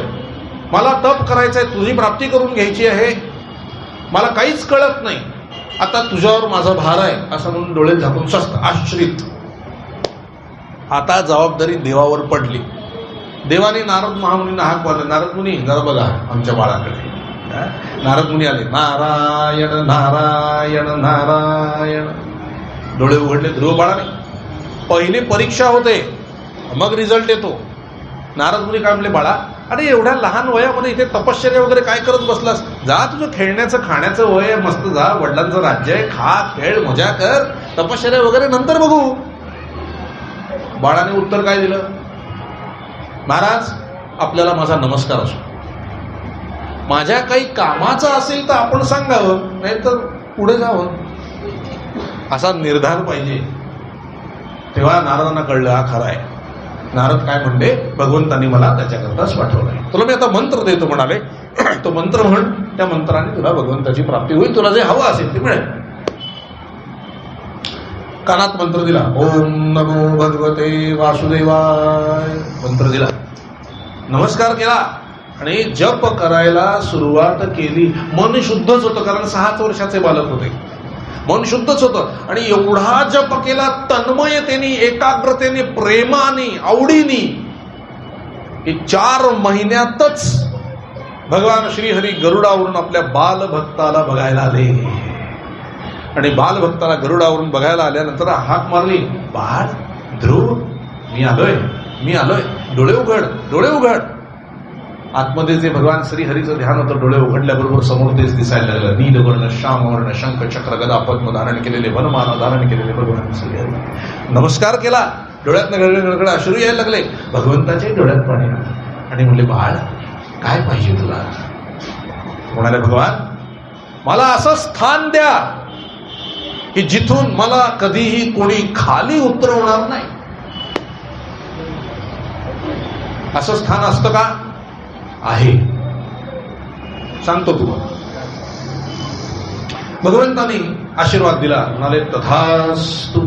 मला तप करायचंय, तुझी प्राप्ती करून घ्यायची आहे, मला काहीच कळत नाही, आता तुझ्यावर माझा भार आहे, असं म्हणून डोळे झाकून स्वस्त आश्रित. आता जबाबदारी देवावर पडली. देवाने नारद महामुनींना हाक मारले, नारद मुनी जरा बघा आमच्या बाळाकडे. नारद मुनी आले, नारायण नारायण नारायण. डोळे उघडले ध्रुव बाळाने. पहिली परीक्षा होते, मग रिझल्ट येतो. नारद मुनी काय म्हणले? बाळा, अरे एवढ्या लहान वयामध्ये इथे तपश्चर्या वगैरे काय करत बसलास? जा, तुझं खेळण्याचं खाण्याचं वय आहे, मस्त जा, वडिलांचं राज्य आहे, खा खेळ मजा कर, तपश्चर्या वगैरे नंतर बघू. बाळाने उत्तर काय दिलं? महाराज, आपल्याला माझा नमस्कार असो, माझ्या काही कामाचं असेल तर आपण सांगावं, नाही तर पुढे जावं, असा निर्धार पाहिजे. तेव्हा नारदांना कळलं हा खरा आहे. नारद काय म्हणले? भगवंतांनी मला त्याच्याकरताच पाठवलंय, तुला मी आता मंत्र देतो म्हणाले. तो मंत्र म्हण, त्या मंत्राने तुला भगवंताची प्राप्ती होईल, तुला जे हवं असेल ते मिळेल. कानात मंत्र दिला, ओम नमो भगवते वासुदेवाय. मंत्र दिला, नमस्कार केला आणि जप करायला सुरुवात केली. मन शुद्धच होतं, कारण 6च वर्षाचे बालक होते, मन शुद्धच होतं. आणि एवढा जप केला तन्मयतेने, एकाग्रतेने, प्रेमाने, आवडीने, की 4 महिन्यातच भगवान श्रीहरी गरुडावरून आपल्या बालभक्ताला बघायला आले. आणि बालभक्ताला गरुडावरून बघायला आल्यानंतर हाक मारली, बाळ ध्रुव, मी आलोय, मी आलोय, डोळे उघड, डोळे उघड. आतमध्ये जे भगवान श्रीहरीचं ध्यान होतं, डोळे उघडल्याबरोबर समोर तेच दिसायला लागलं. नीलवर्ण, श्यामवर्ण, शंख चक्र गदा पद्म धारण केलेले, वनमाला धारण केलेले भगवान श्रीहरी. नमस्कार केला, डोळ्यातनं गळगळ अश्रू यायला लागले. भगवंताचे डोळ्यात पाणी आलं आणि म्हणले, बाळ काय पाहिजे तुला? म्हणाले, भगवान, मला असं स्थान द्या की जिथून मला कधीही कोणी खाली उतरवणार नाही. असं स्थान असतं का? आहे, सांगतो तुम्हाला. भगवंतांनी आशीर्वाद दिला, म्हणाले, तथास्तु.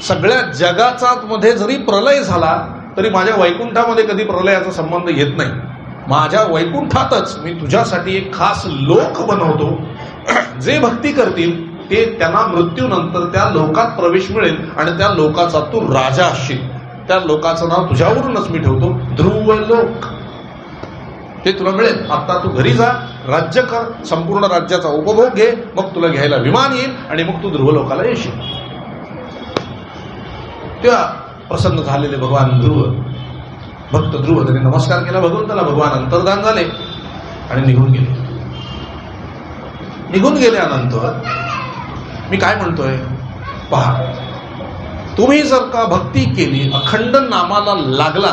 सगळ्या जगाचा मध्ये जरी प्रलय झाला तरी माझ्या वैकुंठामध्ये कधी प्रलयाचा संबंध येत नाही. माझ्या वैकुंठातच मी तुझ्यासाठी एक खास लोक बनवतो. जे भक्ती करतील ते त्यांना मृत्यूनंतर त्या लोकात प्रवेश मिळेल आणि त्या लोकाचा तू राजा असशील. त्या लोकाचं नाव तुझ्यावरूनच मी ठेवतो, ध्रुव लोक. ते तुला मिळेल. आता तू घरी जा, राज्य कर, संपूर्ण राज्याचा उपभोग घे, मग तुला घ्यायला विमान येईल आणि मग तू ध्रुव लोकाला येशील. तेव्हा प्रसन्न झालेले भगवान ध्रुव, भक्त ध्रुव, त्यांनी नमस्कार केला भगवंताला. भगवान अंतर्धान झाले आणि निघून गेले. निघून गेल्यानंतर मी काय म्हणतोय पहा, तुम्ही जर का भक्ती केली, अखंड नामाला लागला,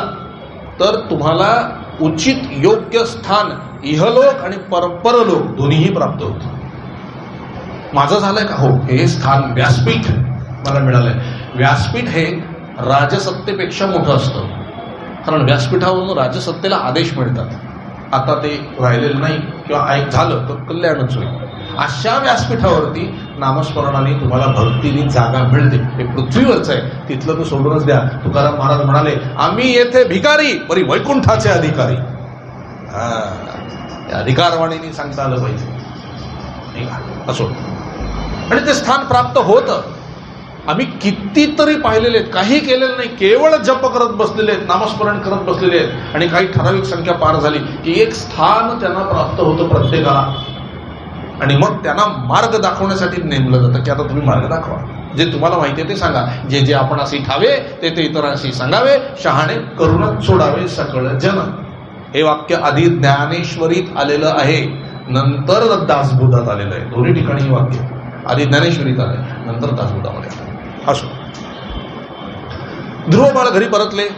तर तुम्हाला उचित योग्य स्थान इहलोक आणि परलोक दोन्हीही प्राप्त होतं. माझं झालंय का? हो, हे स्थान व्यासपीठ मला मिळालंय. व्यासपीठ हे राजसत्तेपेक्षा मोठं असतं, कारण व्यासपीठावरून राजसत्तेला आदेश मिळतात. आता ते राहिलेलं नाही किंवा ऐक झालं तर कल्याणच होईल. अशा व्यासपीठावरती नामस्मरणाने तुम्हाला भक्तीने जागा मिळते. हे पृथ्वीवरचं आहे, तिथलं तर सोडूनच द्या. तुकाराम महाराज म्हणाले, आम्ही येथे भिकारी परी वैकुंठाचे अधिकारी. अधिकारवाणीने सांगता आलं पाहिजे, असो. आणि ते स्थान प्राप्त होतं. आम्ही कितीतरी पाहिलेले आहेत, काही केलेलं नाही, केवळ जप करत बसलेले आहेत, नामस्मरण करत बसलेले आहेत, आणि काही ठराविक संख्या पार झाली की एक स्थान त्यांना प्राप्त होतं प्रत्येकाला. आणि मग त्यांना मार्ग दाखवण्यासाठी नेमलं जातं की आता तुम्ही मार्ग दाखवा. जे तुम्हाला माहिती आहे ते सांगा. जे जे आपण असे ठावे ते ते इतरांशी सांगावे. शहाणे करून सोडावे सकळ जन. हे वाक्य आधी ज्ञानेश्वरीत आलेलं आहे, नंतर दासबोधात आलेलं आहे. दोन्ही ठिकाणी हे वाक्य आधी ज्ञानेश्वरीत आलंय, नंतर दासबोधामध्ये आलं. असो, ध्रुव बाळ घरी परतले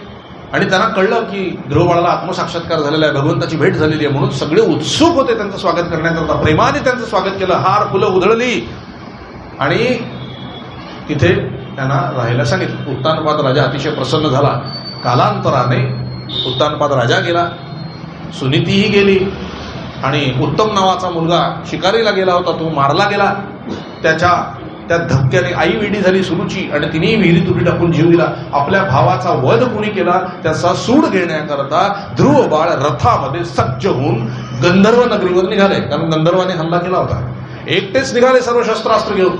आणि त्यांना कळलं की ध्रुव बाळाला आत्मसाक्षात्कार झालेला आहे, भगवंताची भेट झालेली आहे, म्हणून सगळे उत्सुक होते त्यांचं स्वागत करण्याकरता. प्रेमाने त्यांचं स्वागत केलं, हार फुलं उधळली आणि तिथे त्यांना राहायला सांगितलं. उत्तानपाद राजा अतिशय प्रसन्न झाला. कालांतराने उत्तानपाद राजा गेला, सुनीतीही गेली आणि उत्तम नावाचा मुलगा शिकारीला गेला होता, तो मारला गेला. त्या धक्क्याने आई वेडी झाली सुरूची आणि तिनेही विहिरीत उडी टाकून जीव दिला. आपल्या भावाचा वध कुणी केला त्याचा सूड घेण्याकरता ध्रुव बाळ रथामध्ये सज्ज होऊन गंधर्व नगरीवर निघाले. कारण गंधर्वाने हल्ला केला होता. एकटेच निघाले सर्व शस्त्रास्त्र घेऊन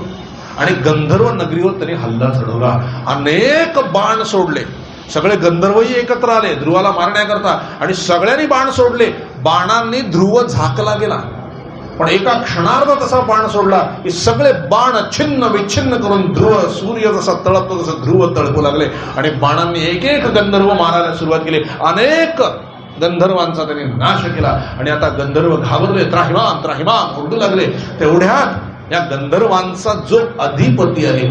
आणि गंधर्व नगरीवर त्यांनी हल्ला चढवला. अनेक बाण सोडले. सगळे गंधर्वही एकत्र आले ध्रुवाला मारण्याकरता आणि सगळ्यांनी बाण सोडले. बाणांनी ध्रुव झाकला गेला, पण एका क्षणार्ध तसा बाण सोडला की सगळे बाण छिन्न विच्छिन्न करून ध्रुव, सूर्य जसा तळपतो तसं ध्रुव तळपू लागले आणि बाणांनी एक एक गंधर्व मारायला सुरुवात केली. अनेक गंधर्वांचा त्यांनी नाश केला आणि आता गंधर्व घाबरले, त्राहिमाम त्राहिमाम ओरडू लागले. तेवढ्यात या गंधर्वांचा जो अधिपती आहे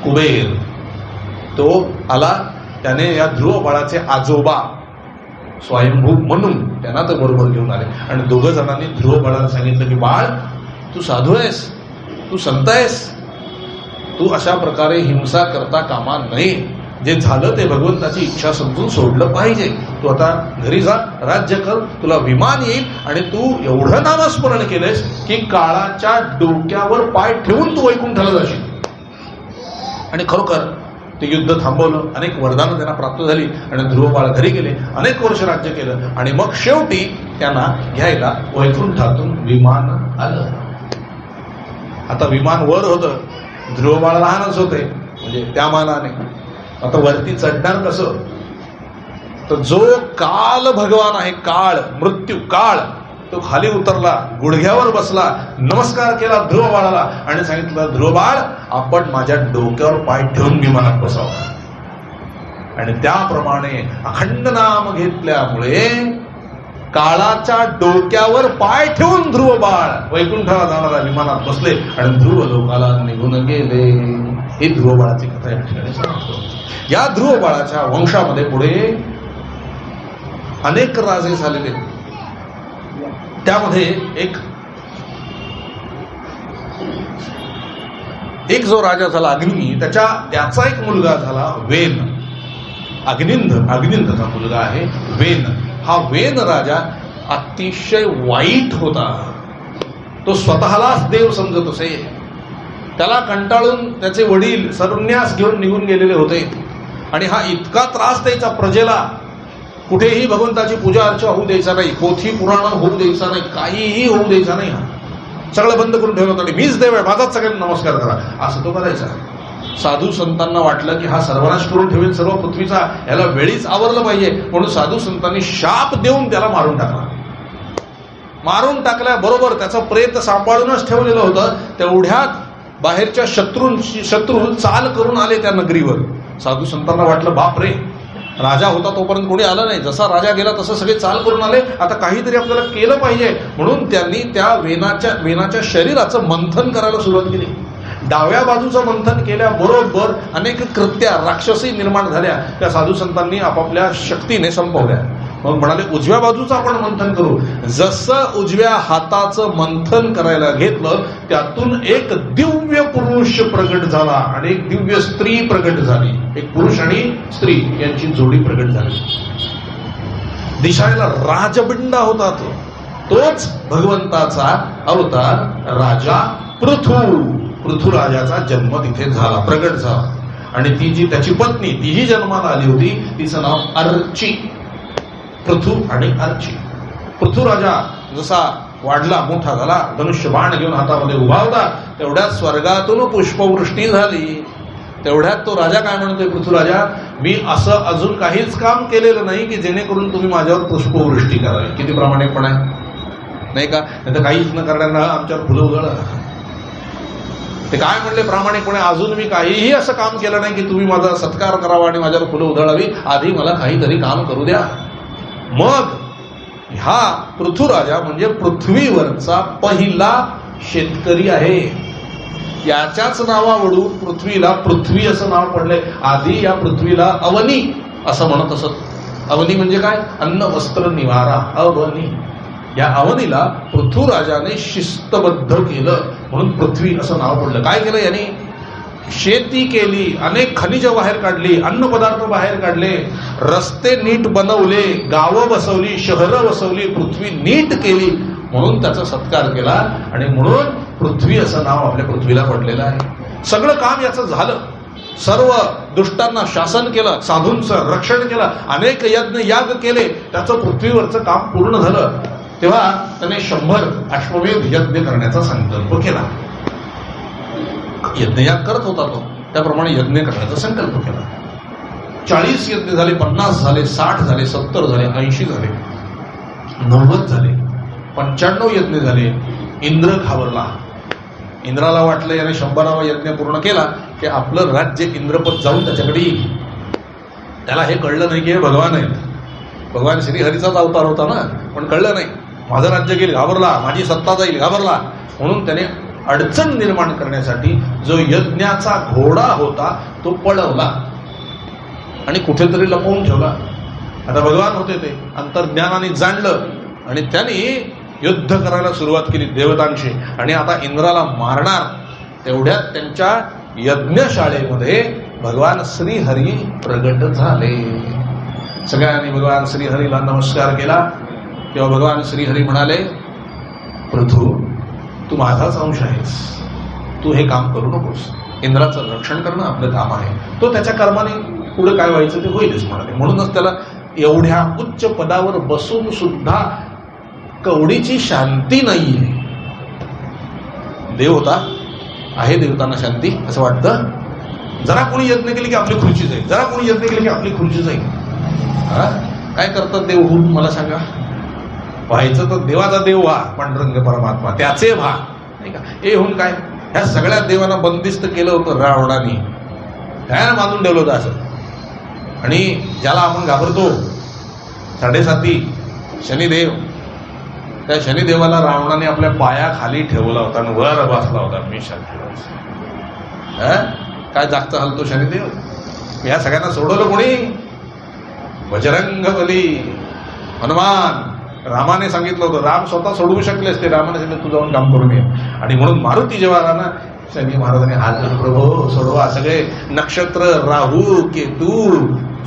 कुबेर, तो आला. त्याने या ध्रुव बाळाचे आजोबा स्वयंभू म्हणून त्यांना तर बरोबर घेऊन आले आणि दोघं जणांनी ध्रुव बाळाला सांगितलं की बाळ, तू साधू आहेस, तू संत आहेस, तू अशा प्रकारे हिंसा करता कामा नये. जे झालं ते भगवंताची इच्छा समजून सोडलं पाहिजे. तू आता घरी जा, राज्य कर, तुला विमान येईल आणि तू एवढं नामस्मरण केलंस की काळाच्या डोक्यावर पाय ठेवून तू वैकुंठाला जाशील. आणि खरोखर ते युद्ध थांबवलं. अनेक वरदानं त्यांना प्राप्त झाली आणि ध्रुव बाळ घरी गेले. अनेक वर्ष राज्य केलं आणि मग शेवटी त्यांना घ्यायला वैकुंठातून विमान आलं. आता विमान वर होतं, ध्रुव बाळ लहानच होते, म्हणजे त्या मानाने आता वरती चढणार कसं? तर जो काल भगवान आहे, काळ, मृत्यू काळ, तो खाली उतरला, गुडघ्यावर बसला, नमस्कार केला ध्रुव बाळाला आणि सांगितलं, ध्रुव बाळ, आपण माझ्या डोक्यावर पाय ठेवून विमानात बसावं. आणि त्याप्रमाणे अखंड नाम घेतल्यामुळे काळाच्या डोक्यावर पाय ठेवून ध्रुव बाळ वैकुंठाला जाणाऱ्या विमानात बसले आणि ध्रुव लोकाला निघून गेले. ही ध्रुव बाळाची कथा या ठिकाणी सांगतो. या ध्रुव बाळाच्या वंशामध्ये पुढे अनेक राजे झालेले. त्यामध्ये एक जो राजा झाला अग्नी, त्याचा एक मुलगा झाला वेन. अग्निंदचा मुलगा आहे वेन. हा वेन राजा अतिशय वाईट होता. तो स्वतःलाच देव समजत असे. त्याला कंटाळून त्याचे वडील संन्यास घेऊन निघून गेलेले होते आणि हा इतका त्रास द्यायचा प्रजेला. कुठेही भगवंताची पूजा अर्चा होऊ द्यायचा नाही, पोथी पुराण होऊ द्यायचा नाही, काहीही होऊ द्यायचा नाही. हा सगळं बंद करून ठेवलं होतं. मीच देव आहे, माझाच सगळ्यांना नमस्कार करा, असं तो करायचा. साधू संतांना वाटलं की हा सर्वनाश करून ठेवेल सर्व पृथ्वीचा, याला वेळीच आवरलं पाहिजे, म्हणून साधू संतांनी शाप देऊन त्याला मारून टाकला. मारून टाकल्याबरोबर त्याचं प्रेत सांभाळूनच ठेवलेलं होतं. तेवढ्यात बाहेरच्या शत्रू चाल करून आले त्या नगरीवर. साधू संतांना वाटलं, बाप रे, राजा होता तोपर्यंत कोणी आलं नाही, जसा राजा गेला तसं सगळे चाल करून आले, आता काहीतरी आपल्याला केलं पाहिजे. म्हणून त्यांनी त्या वेनाच्या शरीराचं मंथन करायला सुरुवात केली. डाव्या बाजूचं मंथन केल्याबरोबर अनेक कृत्या राक्षसी निर्माण झाल्या. त्या साधू संतांनी आपापल्या शक्तीने संपवल्या. मग म्हणाले, उजव्या बाजूचं आपण मंथन करू. जसं उजव्या हाताचं मंथन करायला घेतलं, त्यातून एक दिव्य पुरुष प्रगट झाला आणि एक दिव्य स्त्री प्रगट झाली. एक पुरुष आणि स्त्री यांची जोडी प्रगट झाली. दिसायला राजबिंडा होता तोच भगवंताचा अवतार राजा पृथुराजाचा जन्म तिथे झाला, प्रगट झाला. आणि ती जी त्याची पत्नी, तीही जन्माला आली होती, तिचं नाव अर्ची. पृथु आणि अर्ची. पृथुराजा जसा वाढला, मोठा झाला, धनुष्य बाण घेऊन हातामध्ये उभा होता, तेवढ्यात स्वर्गातून पुष्पवृष्टी झाली. तेवढ्यात तो राजा काय म्हणतोय, पृथुराजा, मी असं अजून काहीच काम केलेलं नाही की जेणेकरून तुम्ही माझ्यावर पुष्पवृष्टी करावी. किती प्रामाणिकपणा आहे, नाही का? नाही तर काहीच न करण्याला आमच्यावर फुलं उधळा. ते काय म्हणले प्रामाणिकपणे, अजून मी काहीही असं काम केलं नाही की तुम्ही माझा सत्कार करावा आणि माझ्यावर फुलं उधळावी, आधी मला काहीतरी काम करू द्या. मग ह्या पृथ्वीराजा म्हणजे पृथ्वीवरचा पहिला शेतकरी आहे. याच्याच नावावरून पृथ्वीला पृथ्वी असं नाव पडलंय. आधी या पृथ्वीला अवनी असं म्हणत असत. अवनी म्हणजे काय? अन्न वस्त्र निवारा, अवनी. या अवनीला पृथ्वीराजाने शिस्तबद्ध केलं म्हणून पृथ्वी असं नाव पडलं. काय केलं यांनी? शेती केली, अनेक खनिज बाहेर काढली, अन्न पदार्थ बाहेर काढले, रस्ते नीट बनवले, गावं बसवली, शहरं बसवली, पृथ्वी नीट केली म्हणून त्याचा सत्कार केला आणि म्हणून पृथ्वी असं नाव आपल्या पृथ्वीला पडलेलं आहे. सगळं काम याचं झालं. सर्व दुष्टांना शासन केलं, साधूंचं रक्षण केलं, अनेक यज्ञ याग केले, त्याचं पृथ्वीवरचं काम पूर्ण झालं. तेव्हा त्याने 100 अश्वमेध यज्ञ करण्याचा संकल्प केला. यज्ञयाग करत होता तो, त्याप्रमाणे यज्ञ करण्याचा संकल्प केला. 40 यज्ञ झाले, 50 झाले, 60 झाले, 70 झाले, 80 झाले, 90 झाले, 95 यज्ञ झाले. इंद्र घाबरला. इंद्राला वाटलं याने 100वा यज्ञ पूर्ण केला की आपलं राज्य इंद्रपद जाऊन त्याच्याकडे येईल. त्याला हे कळलं नाही की हे भगवान आहेत. भगवान श्रीहरीचाच अवतार होता ना, पण कळलं नाही. माझं राज्य गेलं, घाबरला. माझी सत्ता जाईल, घाबरला. म्हणून त्याने अडचण निर्माण करण्यासाठी जो यज्ञाचा घोडा होता तो पळवला आणि कुठेतरी लपवून ठेवला. आता भगवान होते ते अंतर्ज्ञानाने जाणलं आणि त्यांनी युद्ध करायला सुरुवात केली देवतांशी. आणि आता इंद्राला मारणार तेवढ्यात त्यांच्या यज्ञशाळेमध्ये भगवान श्रीहरी प्रगट झाले. सगळ्यांनी भगवान श्रीहरीला नमस्कार केला. तेव्हा भगवान श्रीहरी म्हणाले, पृथू तू माझाच अंश आहेस, तू हे काम करू नकोस. इंद्राचं रक्षण करणं आपलं काम आहे. तो त्याच्या कर्माने पुढे काय व्हायचं ते होईलच म्हणाले. म्हणूनच त्याला एवढ्या उच्च पदावर बसून सुद्धा कवडीची शांती नाहीये. देव होता, आहे देवतांना शांती असं वाटतं. जरा कोणी यज्ञ केली की आपली खुर्ची जाईल, जरा कोणी यज्ञ केली की आपली खुर्ची जाईल. काय करतात देव होऊन मला सांगा? व्हायचं तर देवाचा देव व्हा, पांडुरंग परमात्मा त्याचे व्हा, नाही का? हे होऊन काय? ह्या सगळ्या देवांना बंदिस्त केलं होतं रावणाने, त्यानं बांधून ठेवलं होतं असं. आणि ज्याला आपण घाबरतो 7.5 शनिदेव, त्या शनिदेवाला रावणाने आपल्या पायाखाली ठेवला होता आणि वर बसला होता. मी काय जागता हलतो शनिदेव. ह्या सगळ्यांना सोडवलं कोणी? बजरंग बली, हनुमान. रामाने सांगितलं होतं, राम स्वतः सोडवू शकले असते. रामाने सांगितलं तू जाऊन काम करून ये. आणि म्हणून मारुती जेव्हा आला ना, शनी महाराजांनी हात धरून प्रभो सोडवा. सगळे नक्षत्र, राहू, केतू,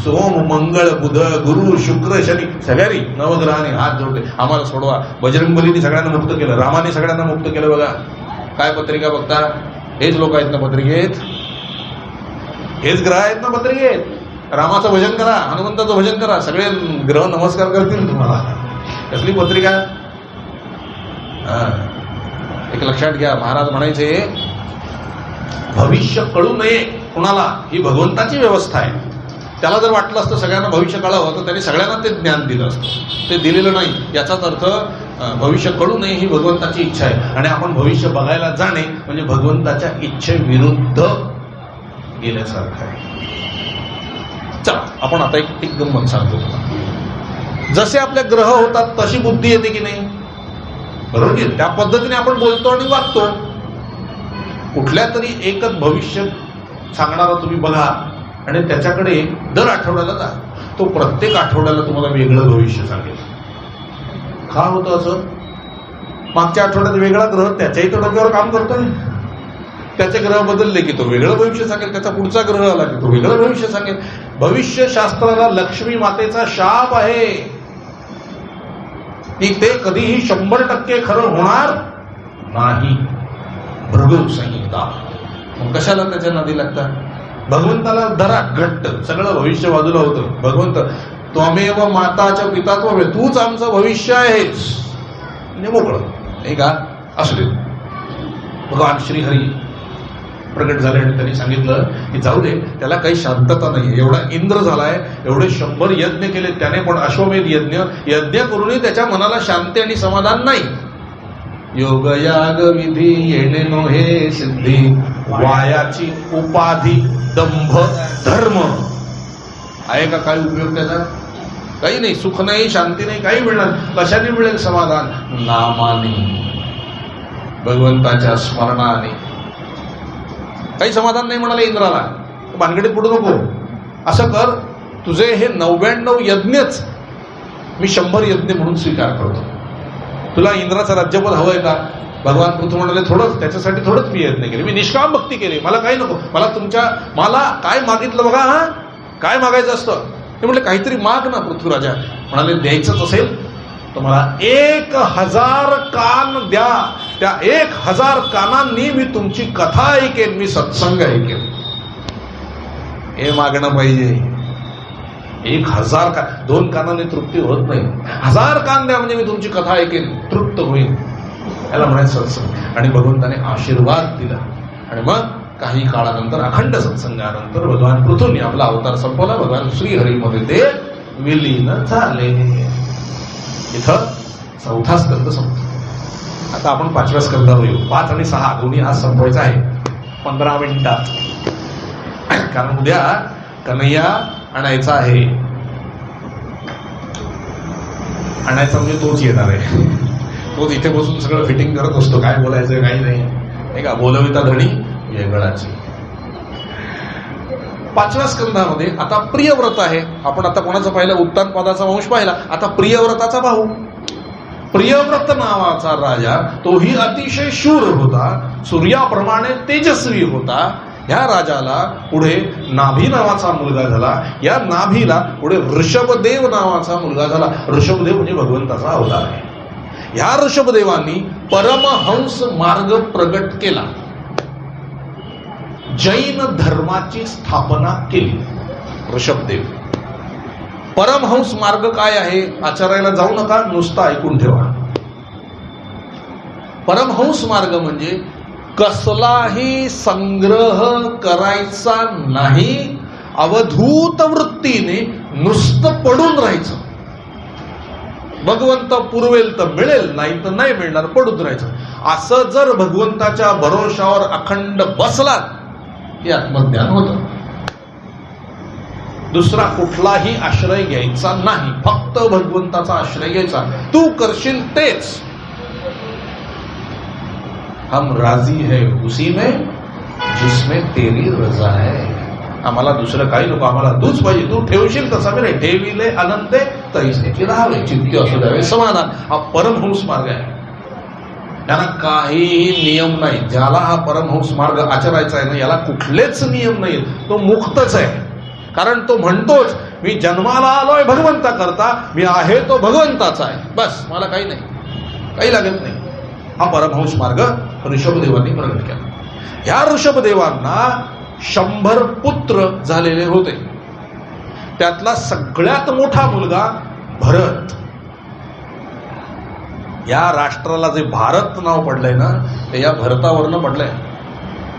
सोम, मंगळ, बुध, गुरु, शुक्र, शनी, सगळ्यांनी नवग्रहाने हात जोडले, आम्हाला सोडवा. बजरंगबलीने सगळ्यांना मुक्त केलं, रामाने सगळ्यांना मुक्त केलं. बघा काय पत्रिका बघता, हेच लोक आहेत ना पत्रिकेत, हेच ग्रह आहेत ना पत्रिकेत. रामाचं भजन करा, हनुमंताचं भजन करा, सगळे ग्रह नमस्कार करतील तुम्हाला. कसली पत्रिका? एक लक्षात घ्या, महाराज म्हणायचे भविष्य कळू नये कुणाला, ही भगवंताची व्यवस्था आहे. त्याला जर वाटलं असतं सगळ्यांना भविष्य कळावं तर त्यांनी सगळ्यांना ते ज्ञान दिलं असतं. ते दिलेलं नाही. याचाच अर्थ भविष्य कळू नये ही भगवंताची इच्छा आहे. आणि आपण भविष्य बघायला जाणे म्हणजे भगवंताच्या इच्छेविरुद्ध गेल्यासारखं आहे. चला आपण आता एक गंमत सांगतो तुम्हाला. जसे आपले ग्रह होतात तशी बुद्धी येते की नाही? बरोबर की? त्या पद्धतीने आपण बोलतो आणि वागतो. कुठल्या तरी एकच भविष्य सांगणारा तुम्ही बघा आणि त्याच्याकडे दर आठवड्याला जा. तो प्रत्येक आठवड्याला तुम्हाला वेगळं भविष्य सांगेल. का होतं असं? मागच्या आठवड्यात वेगळा ग्रह त्याच्याही तो डोक्यावर काम करतोय. त्याचे ग्रह बदलले की तो वेगळं भविष्य सांगेल. त्याचा पुढचा ग्रह आला की तो वेगळं भविष्य सांगेल. भविष्यशास्त्राला लक्ष्मी मातेचा शाप आहे की ते कधीही 100% खरं होणार नाही. भृगु संहिता. मग कशाला त्याच्या नादी लागतात? भगवंताला धरा घट्ट, सगळं भविष्य बाजूला होतं. भगवंत त्वमेव माताच्या पितात्व, तूच आमचं भविष्य आहेस म्हणजे मोकळं, नाही का? असू दे. भगवान श्रीहरी प्रगट झाले आणि त्यांनी सांगितलं की जाऊ दे, त्याला काही शांतता नाही. एवढा इंद्र झालाय, एवढे 100 यज्ञ केले त्याने, पण अश्वमेध यज्ञ करूनही त्याच्या मनाला शांती आणि समाधान नाही. योग याग विधी येणे नोहे सिद्धी, वायाची उपाधी दंभ धर्म. आहे का काही उपयोग त्याचा? काही नाही. सुख नाही, शांती नाही, काही मिळणार. कशाने मिळेल समाधान? नामाने, भगवंताच्या स्मरणाने. काही समाधान नाही म्हणाले इंद्राला. भानगडीत पडू नको. असं कर, तुझे हे 99 यज्ञच मी 100 यज्ञ म्हणून स्वीकार करतो. तुला इंद्राचं राज्यपद हवंय का? भगवान पृथ्वी म्हणाले थोडंच, त्याच्यासाठी थोडंच मी यज्ञ केले, मी निष्काम भक्ती केली, मला काही नको. मला काय मागितलं बघा. हा काय मागायचं असतं ते म्हटलं काहीतरी माग ना पृथ्वीराजा. म्हणाले द्यायचंच असेल तर मला 1000 कान द्या. त्या 1000 कानांनी मी तुमची कथा ऐकेन, मी सत्संग ऐकेन. हे मागणं पाहिजे. 1000 कान, 2 कानाने तृप्ती होत नाही. 1000 कान द्या म्हणजे मी तुमची कथा ऐकेन, तृप्त होईल. याला म्हणायचं सत्संग. आणि भगवंताने आशीर्वाद दिला. आणि मग काही काळानंतर अखंड सत्संगानंतर भगवान पृथ्वीने आपला अवतार संपवला. भगवान श्रीहरीमध्ये ते विलीन झाले. इथं 4था स्कंद संपतो. आता आपण 5व्या स्कंदावर येऊ. 5 आणि 6 दोन्ही आज संपवायचा आहे 15 मिनिटात. कारण उद्या कन्हैया आणायचा आहे. आणायचा म्हणजे तोच येणार आहे. तोच इथे बसून सगळं फिटिंग करत असतो. काय बोलायचं काही नाही का. बोलविता धणी वेगळाची. 5व्या स्कंदामध्ये आता प्रियव्रत आहे. आपण आता कोणाचा पाहिला? उत्तानपादाचा वंश पाहिला. आता प्रियव्रताचा भाऊ. प्रियव्रत नावाचा राजा, तोही अतिशय शूर होता, सूर्याप्रमाणे तेजस्वी होता. ह्या राजाला पुढे नाभी नावाचा मुलगा झाला. या नाभीला पुढे ऋषभदेव नावाचा मुलगा झाला. ऋषभदेव म्हणजे भगवंताचा अवतार आहे. ह्या ऋषभदेवांनी परमहंस मार्ग प्रगट केला. जैन धर्माची स्थापना केली ऋषभदेव. परमहंस मार्ग काय आहे? आचरायला जाऊ नका, नुसतं ऐकून ठेवा. परमहंस मार्ग म्हणजे कसलाही संग्रह करायचा नाही, अवधूत वृत्तीने नुसतं पडून राहायचं. भगवंत पुरवेल तर मिळेल, नाही तर नाही मिळणार, पडून राहायचं. असं जर भगवंताच्या भरोशावर अखंड बसलात हे आत्मज्ञान होतं. दुसरा कुठलाही आश्रय घ्यायचा नाही, फक्त भगवंताचा आश्रय घ्यायचा. तू करशील तेच. हम राजी है उसी में जिसमें तेरी रजा है. आम्हाला दुसरं काही नको, आम्हाला तूच पाहिजे. तू ठेवशील तसा मी ठेविले अनंते तैसेची राहावे, चित्ती असू द्यावे समाधान. हा परमहंस मार्ग आहे. याला काहीही नियम नाही. ज्याला हा परमहंस मार्ग आचरायचा आहे ना, याला कुठलेच नियम नाही. तो मुक्तच आहे. कारण तो म्हणतोच मी जन्माला आलोय भगवंता करता, मी आहे तो भगवंताचा आहे, बस मला काही नाही, काही लागत नाही. हा परमहंस मार्ग ऋषभदेवांनी प्रगट केला. ह्या ऋषभदेवांना 100 पुत्र झालेले होते. त्यातला सगळ्यात मोठा मुलगा भरत. या राष्ट्राला जे भारत नाव पडलंय ना, ते या भरतावरनं पडलंय.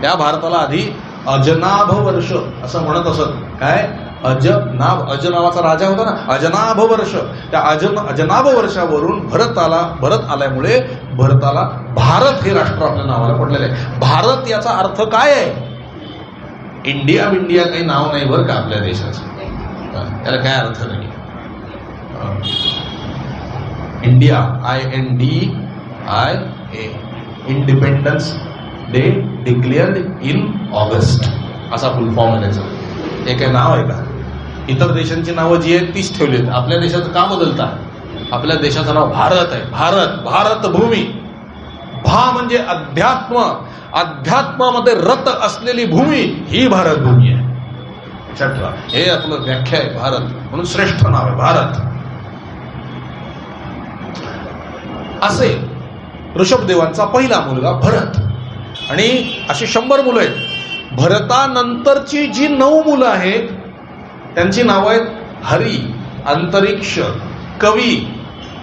त्या भारताला आधी अजनाभ वर्ष असं म्हणत असत. काय? अज नावाचा राजा होता ना, अजनाभ वर्ष. त्या अजनाभ वर्षावरून भरत आल्यामुळे भरताला भारत हे राष्ट्र आपल्या नावाला पडलेलं आहे. भारत याचा अर्थ काय आहे? इंडिया काही नाव नाही बरं का आपल्या देशाचं. त्याला काय अर्थ नाही. India INDIA, independence day declared in August, असा फुल फॉर्म आहे त्याचं. हे काय नाव आहे का? इतर देशांची नावं जी आहेत तीच ठेवली आहेत. आपल्या देशाचं का बदलतात? आपल्या देशाचं नाव भारत आहे. भारत भूमी. भा म्हणजे अध्यात्म. अध्यात्मामध्ये रत असलेली भूमी ही भारत भूमी आहे. लक्षात ठेवा, हे आपलं व्याख्या आहे भारत, म्हणून श्रेष्ठ नाव आहे भारत. असे ऋषभदेवांचा पहिला मुलगा भरत. आणि अशी 100 मुलं आहेत. भरतानंतरची जी 9 मुलं आहेत त्यांची नावं आहेत हरी, अंतरिक्ष, कवी.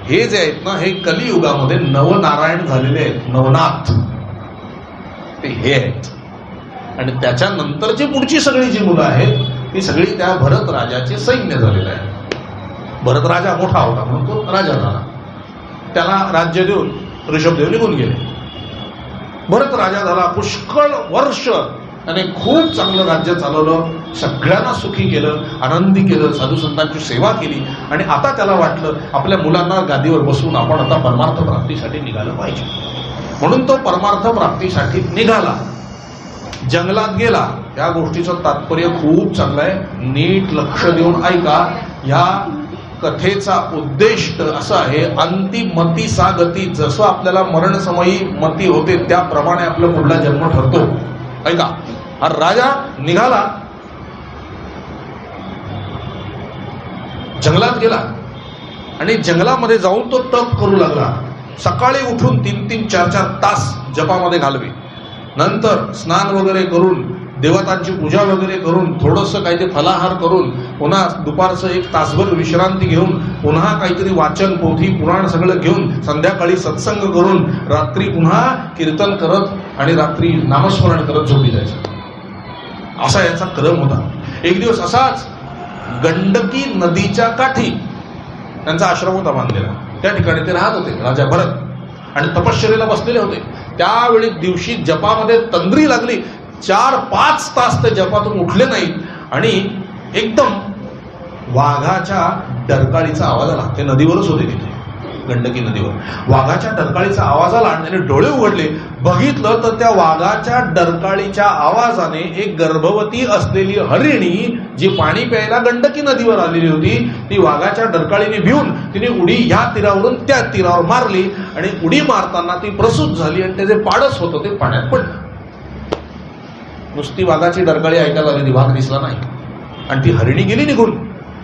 हे जे आहेत ना, हे कलियुगामध्ये नवनारायण झालेले आहेत, नवनाथ ते हे आहेत. आणि त्याच्यानंतरची पुढची सगळी जी मुलं आहेत ती सगळी त्या भरत राजाचे सैन्य झालेलं आहे. भरत राजा मोठा होता म्हणून तो राजा झाला. त्याला राज्य देऊन ऋषभदेव निघून गेले. भरत राजा झाला. पुष्कळ वर्ष त्याने खूप चांगलं राज्य चालवलं, सगळ्यांना सुखी केलं, आनंदी केलं, साधू संतांची सेवा केली. आणि आता त्याला वाटलं आपल्या मुलांना गादीवर बसवून आपण आता परमार्थ प्राप्तीसाठी निघालं पाहिजे. म्हणून तो परमार्थ प्राप्तीसाठी निघाला, जंगलात गेला. या गोष्टीचं तात्पर्य खूप चांगलं आहे, नीट लक्ष देऊन ऐका. या कथेचा उद्देश असा आहे, अंतिमती सा गती. जसं आपल्याला मरणसमयी मती होते त्याप्रमाणे आपला पुढला जन्म ठरतो. ऐका, हा राजा निघाला, जंगलात गेला आणि जंगलामध्ये जाऊन तो तप करू लागला. सकाळी उठून 3-3, 4-4 तास जपामध्ये घालवे. नंतर स्नान वगैरे करून, देवतांची पूजा वगैरे करून, थोडंसं काहीतरी फलाहार करून, पुन्हा दुपारचं 1 तासभर विश्रांती घेऊन, पुन्हा काहीतरी वाचन, पोथी, पुराण सगळं घेऊन, संध्याकाळी सत्संग करून, रात्री पुन्हा कीर्तन करत आणि रात्री नामस्मरण करत झोपी जायचं. असा याचा क्रम होता. एक दिवस असाच गंडकी नदीच्या काठी त्यांचा आश्रम होता बांधलेला. त्या ठिकाणी ते राहत होते, राजा भरत, आणि तपश्चर्येला बसलेले होते. त्यावेळी दिवशी जपामध्ये तंद्री लागली. 4-5 तास ते जपातून उठले नाहीत आणि एकदम वाघाच्या डरकाळीचा आवाज आला. ते नदीवरच होते, तिथे गंडकी नदीवर वाघाच्या डरकाळीचा आवाज आला आणि त्याने डोळे उघडले. बघितलं तर त्या वाघाच्या डरकाळीच्या आवाजाने एक गर्भवती असलेली हरिणी, जी पाणी प्यायला गंडकी नदीवर आलेली होती, ती वाघाच्या डरकाळीने भिवून तिने उडी ह्या तीरावरून त्या तीरावर मारली आणि उडी मारताना ती प्रसूत झाली आणि त्याचे पाडस होतं ते पाण्यात पडलं. नुसती वाघाची डरकाळी ऐकायला आली, वाघ दिसला नाही आणि ती हरिणी गेली निघून.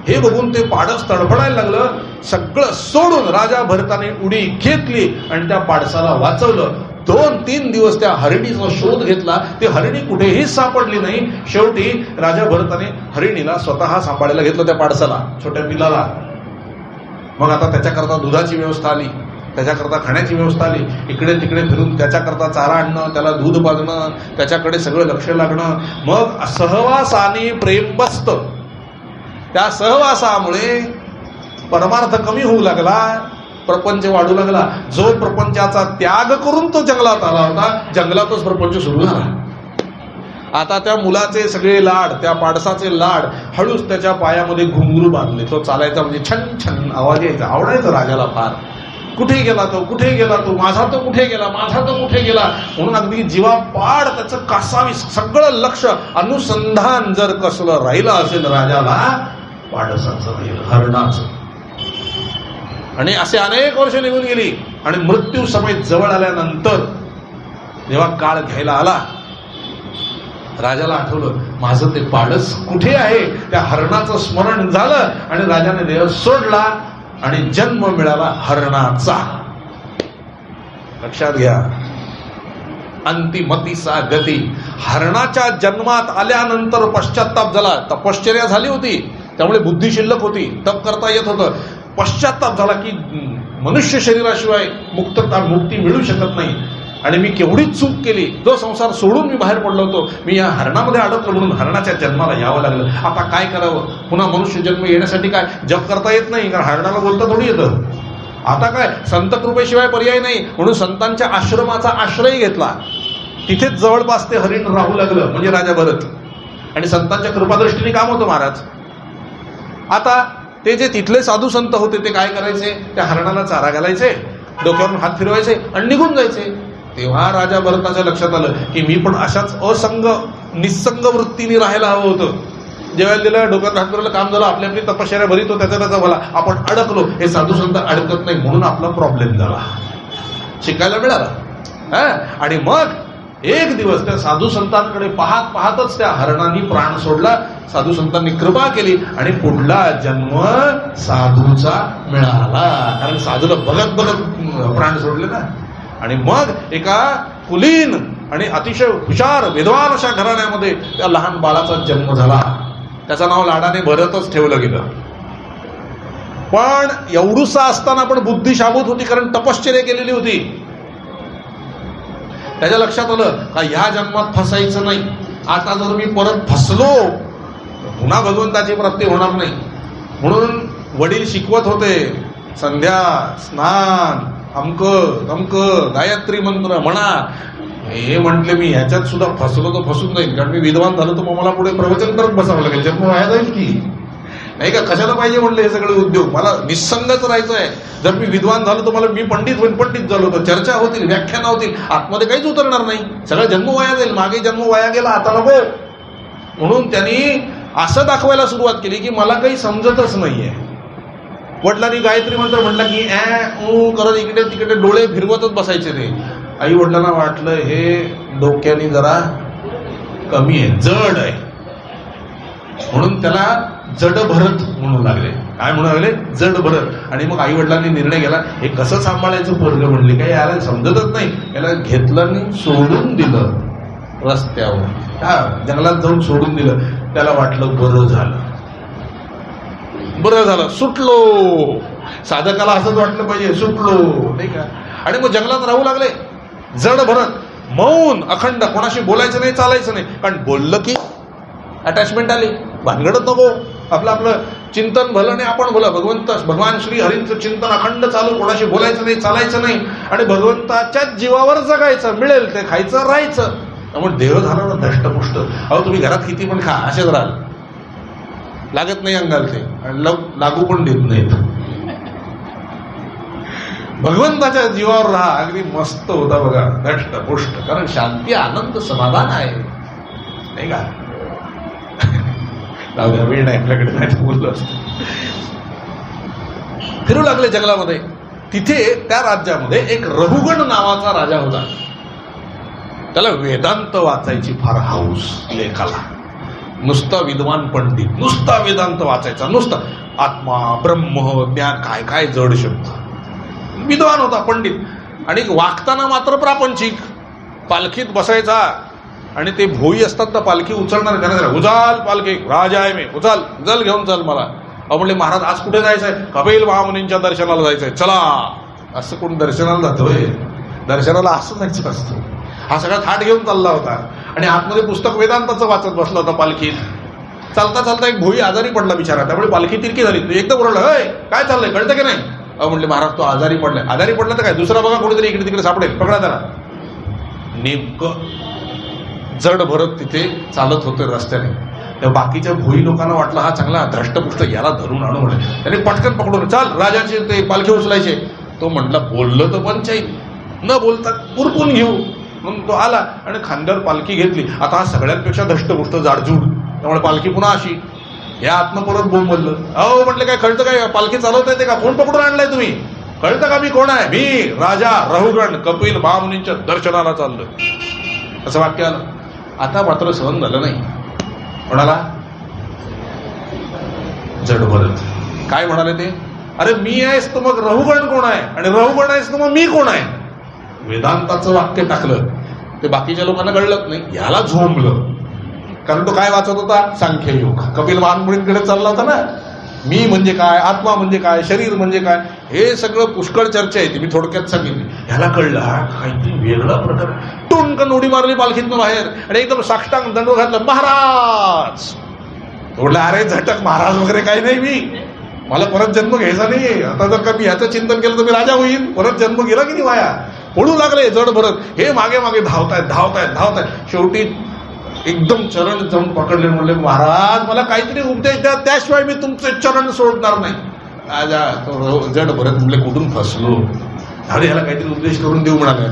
हे बघून ते पाडस तडफडायला लागलं. सगळं सोडून राजा भरताने उडी घेतली आणि त्या पाडसाला वाचवलं. 2-3 दिवस त्या हरिणीचा शोध घेतला, ती हरिणी कुठेही सापडली नाही. शेवटी राजा भरताने हरिणीला स्वतः सांभाळायला घेतलं, त्या पाडसाला, छोट्या पिलाला. मग आता त्याच्याकरता दुधाची व्यवस्था आली, त्याच्याकरता खाण्याची व्यवस्था आली. इकडे तिकडे फिरून त्याच्याकरता चारा आणणं, त्याला दूध पाजणं, त्याच्याकडे सगळं लक्ष लागणं. मग सहवासाने प्रेम बसतं. त्या सहवासामुळे परमार्थ कमी होऊ लागला, प्रपंच वाढू लागला. जो प्रपंचाचा त्याग करून तो जंगलात आला होता, जंगलातच प्रपंच सुरू झाला. आता त्या मुलाचे सगळे लाड, त्या पाडसाचे लाड, हळूच त्याच्या पायामध्ये घुंगरू बांधले. तो चालायचा म्हणजे छन छन आवाज यायचा. आवडायचं राजाला फार. कुठे गेला तो, कुठे गेला तो, माझा तो कुठे गेला, माझा तो कुठे गेला, म्हणून अगदी जीवापाड त्याचं कासावी सगळं लक्ष, अनुसंधान जर कसलं राहिलं असेल राजाला, पाडसाचं राहिलं, हरणाचं. आणि असे अनेक वर्ष निघून गेली आणि मृत्यू समय जवळ आल्यानंतर जेव्हा काळ घ्यायला आला, राजाला आठवलं माझं ते पाडस कुठे आहे. त्या हरणाचं स्मरण झालं आणि राजाने देह सोडला आणि जन्म मिळाला हरणाचा. लक्षात घ्या, अंतिमतीसा गती. हरणाच्या जन्मात आल्यानंतर पश्चाताप झाला. तपश्चर्या झाली होती, त्यामुळे बुद्धी शिल्लक होती, तप करता येत होतं. पश्चाताप झाला की मनुष्य शरीराशिवाय मुक्ती मिळू शकत नाही आणि मी केवढी चूक केली. जो संसार सोडून मी बाहेर पडलो होतो, मी या हरणामध्ये अडकलो म्हणून हरणाच्या जन्माला यावं लागलं. आता काय करावं? पुन्हा मनुष्य जन्म येण्यासाठी काय जप करता येत नाही, कारण हरणाला बोलता थोडी येतं. आता काय, संत कृपेशिवाय पर्याय नाही, म्हणून संतांच्या आश्रमाचा आश्रय घेतला. तिथेच जवळपास ते हरिण राहू लागलं, म्हणजे राजा भरत. आणि संतांच्या कृपादृष्टीने काम होतं महाराज. आता ते जे तिथले साधू संत होते ते काय करायचे, त्या हरणाला चारा घालायचे, डोक्यावरून हात फिरवायचे आणि निघून जायचे. तेव्हा राजा भरताच्या लक्षात आलं की मी पण अशाच निस्संग वृत्तीने राहायला हवं होतं. जेव्हा दिलं डोक्यात हात फिरवलं, काम झालं, आपली आपली तपश्चर्या भरीत होत्या, त्याचा मला आपण अडकलो. हे साधू संत अडकत नाही म्हणून आपला प्रॉब्लेम झाला, शिकायला मिळाला. आणि मग एक दिवस त्या साधू संतांकडे पाहतच त्या हरणाने प्राण सोडला. साधू संतांनी कृपा केली आणि पुढला जन्म साधूचा मिळाला, कारण साधूला बघत बघत प्राण सोडले ना. आणि मग एका कुलीन आणि अतिशय हुशार विद्वान अशा घराण्यामध्ये त्या लहान बाळाचा जन्म झाला. त्याचं नाव लाडाने भरतच ठेवलं गेलं. पण एवढूसा असताना पण बुद्धी शाबूत होती, कारण तपश्चर्या केलेली होती. त्याच्या लक्षात आलं का ह्या जन्मात फसायचं नाही. आता जर मी परत फसलो पुन्हा भगवंताची प्राप्ती होणार नाही. म्हणून वडील शिकवत होते, संध्या, स्नान, अमक गायत्री मंत्र म्हणा. हे म्हटले मी ह्याच्यात सुद्धा फसलो तर फसून जाईल, कारण मी विद्वान झालो तर मग मला पुढे प्रवचन करत बसावं लागेल, जन्म वाया जाईल की नाही का. कशाला पाहिजे म्हटलं हे सगळे उद्योग. मला निसंगच राहायचं आहे. जर मी विद्वान झालो तर मला मी पंडित होईल, पंडित झालो तर चर्चा होतील, व्याख्यान होतील, आतमध्ये काहीच उतरणार नाही, सगळा जन्म वाया जाईल. मागे जन्म वाया गेला, आता नको. म्हणून त्यांनी असं दाखवायला सुरुवात केली की मला काही समजतच नाहीये. वडिलांनी गायत्री मंत्र म्हटलं की करत इकडे तिकडे डोळे फिरवतच बसायचे ते. आई वडिलांना वाटलं हे डोक्याने जरा कमी आहे, जड आहे, म्हणून त्याला जड भरत म्हणू लागले. काय म्हणू लागले? जड भरत. आणि मग आई वडिलांनी निर्णय केला हे कसं सांभाळायचं पोरगं. म्हणले काय याला समजतच नाही, याला घेतलं आणि सोडून दिलं रस्त्यावर, जंगलात जाऊन सोडून दिलं. त्याला वाटलं बरं झालं, सुटलो. साधकाला असंच वाटलं पाहिजे, सुटलो नाही का. आणि मग जंगलात राहू लागले जड भरत, मौन, अखंड, कोणाशी बोलायचं नाही, चालायचं नाही. कारण बोललं की अटॅचमेंट आली, भानगडत नको. आपलं आपलं चिंतन भलं नाही, आपण भलं. भगवान श्री हरींचं चिंतन अखंड चालू, कोणाशी बोलायचं नाही, चालायचं नाही, आणि भगवंताच्याच जीवावर जगायचं, मिळेल ते खायचं, राहायचं. त्यामुळे देह झाला ना धष्टपुष्ट. अहो तुम्ही घरात किती पण खा, असेच राहाल, लागत नाही अंगाल ते, आणि लागू पण देत नाहीत. भगवंताच्या जीवावर राहा, अगदी मस्त होता बघा, धष्टपुष्ट. कारण शांती, आनंद, समाधान आहे नाही का. वेळ नाही आपल्याकडे, नाही बोललो असतो. फिरू लागले जंगलामध्ये. तिथे त्या राज्यामध्ये एक रहुगण नावाचा राजा होता. त्याला वेदांत वाचायची फार हाऊस लेखाला. नुसता विद्वान पंडित, नुसता वेदांत वाचायचा, नुसता आत्मा, ब्रह्म, ज्ञान, काय काय जड शब्द. विद्वान होता, पंडित. आणि वागताना मात्र प्रापंचिक. पालखीत बसायचा आणि ते भोई असतात ना पालखी उचलणार, त्यांना उचाल पालखी, राजा आहे मी, उचाल, जल घेऊन चल मला. म्हणले महाराज आज कुठे जायचंय? कपिल महामुनींच्या दर्शनाला जायचंय. चला. असं कोण दर्शनाला जातोय? दर्शनाला असं जायचं असतं. हा सगळा थाट घेऊन चालला होता आणि आतमध्ये पुस्तक वेदांताचं वाचत बसला होता पालखीत. चालता चालता एक भोई आजारी पडला बिचारा. त्यामुळे पालखी तिरकी झाली. एकदम ओरडला, काय चाललंय, कळतं की नाही? म्हणले महाराज तो आजारी पडलाय. आजारी पडला तर काय, दुसरा बघा कुठेतरी इकडे तिकडे सापडेल, पकडा त्याला. नेमकं जड भरत तिथे चालत होते रस्त्याने. त्या बाकीच्या भोई लोकांना वाटलं हा चांगला धष्टपुष्ट, याला धरून आणू म्हणे. त्याने पटकन पकडून, चाल राजाचे ते पालखी उचलायचे. तो म्हटला बोललं तर पंचायत, न बोलता पुरपून घेऊ. म्हणून तो आला आणि खांद्यावर पालखी घेतली. आता हा सगळ्यांपेक्षा धष्टपुष्ट जाडजूड, त्यामुळे पालखी पुन्हा अशी. या आत्म परत बोंबललं. अहो म्हटलं काय कळतं काय, पालखी चालवता येते का? कोण पकडून आणलाय तुम्ही? कळतं का मी कोण आहे? मी राजा रहुगण कपिल महामुनींच्या दर्शनाला चाललोय. असं वाक्य आलं. आता मात्र सहन झालं नाही. कोणाला? जड भरत. काय म्हणाले ते? अरे मी आहेस तर मग रहुगण कोण आहे? आणि रहुगण आहेस तर मग मी कोण आहे? वेदांताचं वाक्य टाकलं. ते बाकीच्या लोकांना कळलंच नाही. याला झोंबलं. कारण तो काय वाचत होता? सांख्ययोग. कपिल महामुनींकडे चालला होता ना. मी म्हणजे काय, आत्मा म्हणजे काय, शरीर म्हणजे काय, हे सगळं पुष्कळ चर्चा आहे. ती मी थोडक्यात सांगितली. ह्याला कळलं हा काहीतरी वेगळा प्रकार. टुणकन उडी मारली पालखीतनं बाहेर आणि एकदम साष्टांग दंडवत घातलं. महाराज. म्हटलं अरे झटक, महाराज वगैरे काही नाही, मी मला परत जन्म घ्यायचा नाही. आता जर का मी ह्याचं चिंतन केलं तर मी राजा होईल. परत जन्म गेला की नाही वाया. पळू लागले जड भरत. हे मागे मागे धावतायत. शेवटी एकदम चरण जाऊन पकडले. म्हणले महाराज मला काहीतरी उपदेश द्या, त्याशिवाय मी तुमचे चरण सोडणार नाही. राजा तो जड भरत म्हणले कुठून फसलो. अरे ह्याला काहीतरी उपदेश करून देऊ म्हणाले.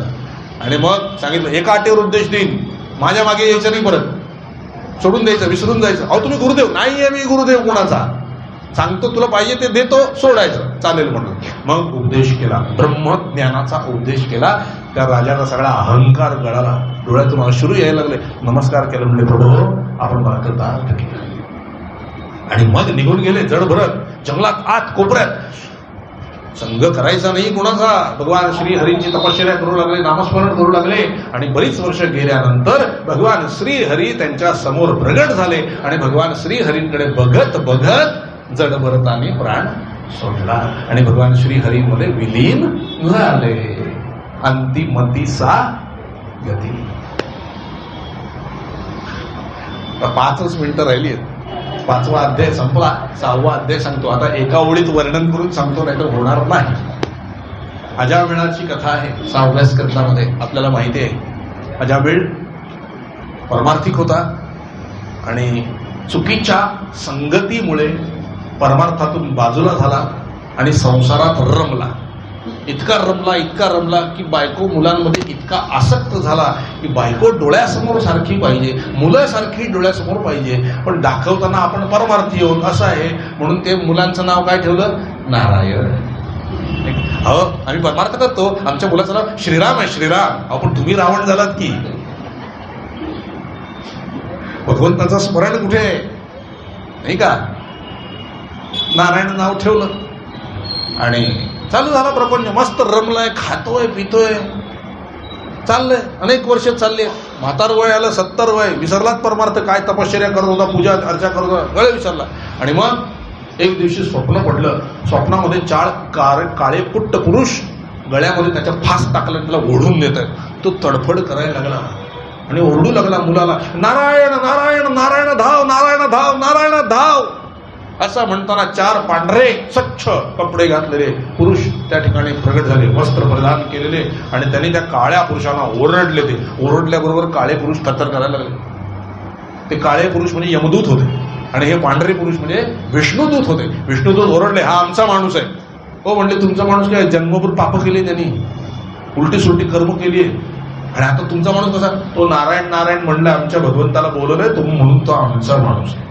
आणि मग सांगितलं एका अटीवर उपदेश देईन, माझ्या मागे यायचं नाही, परत सोडून द्यायचं, विसरून जायचं. अहो तुम्ही गुरुदेव? नाहीये मी गुरुदेव कोणाचा. सांगतो तुला पाहिजे ते देतो, सोडायचं. चालेल म्हणून मग उपदेश केला, ब्रह्मज्ञानाचा उपदेश केला. त्या राजाचा सगळा अहंकार गळाला, डोळ्यातून अश्रू यायला लागले. नमस्कार केला. म्हणजे प्रभू आपण मला कृतार्थ केलं. आणि मग निघून गेले जड भरत जंगलात आत कोपऱ्यात. संग करायचा नाही कोणाचा. भगवान श्री हरींची तपश्चर्या करू लागले, नामस्मरण करू लागले. आणि बरीच वर्ष गेल्यानंतर भगवान श्री हरी त्यांच्या समोर प्रगट झाले. आणि भगवान श्री हरींकडे बघत बघत जड भरताने प्राण सोडला आणि भगवान श्री हरीमध्ये विलीन झाले. अंतिमती सा गती. 5च मिनिटं राहिली आहेत. 5वा अध्याय संपला. 6वा अध्याय सांगतो. आता एका ओळीत वर्णन करून सांगतो, नाही तर होणार नाही. अजामिळाची कथा आहे 6व्या स्कंदामध्ये. आपल्याला माहिती आहे अजामिळ परमार्थिक होता आणि चुकीच्या संगतीमुळे परमार्थातून बाजूला झाला आणि संसारात रमला. इतका रमला की बायको मुलांमध्ये इतका आसक्त झाला की बायको डोळ्यासमोर सारखी पाहिजे, मुलं सारखी डोळ्यासमोर पाहिजे, पण दाखवताना आपण परमार्थी आहोत असं आहे. म्हणून ते मुलांचं नाव काय ठेवलं? नारायण. हो आम्ही परमार्थ करतो, आमच्या मुलाचं नाव श्रीराम आहे, श्रीराम. आपण तुम्ही रावण झालात की? भगवंताचं स्मरण कुठे आहे? नाही का? नारायण नाव ठेवलं आणि चालू झाला प्रपंच. मस्त रमलाय, खातोय पितोय, चाललंय. अनेक वर्ष चालले. म्हातार वय आलं, 70 वय. विसरलाच परमार्थ. काय तपश्चर्या करत होता, पूजा अर्चा करत होता, गळे विसरला. आणि मग एक दिवशी स्वप्न पडलं. स्वप्नामध्ये 4 काळे पुट्ट पुरुष गळ्यामध्ये त्याच्या फास टाकला, त्याला ओढून देत आहेत. तो तडफड करायला लागला आणि ओरडू लागला मुलाला, नारायण नारायण नारायण धाव, नारायण धाव, नारायण धाव. असं म्हणताना 4 पांढरे स्वच्छ कपडे घातलेले पुरुष त्या ठिकाणी प्रगट झाले, वस्त्र प्रदान केलेले. आणि त्यांनी त्या काळ्या पुरुषांना ओरडले. ते ओरडल्याबरोबर काळे पुरुष कत्तर करायला लागले. ते काळे पुरुष म्हणजे यमदूत होते आणि हे पांढरे पुरुष म्हणजे विष्णुदूत होते. विष्णुदूत ओरडले, हा आमचा माणूस आहे. हो म्हणले, तुमचा माणूस काय? जन्मभर पाप केली त्यांनी, उलटी सुलटी कर्म केली आहे. आणि आता तुमचा माणूस कसा? तो नारायण नारायण म्हणलं, आमच्या भगवंताला बोलवलंय तुम्ही म्हणून तो आमचा माणूस आहे.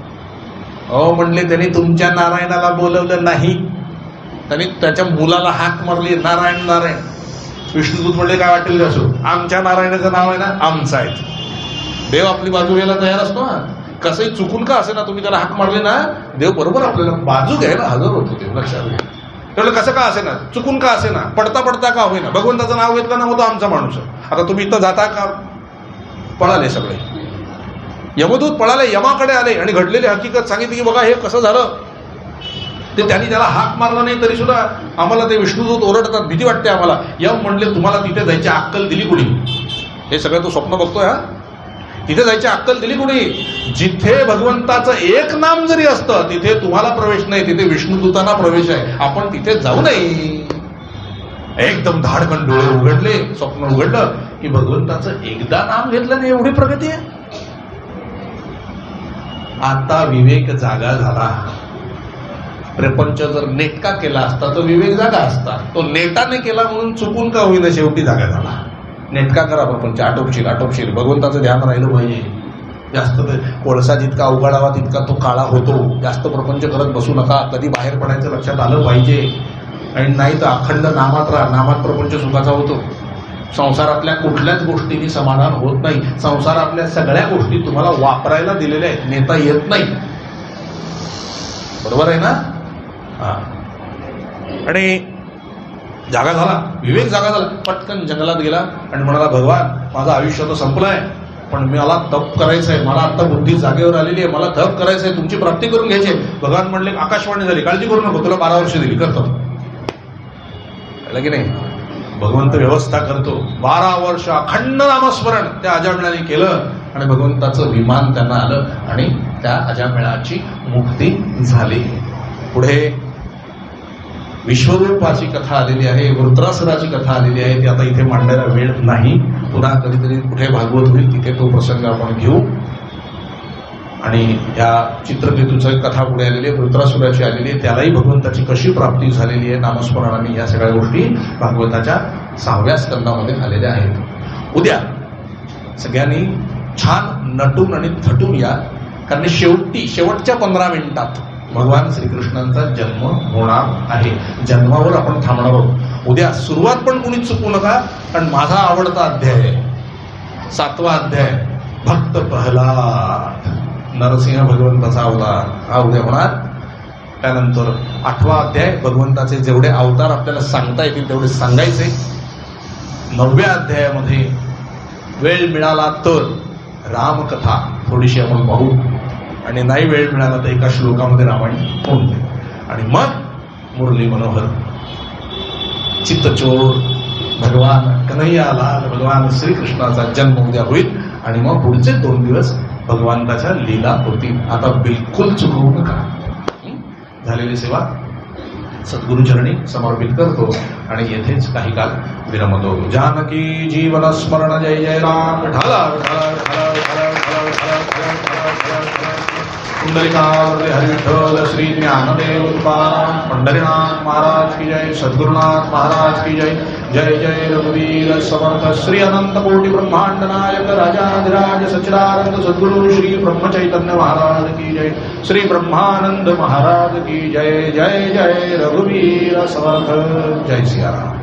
अहो म्हणले, त्यांनी तुमच्या नारायणाला बोलवलं नाही, त्यांनी त्याच्या मुलाला हाक मारली, नारायण नारायण. विष्णुदूत म्हणले, काय वाटेल असो, आमच्या नारायणाचं नाव आहे ना, आमचं आहे. देव आपली बाजू घ्यायला तयार असतो ना. कसंही चुकून का असे ना, तुम्ही त्याला हाक मारली ना, देव बरोबर आपल्याला बाजू घ्यायला हजर होतो. ते लक्षात घ्या. त्यामुळे कसं का असे ना, चुकून का असे ना, पडता पडता का होईना, भगवंताचं नाव घेतलं ना, मग तो आमचा माणूस आहे. आता तुम्ही इथं जाता का? पळाले सगळे. यमदूत पळाले, यमाकडे आले आणि घडलेली हकीकत सांगितली की बघा हे कसं झालं. ते त्यांनी त्याला हाक मारला नाही तरी सुद्धा आम्हाला ते विष्णुदूत ओरडतात, भीती वाटते आम्हाला. यम म्हणले, तुम्हाला तिथे जायची अक्कल दिली कुणी? हे सगळं तो स्वप्न बघतोय. हा, तिथे जायची अक्कल दिली कुणी? जिथे भगवंताचं एक नाम जरी असतं तिथे तुम्हाला प्रवेश नाही, तिथे विष्णुदूतांना प्रवेश आहे. आपण तिथे जाऊ नये. एकदम धाडकन डोळे उघडले, स्वप्न उघडलं की भगवंताचं एकदा नाम घेतलं नाही, एवढी प्रगती आहे. आता विवेक जागा झाला. प्रपंच जर नेटका केला असता तर विवेक जागा असता. तो नेटाने केला म्हणून चुकून का होईना शेवटी जागा झाला. नेटका करा प्रपंच, आटोपशील आटोपशील. भगवंताचं ध्यान राहिलं पाहिजे. जास्त कोळसा जितका अवघडावा तितका तो काळा होतो. जास्त प्रपंच करत बसू नका. कधी बाहेर पडायचं लक्षात आलं पाहिजे. आणि नाही तर अखंड नामात राहा. नामात प्रपंच सुखाचा होतो. संसारातल्या कुठल्याच गोष्टींनी समाधान होत नाही. संसारातल्या सगळ्या गोष्टी तुम्हाला वापरायला दिलेल्या आहेत, नेता येत नाही. बरोबर आहे ना? हा. आणि जागा झाला, विवेक जागा झाला. पटकन जंगलात गेला आणि म्हणाला, भगवान माझं आयुष्य तर संपलंय, पण मला तप करायचंय. मला आता बुद्धी जागेवर आलेली आहे, मला तप करायचंय, तुमची प्राप्ती करून घ्यायची. भगवान म्हणले, आकाशवाणी झाली, काळजी करू नको, तुला 12 वर्ष दिली, करतो. कळलं की नाही? भगवंत व्यवस्था करतो. 12 वर्ष अखंड नामस्मरण त्या अजामिळाने केलं आणि भगवंताचं विमान त्यांना आलं आणि त्या अजामिळाची मुक्ती झाली. पुढे विश्वरूपाची कथा आलेली आहे, वृत्रासुराची कथा आलेली आहे. ती आता इथे मांडायला वेळ नाही. पुन्हा कधीतरी कुठे भागवत होईल तिथे तो प्रसंग आपण घेऊ. आणि या चित्रकेतूची कथा पुढे आलेली आहे, वृत्रासुराची आलेली आहे. त्यालाही भगवंताची कशी प्राप्ती झालेली आहे नामस्मरणाने, या सगळ्या गोष्टी भागवताच्या 6व्या स्कंदामध्ये झालेल्या आहेत. उद्या सगळ्यांनी छान नटून आणि थटून या, कारण शेवटच्या 15 मिनिटात भगवान श्रीकृष्णांचा जन्म होणार आहे. जन्मावर आपण थांबणार आहोत. उद्या सुरुवात पण कुणी चुकू नका, कारण माझा आवडता अध्याय आहे 7वा अध्याय, भक्त प्रल्हाद, नरसिंह भगवंताचा अवतार. हा उद्या होणार. त्यानंतर 8वा अध्याय, भगवंताचे जेवढे अवतार आपल्याला सांगता येतील तेवढे सांगायचे. 9व्या अध्यायामध्ये वेळ मिळाला तर रामकथा थोडीशी आपण पाहू, आणि नाही वेळ मिळाला तर एका श्लोकामध्ये रामायण होऊन जाईल. आणि मग मुरली मनोहर, चित्तचोर, भगवान कन्हैयालाल, भगवान श्रीकृष्णाचा जन्म उद्या होईल. आणि मग पुढचे 2 दिवस भगवंताच्या लीला होतील. आता बिलकुल चुकवू नका. झालेली सेवा सद्गुरुचरणी समर्पित करतो. आणि येथेच काही काल विरमतो. जानकी जीवन स्मरण जय जय राम. विठाला विठाला विठाला विठाला विठाला विठाला विठाला विठाला विठाला. पुंडलिकावरती हरी विठ्ठल श्री ज्ञानदेव तुकाराम पंढरीनाथ महाराज की जय. सद्गुरुनाथ महाराज की जय. जय जय रघुवीर समर्थ श्री अनंत कोटि ब्रह्मांड नायक राजाधिराज सच्चिदानंद सद्गुरु श्री ब्रह्मचैतन्य महाराज की जय. श्री ब्रह्मानंद महाराज की जय. जय जय रघुवीर समर्थ. जय सिया राम.